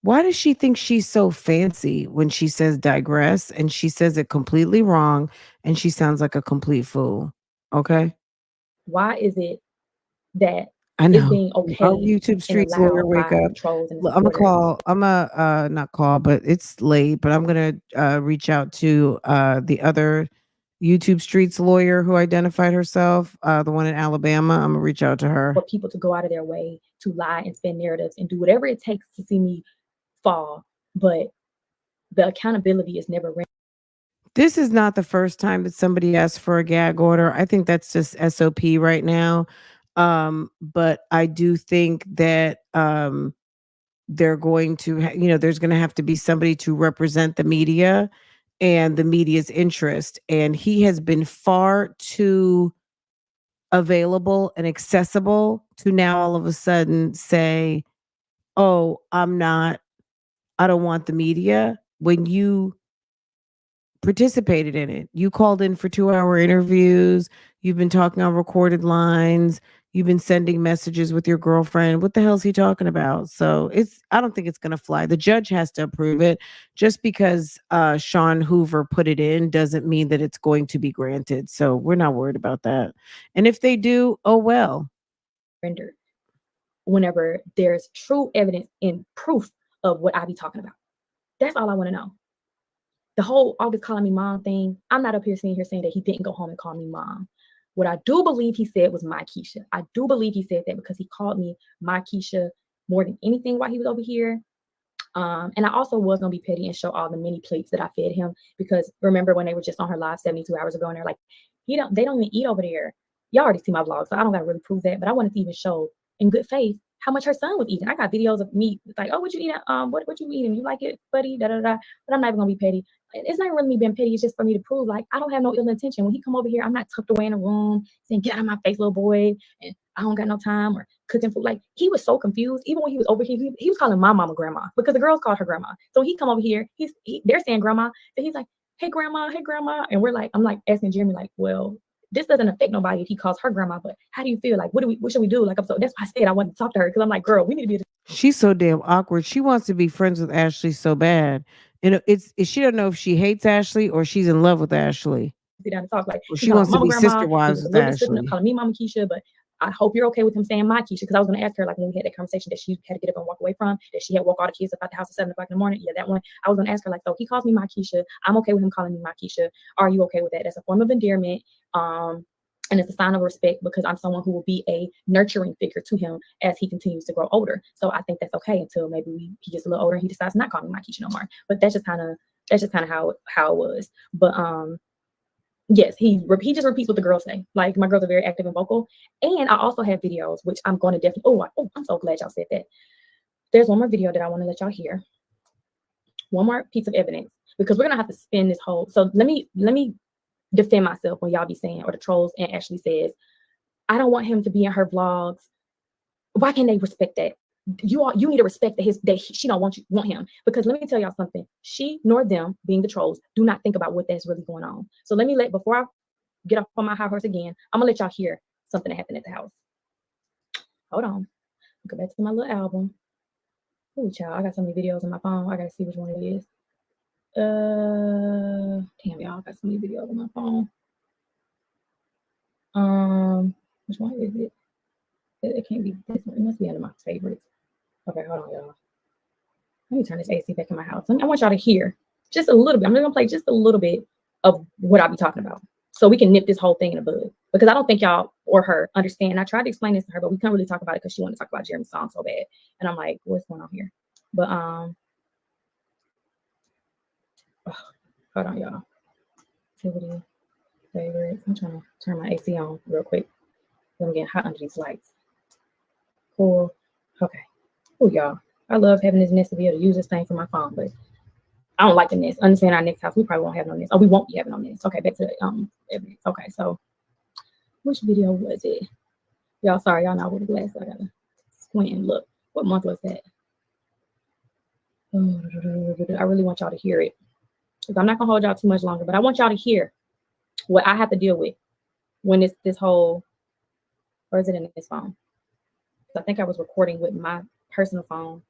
Why does she think she's so fancy when she says digress, and she says it completely wrong and she sounds like a complete fool? Okay. Why is it that I it's know. being Our okay YouTube and streets lawyer allowed wake by up. the trolls and the Look, I'm gonna supporters? call. I'm a not call, but it's late. But I'm gonna reach out to the other YouTube streets lawyer who identified herself, the one in Alabama. I'm gonna reach out to her. For people to go out of their way to lie and spin narratives and do whatever it takes to see me fall, but the accountability is never rendered. This is not the first time that somebody asked for a gag order. I think that's just SOP right now. But I do think that they're going to, there's going to have to be somebody to represent the media and the media's interest. And he has been far too available and accessible to now all of a sudden say, oh, I don't want the media, when you participated in it. You called in for 2-hour interviews. You've been talking on recorded lines. You've been sending messages with your girlfriend. What the hell is he talking about? So I don't think it's going to fly. The judge has to approve it. Just because Sean Hoover put it in doesn't mean that it's going to be granted. So we're not worried about that. And if they do, oh well. Rendered whenever there's true evidence and proof of what I be talking about. That's all I want to know. The whole August calling me mom thing, I'm not up here saying that he didn't go home and call me mom. What I do believe he said was my Keisha. I do believe he said that because he called me my Keisha more than anything while he was over here. And I also was gonna be petty and show all the mini plates that I fed him, because remember when they were just on her live 72 hours ago and they're like, they don't even eat over there. Y'all already see my vlog, so I don't gotta really prove that, but I wanted to even show in good faith how much her son was eating. I got videos of me like, oh, what you eating? What you eating? You like it, buddy? Da da da. But I'm not even gonna be petty. It's not really me being petty. It's just for me to prove like I don't have no ill intention. When he come over here, I'm not tucked away in a room saying, get out of my face, little boy, and I don't got no time, or cooking food. Like, he was so confused. Even when he was over here, he was calling my mama grandma because the girls called her grandma. So he come over here, they're saying grandma, and he's like, hey grandma, and I'm like asking Jeremy like, well, this doesn't affect nobody if he calls her grandma, but how do you feel? Like, what should we do? Like, that's why I said I wanted to talk to her, because I'm like, girl, we need to be. She's so damn awkward. She wants to be friends with Ashley so bad. And she don't know if she hates Ashley or she's in love with Ashley. Sit down and talk. Like, well, she wants to be grandma, sister wives with Ashley. Calling me Mama Keisha, but I hope you're okay with him saying my Keisha, because I was going to ask her, like, when we had that conversation that she had to get up and walk away from, that she had walked all the kids up out the house at 7 o'clock in the morning. Yeah, that one. I was going to ask her, like, so he calls me my Keisha. I'm okay with him calling me my Keisha. Are you okay with that? That's a form of endearment. And it's a sign of respect, because I'm someone who will be a nurturing figure to him as he continues to grow older. So I think that's okay until maybe he gets a little older and he decides not to call me my Keisha no more. But that's just kind of how it was. But yes, he just repeats what the girls say. Like, my girls are very active and vocal. And I also have videos, which I'm going to definitely. I'm so glad y'all said that. There's one more video that I want to let y'all hear. One more piece of evidence, because we're gonna have to spin this whole. So let me defend myself when y'all be saying, or the trolls and Ashley says, I don't want him to be in her vlogs. Why can't they respect that? You need to respect that she don't want him, because let me tell y'all something. She nor them, being the trolls, do not think about what that's really going on. So before I get off on my high horse again, I'm gonna let y'all hear something that happened at the house. Hold on. Go back to my little album. Ooh, child, I got so many videos on my phone. I gotta see which one it is. Damn, y'all, I got so many videos on my phone. Which one is it? It can't be this one. It must be under my favorites. Okay, hold on, y'all. Let me turn this AC back in my house. I want y'all to hear just a little bit. I'm just gonna play just a little bit of what I'll be talking about, so we can nip this whole thing in the bud. Because I don't think y'all or her understand. I tried to explain this to her, but we couldn't really talk about it because she wanted to talk about Jeremy's song so bad. And I'm like, what's going on here? But hold on, y'all. Activity, favorites. I'm trying to turn my AC on real quick. I'm getting hot under these lights. Cool. Okay. Oh, y'all. I love having this Nest to be able to use this thing for my phone, but I don't like the Nest. Understand our next house, we probably won't have no Nest. Oh, we won't be having no Nest. Okay, back to the okay, so which video was it? Y'all, sorry, y'all not with the glasses. I gotta squint and look. What month was that? I really want y'all to hear it. Because I'm not gonna hold y'all too much longer, but I want y'all to hear what I have to deal with when it's this whole, or is it in this phone? I think I was recording with my personal phone,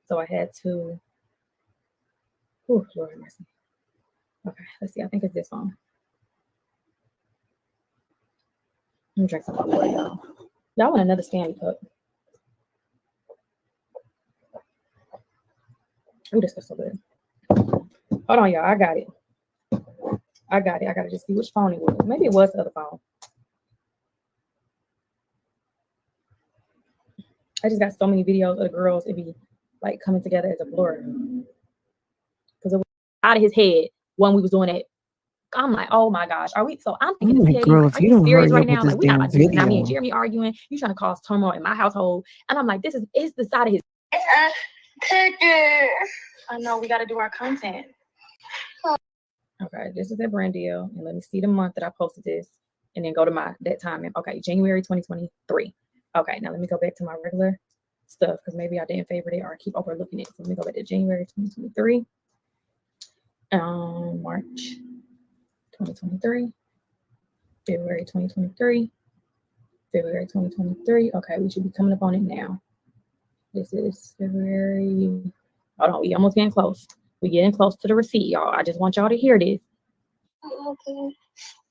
so I had to. Oh, Lord have mercy. Okay, let's see. I think it's this phone. Let me drink some water, y'all. Y'all want another Stanley cup? Oh, this is so good. Hold on, y'all. I got it. I gotta just see which phone it was. Maybe it was the other phone. I just got so many videos of the girls. It be like coming together as a blur. Because it was out of his head when we was doing it. I'm like, oh my gosh, are we? So I'm thinking, like, girl, like, if you don't serious hurry right up now? with Like, this we're damn not doing. Now me and video. Jeremy arguing. You trying to cause turmoil in my household? And I'm like, it's the side of his. I know we got to do our content. Okay, this is that brand deal, and let me see the month that I posted this, and then go to that time. Okay, January 2023. Okay, now let me go back to my regular stuff because maybe I didn't favorite it or I keep overlooking it. So let me go back to January 2023. March 2023. February 2023. February 2023. Okay, we should be coming up on it now. This is February. Hold on, we almost getting close. We getting close to the receipt, y'all. I just want y'all to hear this. Okay.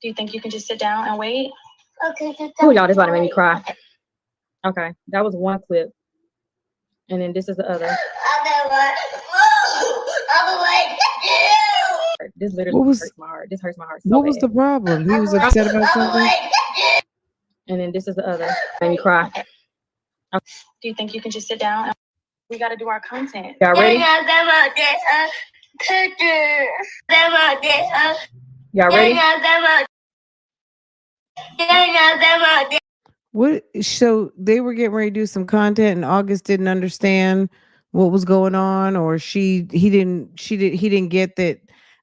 Do you think you can just sit down and wait? Okay. Oh, y'all, this about to make me cry. Okay, that was one clip. And then this is the other. This literally hurts my heart. This hurts my heart so What was bad. the problem? He was upset about something? And then this is the other. Made me cry. Do you think you can just sit down? We got to do our content. Y'all ready? Y'all ready? What? So they were getting ready to do some content, and August didn't understand what was going on, or he didn't get that.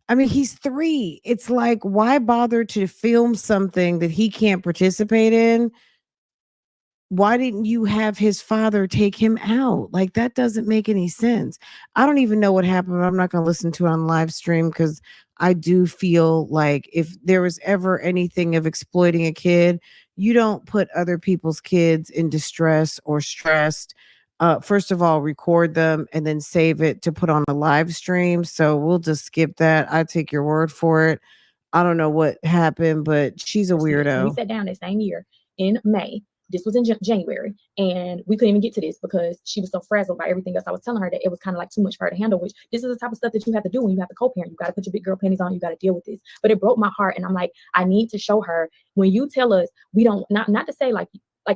I mean, he's 3. It's like, why bother to film something that he can't participate in? Why didn't you have his father take him out? Like, that doesn't make any sense. I don't even know what happened. But I'm not going to listen to it on live stream because I do feel like if there was ever anything of exploiting a kid, you don't put other people's kids in distress or stressed. First of all, record them and then save it to put on a live stream. So we'll just skip that. I take your word for it. I don't know what happened, but she's a weirdo. We sat down that same year in May. This was in January, and we couldn't even get to this because she was so frazzled by everything else. I was telling her that it was kind of like too much for her to handle, which this is the type of stuff that you have to do when you have to co-parent. You got to put your big girl panties on. You got to deal with this. But it broke my heart, and I'm like, I need to show her when you tell us we don't, not to say like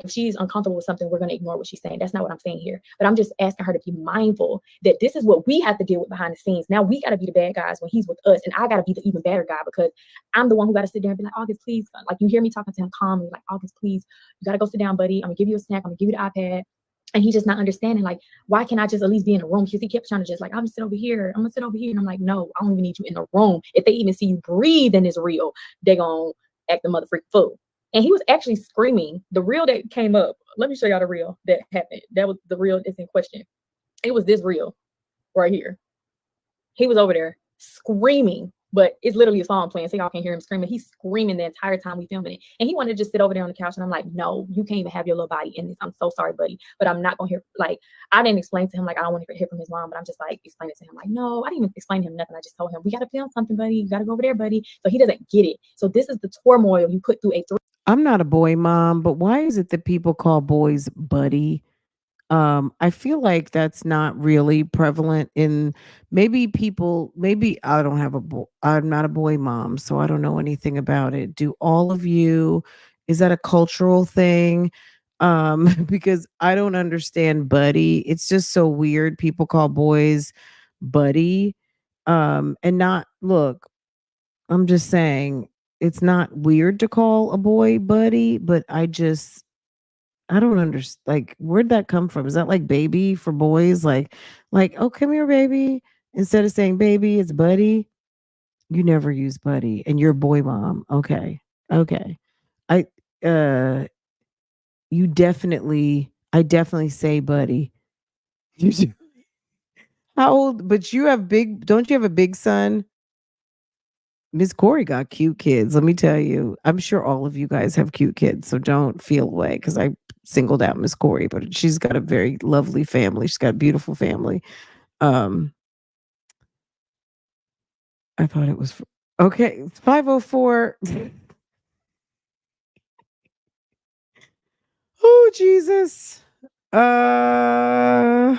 if she's uncomfortable with something, we're going to ignore what she's saying. That's not what I'm saying here. But I'm just asking her to be mindful that this is what we have to deal with behind the scenes. Now we got to be the bad guys when he's with us. And I got to be the even better guy because I'm the one who got to sit there and be like, August, please. Like, you hear me talking to him calmly, like, August, please, you got to go sit down, buddy. I'm going to give you a snack. I'm going to give you the iPad. And he's just not understanding, like, why can't I just at least be in a room? Because he kept trying to just like, I'm going to sit over here. I'm going to sit over here. And I'm like, no, I don't even need you in the room. If they even see you breathe in this reel, they're going to act the mother freak fool. And he was actually screaming. The reel that came up, let me show y'all the reel that happened. That was the reel that's in question. It was this reel right here. He was over there screaming, but it's literally a song playing, so y'all can hear him screaming. He's screaming the entire time we filming it. And he wanted to just sit over there on the couch. And I'm like, no, you can't even have your little body in this. I'm so sorry, buddy. But I'm not going to hear, like, I didn't explain to him, like, I don't want to hear from his mom, but I'm just like, explaining to him, like, no, I didn't even explain to him nothing. I just told him, we got to film something, buddy. You got to go over there, buddy. So he doesn't get it. So this is the turmoil you put through a 3. I'm not a boy mom, but why is it that people call boys buddy? I feel like that's not really prevalent in maybe I don't have a boy. I'm not a boy mom, so I don't know anything about it. Do all of you, is that a cultural thing? Because I don't understand buddy. It's just so weird. People call boys buddy. And not look, I'm just saying it's not weird to call a boy buddy, but I don't understand. Like, where'd that come from? Is that like baby for boys? Like, oh, come here, baby. Instead of saying baby, it's buddy. You never use buddy, and you're a boy mom. Okay, okay. I, uh, I definitely say buddy. You do. How old? But you have big. Don't you have a big son? Miss Corey got cute kids. Let me tell you. I'm sure all of you guys have cute kids, so don't feel away because I singled out Miss Corey, but she's got a very lovely family. She's got a beautiful family. Um, I thought it was okay. It's 504. Oh Jesus. Uh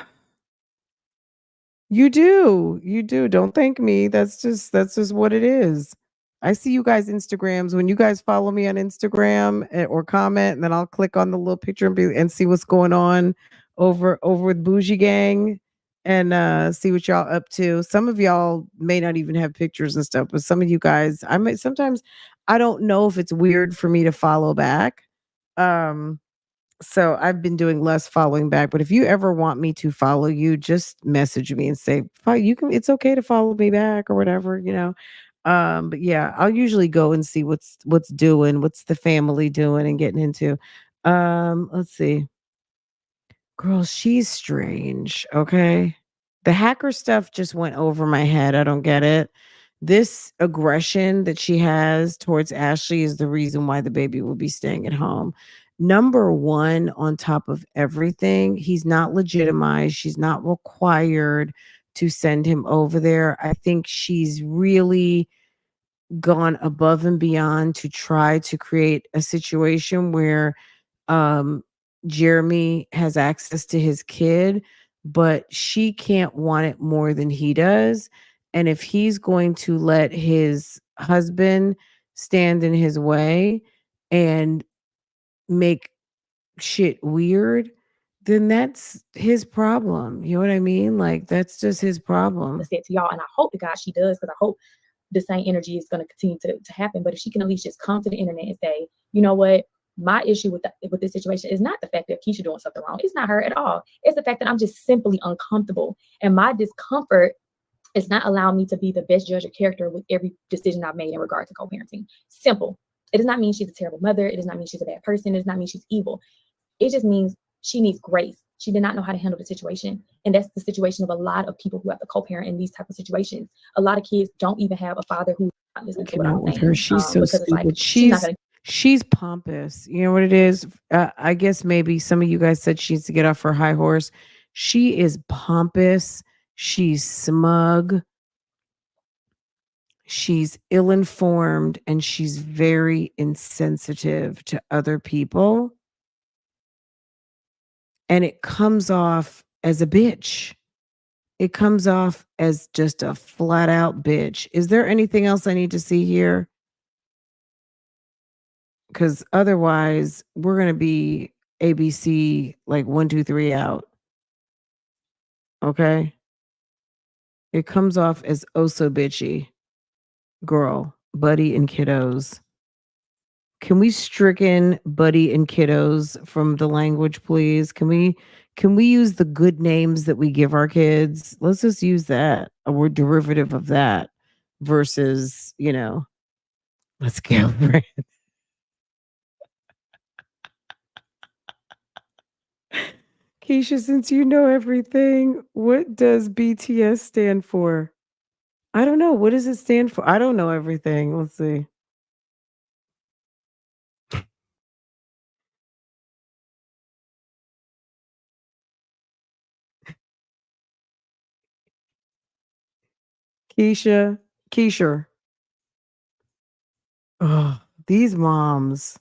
You do. You do. Don't thank me. That's just what it is. I see you guys Instagrams. When you guys follow me on Instagram or comment, and then I'll click on the little picture and see what's going on over with Bougie Gang and see what y'all up to. Some of y'all may not even have pictures and stuff, but some of you guys, I might sometimes I don't know if it's weird for me to follow back. Um so I've been doing less following back, but if you ever want me to follow you, just message me and say, You can it's okay to follow me back or whatever. But yeah, I'll usually go and see what's the family doing and getting into. Let's see. Girl, she's strange, okay? The hacker stuff just went over my head. I don't get it. This aggression that she has towards Ashley is the reason why the baby will be staying at home. Number one, on top of everything, he's not legitimized. She's not required to send him over there. I think she's really gone above and beyond to try to create a situation where um Jeremy has access to his kid, but she can't want it more than he does. And if he's going to let his husband stand in his way and make shit weird, then that's his problem. You know what I mean? Like that's just his problem. said to y'all, and I hope to God she does, because I hope the same energy is going to continue to happen. But if she can at least just come to the internet and say, you know what, my issue with this situation is not the fact that Keisha doing something wrong. It's not her at all. It's the fact that I'm just simply uncomfortable, and my discomfort is not allowing me to be the best judge of character with every decision I've made in regard to co-parenting. Simple. It does not mean she's a terrible mother. It does not mean she's a bad person. It does not mean she's evil. It just means she needs grace. She did not know how to handle the situation. And that's the situation of a lot of people who have to co-parent in these type of situations. A lot of kids don't even have a father who listens to what I'm With saying. her. She's so because it's like stupid. she's not gonna She's pompous. You know what it is? I guess maybe some of you guys said she needs to get off her high horse. She is pompous. She's smug. She's ill-informed, and she's very insensitive to other people. And it comes off as a bitch. It comes off as just a flat out bitch. Is there anything else I need to see here? Because otherwise, we're going to be ABC like 1, 2, 3 out. Okay. It comes off as oh so bitchy. Girl, buddy, and kiddos. Can we stricken buddy and kiddos from the language, please? Can we use the good names that we give our kids? Let's just use that. A word derivative of that versus, let's go. Keisha, since you know everything, what does BTS stand for? I don't know. What does it stand for? I don't know everything. Let's see. Keisha. Oh, these moms.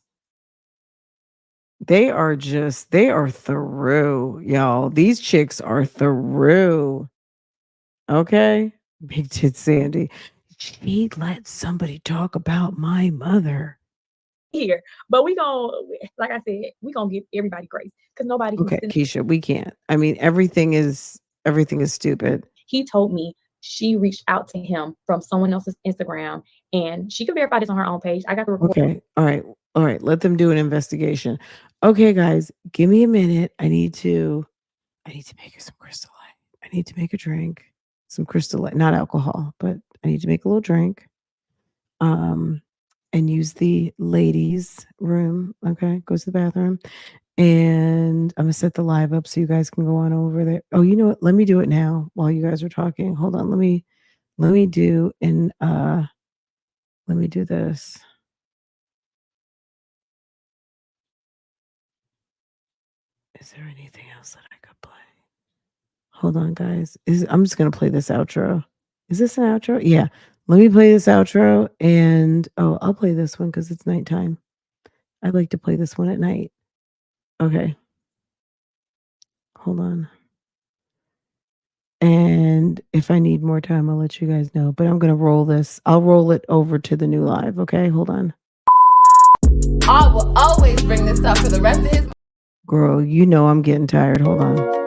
They are through, y'all. These chicks are through. Okay. Big Tit Sandy. She let somebody talk about my mother. Here, but we gonna, like I said, we gonna give everybody grace because nobody who's Okay, sitting. Keisha, we can't. I mean, everything is stupid. He told me she reached out to him from someone else's Instagram, and she can verify this on her own page. I got the report. Okay. All right. All right. Let them do an investigation. Okay, guys, give me a minute. I need to make you some Crystal Light. I need to make a drink. Some Crystal Light, not alcohol, but I need to make a little drink. And use the ladies' room. Okay, go to the bathroom. And I'm gonna set the live up so you guys can go on over there. Oh, you know what? Let me do it now while you guys are talking. Hold on. Let me do let me do this. Is there anything else that I could play? Hold on, guys. I'm just gonna play this outro. Is this an outro? Yeah. Let me play this outro, and I'll play this one because it's nighttime. I like to play this one at night. Okay. Hold on. And if I need more time, I'll let you guys know. But I'm gonna roll this. I'll roll it over to the new live. Okay, hold on. I will always bring this up for the rest of his. Girl, you know I'm getting tired. Hold on.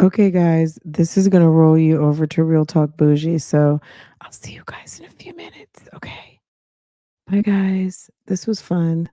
Okay, guys, this is going to roll you over to Real Talk Bougie. So I'll see you guys in a few minutes. Okay. Bye, guys. This was fun.